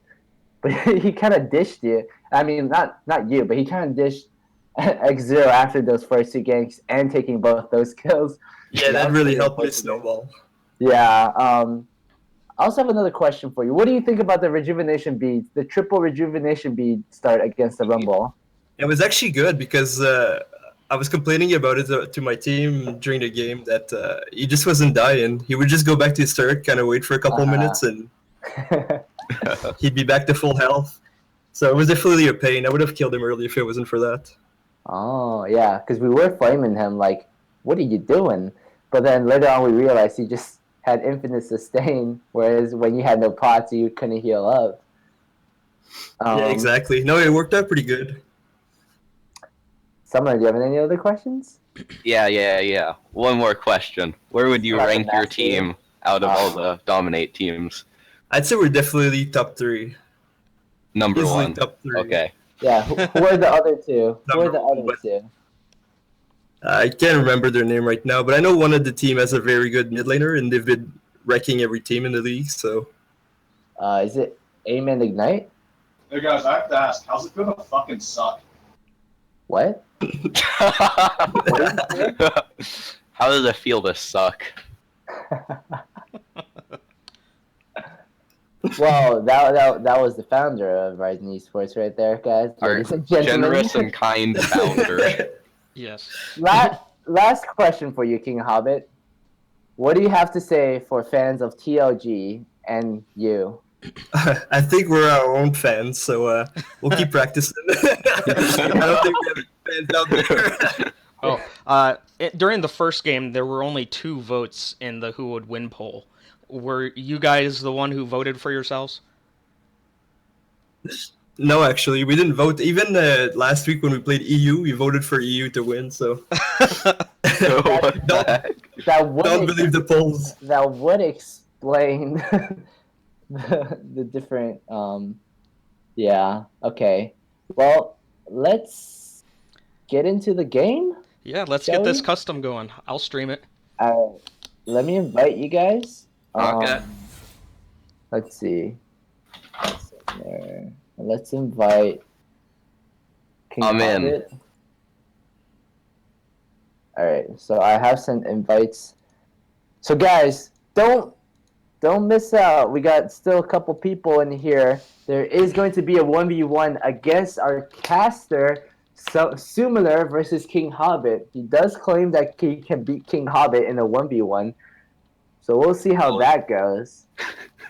But he kind of dished you. I mean, not you, but he kind of dished X0 after those first 2 ganks and taking both those kills. Yeah, that was really pretty helped me unfortunate. snowball. Yeah. I also have another question for you. What do you think about the rejuvenation bead, the triple rejuvenation bead start against the Rumble? It was actually good because I was complaining about it to my team during the game that he just wasn't dying. He would just go back to his turret, kind of wait for a couple minutes, and he'd be back to full health. So it was definitely a pain. I would have killed him early if it wasn't for that. Oh, yeah, because we were flaming him like, what are you doing? But then later on we realized he just had infinite sustain, whereas when you had no pots, you couldn't heal up. Yeah, exactly. No, it worked out pretty good. Summer, do you have any other questions? Yeah. One more question. Where would you About the rank your master? team out of all the Dominate teams? I'd say we're definitely top 3. Number Easily 1. top 3. Okay. Yeah, who are the other two? Who are Number the one, other but- two? I can't remember their name right now, but I know one of the team has a very good mid laner, and they've been wrecking every team in the league. So Is it Aim and Ignite? Hey guys, I have to ask, how's it gonna fucking suck? What? How does it feel to suck? Well, that was the founder of Rising Esports right there, guys. Our Ladies and gentlemen. generous and kind founder. Yes. Last question for you, King Hobbit. What do you have to say for fans of TLG and you? I think we're our own fans, so we'll keep practicing. I don't think we have fans out there. During the first game, there were only 2 votes in the Who Would Win poll. Were you guys the one who voted for yourselves? No, actually, we didn't vote. Even last week when we played EU, we voted for EU to win. So What the heck? don't believe the polls. That would explain the different. Yeah. Okay. Well, let's get into the game. Yeah, let's Shall get this we? custom going. I'll stream it. Let me invite you guys. Okay. Let's see. Let's invite. King I'm in. Hobbit. All right, so I have sent invites. So guys, don't miss out. We got still a couple people in here. There is going to be a 1v1 against our caster, Summoner versus King Hobbit. He does claim that he can beat King Hobbit in a 1v1. So we'll see how that goes.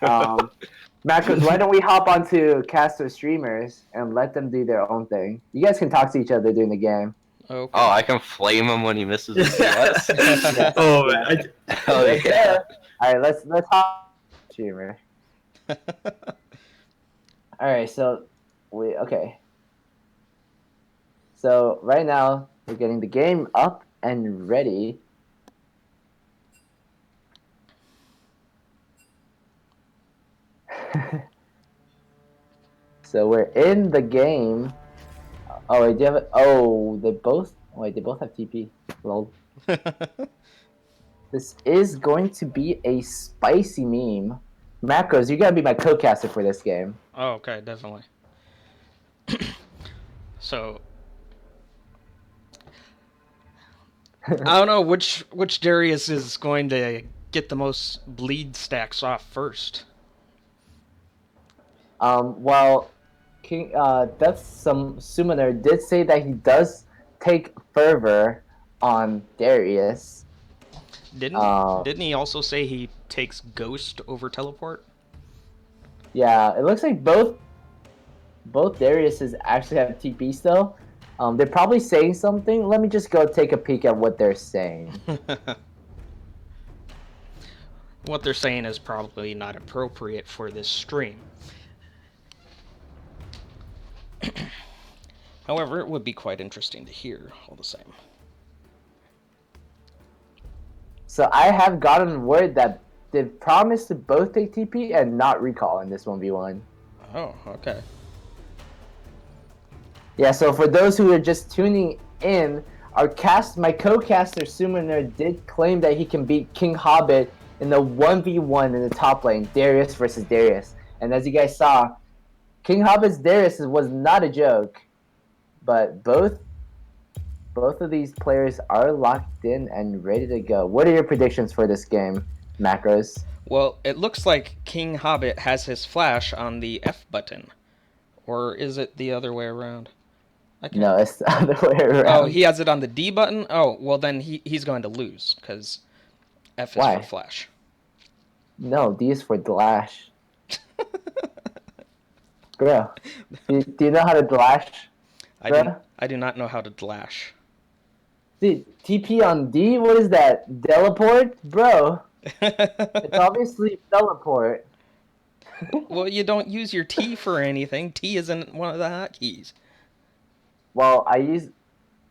Macros, why don't we hop onto caster streamers and let them do their own thing? You guys can talk to each other during the game. Okay. Oh, I can flame him when he misses a CS. Oh, man. Hell yeah. All right, let's hop streamer. All right, so okay. So right now we're getting the game up and ready. So we're in the game. Oh, wait, do you have it? Oh, they both have TP. Lol. This is going to be a spicy meme. Macros, you gotta be my co-caster for this game. Oh, okay, definitely. So, I don't know which Darius is going to get the most bleed stacks off first. Well, King Summoner did say that he does take fervor on Darius. Didn't he also say he takes Ghost over Teleport? Yeah, it looks like both Dariuses actually have TP still. They're probably saying something. Let me just go take a peek at what they're saying. What they're saying is probably not appropriate for this stream. However, it would be quite interesting to hear all the same. So I have gotten word that they promised to both take TP and not recall in this 1v1. Oh, okay. Yeah, so for those who are just tuning in, my co-caster Summoner did claim that he can beat King Hobbit in the 1v1 in the top lane, Darius versus Darius. And as you guys saw, King Hobbit's Darius was not a joke, but both of these players are locked in and ready to go. What are your predictions for this game, Macros? Well, it looks like King Hobbit has his flash on the F button. Or is it the other way around? Okay. No, it's the other way around. Oh, he has it on the D button? Oh, well then he's going to lose, because F is Why? for flash. No, D is for Dlash. Bro, do you know how to Dlash? Bro? I do not know how to Dlash. Dude, TP on D? What is that? Teleport? Bro, it's obviously teleport. Well, you don't use your T for anything. T isn't one of the hotkeys. Well, I use.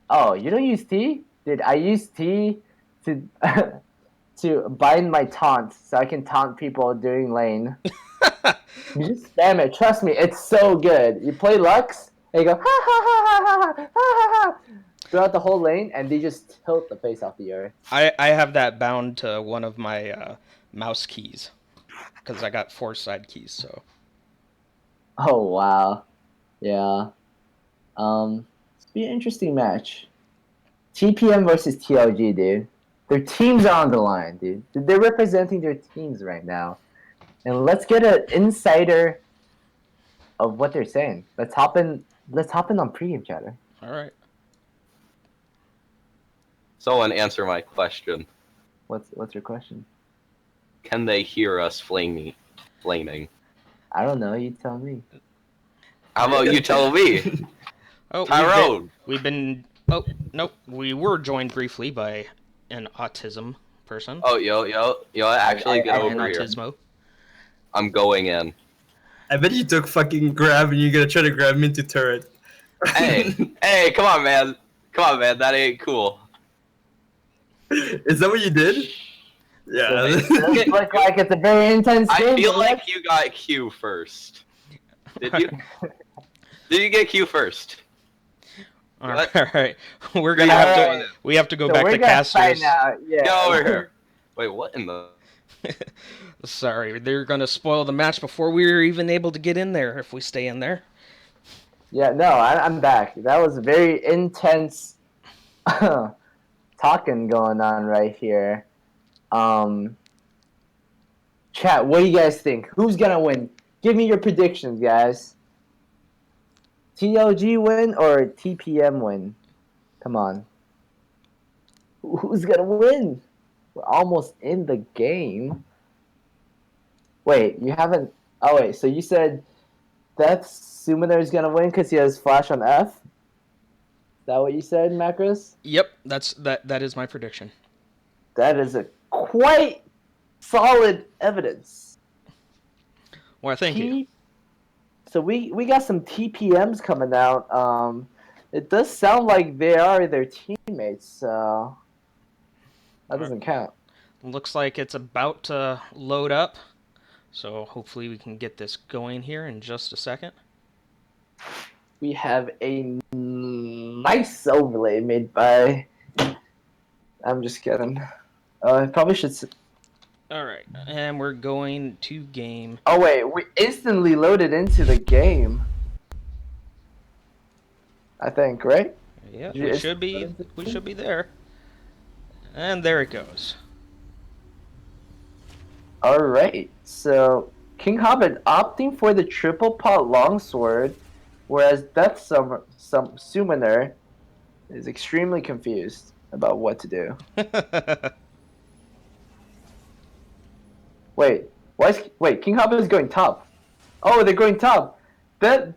Oh, you don't use T? Dude, I use T to to bind my taunt so I can taunt people during lane. You just spam it. Trust me, it's so good. You play Lux, and you go ha ha ha ha ha ha ha ha throughout the whole lane, and they just tilt the face off the earth. I have that bound to one of my mouse keys, because I got 4 side keys. So Oh wow, yeah. It's be an interesting match. TPM versus TLG, dude. Their teams are on the line, dude. They're representing their teams right now, and let's get an insider of what they're saying. Let's hop in. Let's hop in on pregame chatter. all right. Someone answer my question. What's your question? Can they hear us flaming? I don't know. You tell me. How about you tell me? Oh, Tyrone! we've been. Oh, nope. We were joined briefly by an autism person. Oh, yo, actually get An over here. autismo. I'm going in. I bet you took fucking grab and you're gonna try to grab me into turret. Hey, hey, come on, man. Come on, man. That ain't cool. Is that what you did? Yeah. It does look like it's a very intense game. I feel but like you got Q first. Did you? Did you get Q first? All What? right. We're gonna Yeah, have to. alright. We have to go so back we're to gonna fight casters. now. Yeah. Get over here. Wait, what in the? Sorry, they're gonna spoil the match before we were even able to get in there. If we stay in there. Yeah. No, I'm back. That was very intense talking going on right here. Chat, what do you guys think? Who's gonna win? Give me your predictions, guys. TLG win or TPM win? Come on. Who's gonna win? We're almost in the game. Wait, you haven't. Oh wait, so you said Death Summoner is gonna win because he has Flash on F? Is that what you said, Macros? Yep, that is my prediction. That is a quite solid evidence. Well, thank you. So we got some TPMs coming out. It does sound like they are their teammates, so that doesn't count. Looks like it's about to load up, so hopefully we can get this going here in just a second. We have a nice overlay made by. I'm just kidding. I probably should. All right, and we're going to game. Oh wait, we instantly loaded into the game. I think, right? Yeah, You we just- should be. We should be there. And there it goes. All right. So King Hobbit opting for the triple pot longsword, whereas Death Summoner is extremely confused about what to do. Wait, King Hobbit is going top. Oh, they're going top. Death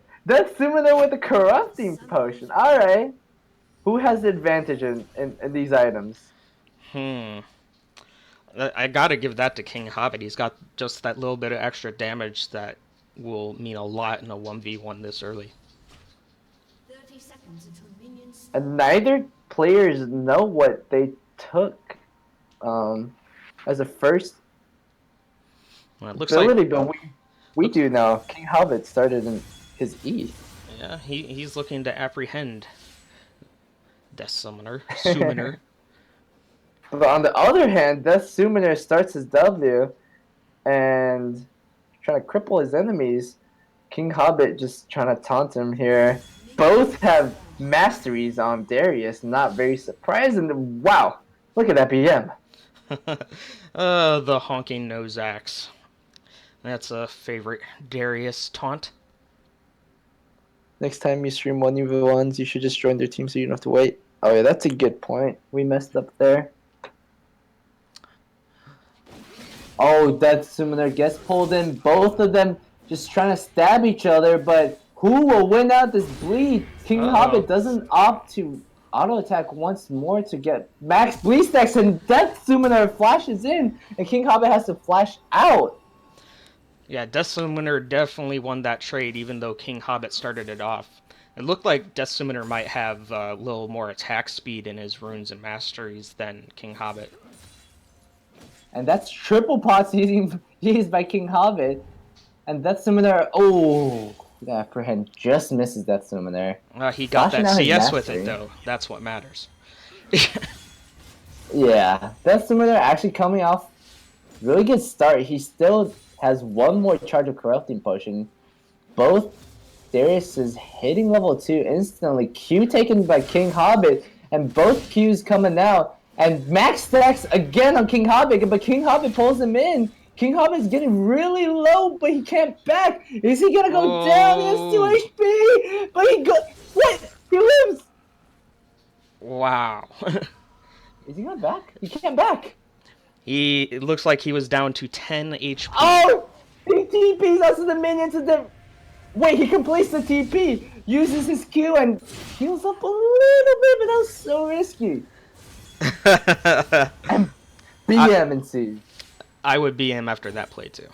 Summoner with the corrupting potion. All right. Who has the advantage in these items? I gotta give that to King Hobbit. He's got just that little bit of extra damage that will mean a lot in a 1v1 this early. 30 seconds until minions. And neither players know what they took as a first Well, it looks ability, like, but we do know King Hobbit started in his E. yeah, he's looking to apprehend Death Summoner. But on the other hand, Death Summoner starts his W and trying to cripple his enemies. King Hobbit just trying to taunt him here. Both have masteries on Darius, not very surprising. Wow, look at that BM. The honking nose axe. That's a favorite Darius taunt. Next time you stream 1v1s, you should just join their team so you don't have to wait. Oh yeah, that's a good point. We messed up there. Oh, Death Summoner gets pulled in. Both of them just trying to stab each other, but who will win out this bleed? King Hobbit doesn't opt to auto attack once more to get max bleed stacks, and Death Summoner flashes in, and King Hobbit has to flash out. Yeah, Death Summoner definitely won that trade, even though King Hobbit started it off. It looked like Death Summoner might have a little more attack speed in his runes and masteries than King Hobbit. And that's triple pots used by King Hobbit. And Death Summoner, oh, that friend just misses Death Summoner. He got Flashing that out his CS with mastery. it, though. That's what matters. Yeah, Death Summoner actually coming off really good start. He still has one more charge of Corrupting Potion. Both Darius is hitting level 2 instantly. Q taken by King Hobbit, and both Qs coming out. And max stacks again on King Hobbit, but King Hobbit pulls him in. King Hobbit's getting really low, but he can't back. Is he gonna go down? He has 2 HP, but he go. What? He lives. Wow. Is he gonna back? He can't back. It looks like he was down to 10 HP. Oh! He TPs us to the minions and then. Wait, he completes the TP, uses his Q, and heals up a little bit, but that was so risky. And BM ensues. I would BM after that play, too.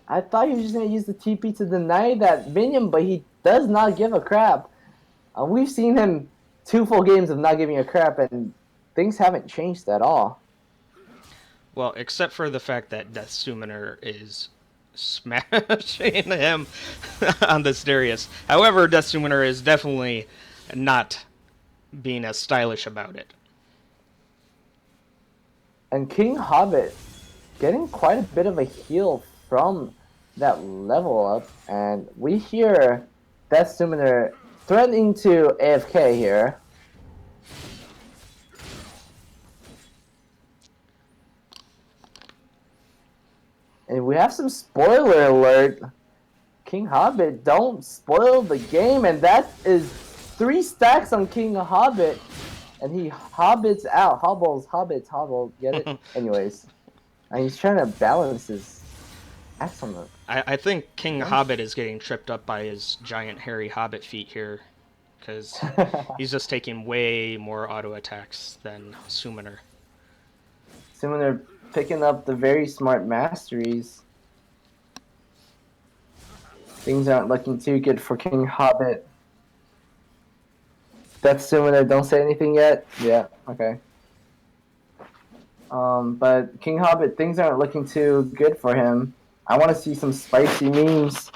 I thought he was just going to use the TP to deny that minion, but he does not give a crap. We've seen him 2 full games of not giving a crap, and things haven't changed at all. Well, except for the fact that Death Summoner is smashing him on this Darius. However, Death Summoner is definitely not being as stylish about it. And King Hobbit getting quite a bit of a heal from that level up, and we hear Death Summoner threatening to AFK here. And we have some spoiler alert. King Hobbit, don't spoil the game, and that is 3 stacks on King Hobbit. And he hobbits out. Hobbles, hobbits, hobble. Get it? Anyways. And he's trying to balance his axe on the... I think King Hobbit is getting tripped up by his giant hairy hobbit feet here. Because he's just taking way more auto attacks than Summoner. Summoner picking up the very smart masteries. Things aren't looking too good for King Hobbit. Death Summoner, don't say anything yet. Yeah, okay. But King Hobbit, things aren't looking too good for him. I want to see some spicy memes.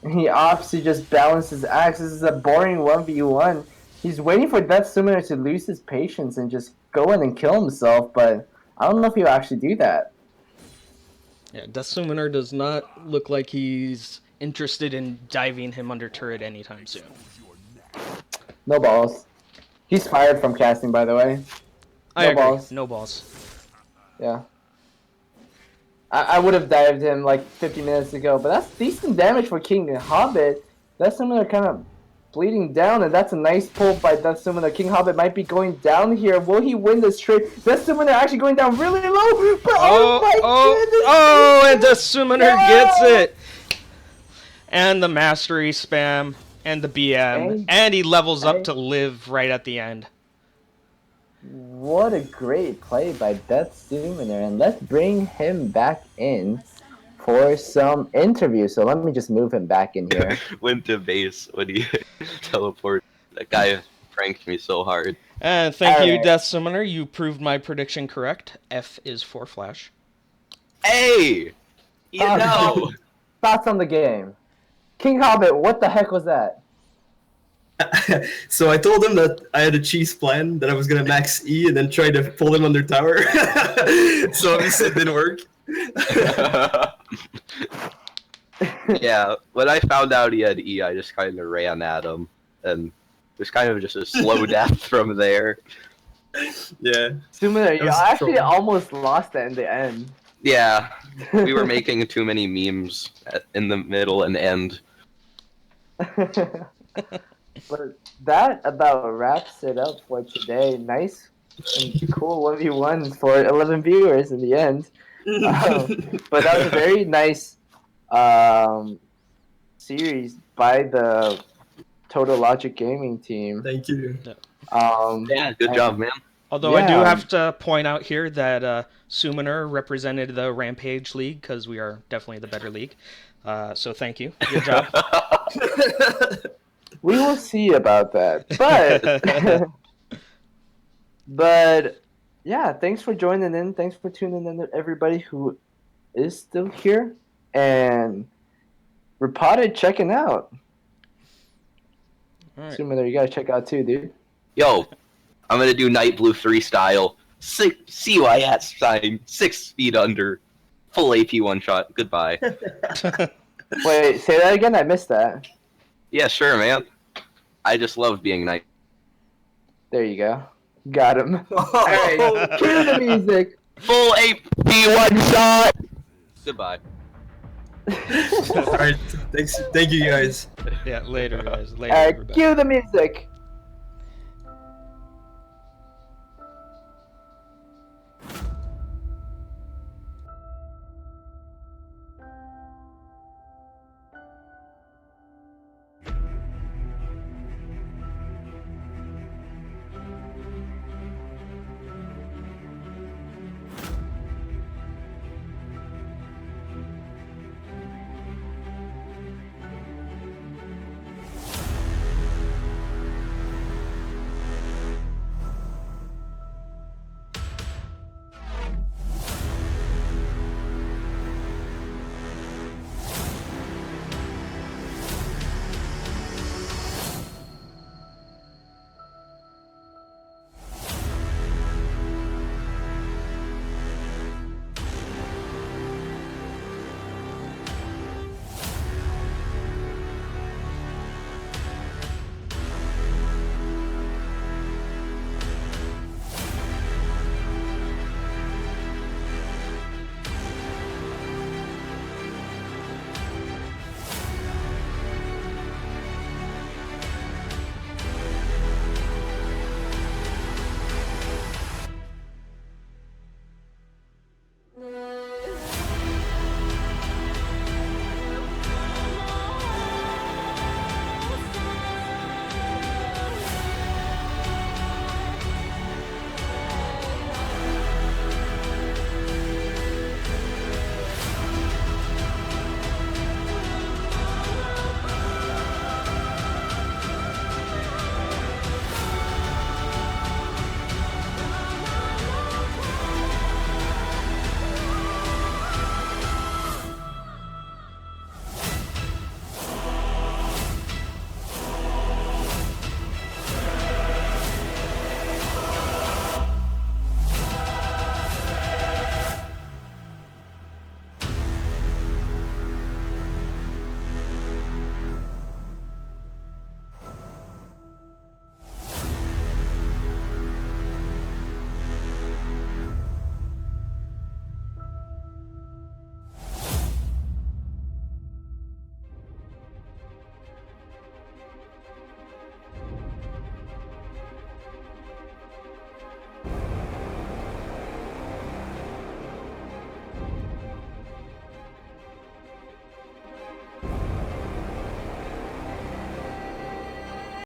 He opts to just balance his axe. This is a boring 1v1. He's waiting for Death Summoner to lose his patience and just go in and kill himself, but I don't know if he'll actually do that. Yeah, Death Summoner does not look like he's interested in diving him under turret anytime soon. No balls. He's fired from casting, by the way. I agree. Balls. No balls. Yeah. I would have dived him like 50 minutes ago, but that's decent damage for King Hobbit. Death Summoner kind of bleeding down, and that's a nice pull by Death Summoner. King Hobbit might be going down here. Will he win this trade? Death Summoner actually going down really low, but oh my goodness! And Death Summoner gets it! And the mastery spam, and the BM, and he levels up to live right at the end. What a great play by Death Summoner, and let's bring him back in for some interview. So let me just move him back in here. Went to base when he teleported. That guy pranked me so hard. And thank you, Alright. Death Summoner. You proved my prediction correct. F is for Flash. Hey! You know! Thoughts on the game? King Hobbit, what the heck was that? So I told him that I had a cheese plan, that I was gonna max E and then try to pull him under tower. So obviously it didn't work. Yeah, when I found out he had E, I just kind of ran at him, and it was kind of just a slow death from there. Yeah. Summoner, you was actually trouble. almost lost it in the end. Yeah, we were making too many memes in the middle and end. But that about wraps it up for today. Nice and cool 1v1 for 11 viewers in the end. But that was a very nice series by the Total Logic Gaming team. Thank you. Yeah, good job, man. Although I do have to point out here that Summoner represented the Rampage League because we are definitely the better league. So thank you. Good job. We will see about that. But but yeah, thanks for joining in. Thanks for tuning in to everybody who is still here. And Repotted checking out. All right. Summoner, you gotta check out too, dude. Yo, I'm gonna do Night Blue 3 style. CYS sign, 6 feet under. Full AP one shot. Goodbye. Wait, say that again? I missed that. Yeah, sure, man. I just love being Night. There you go. Got him. Alright, cue the music. Full AP one shot! Goodbye. All right, thanks. Thank you guys. Yeah, later, guys. Later, Alright, everybody. cue the music.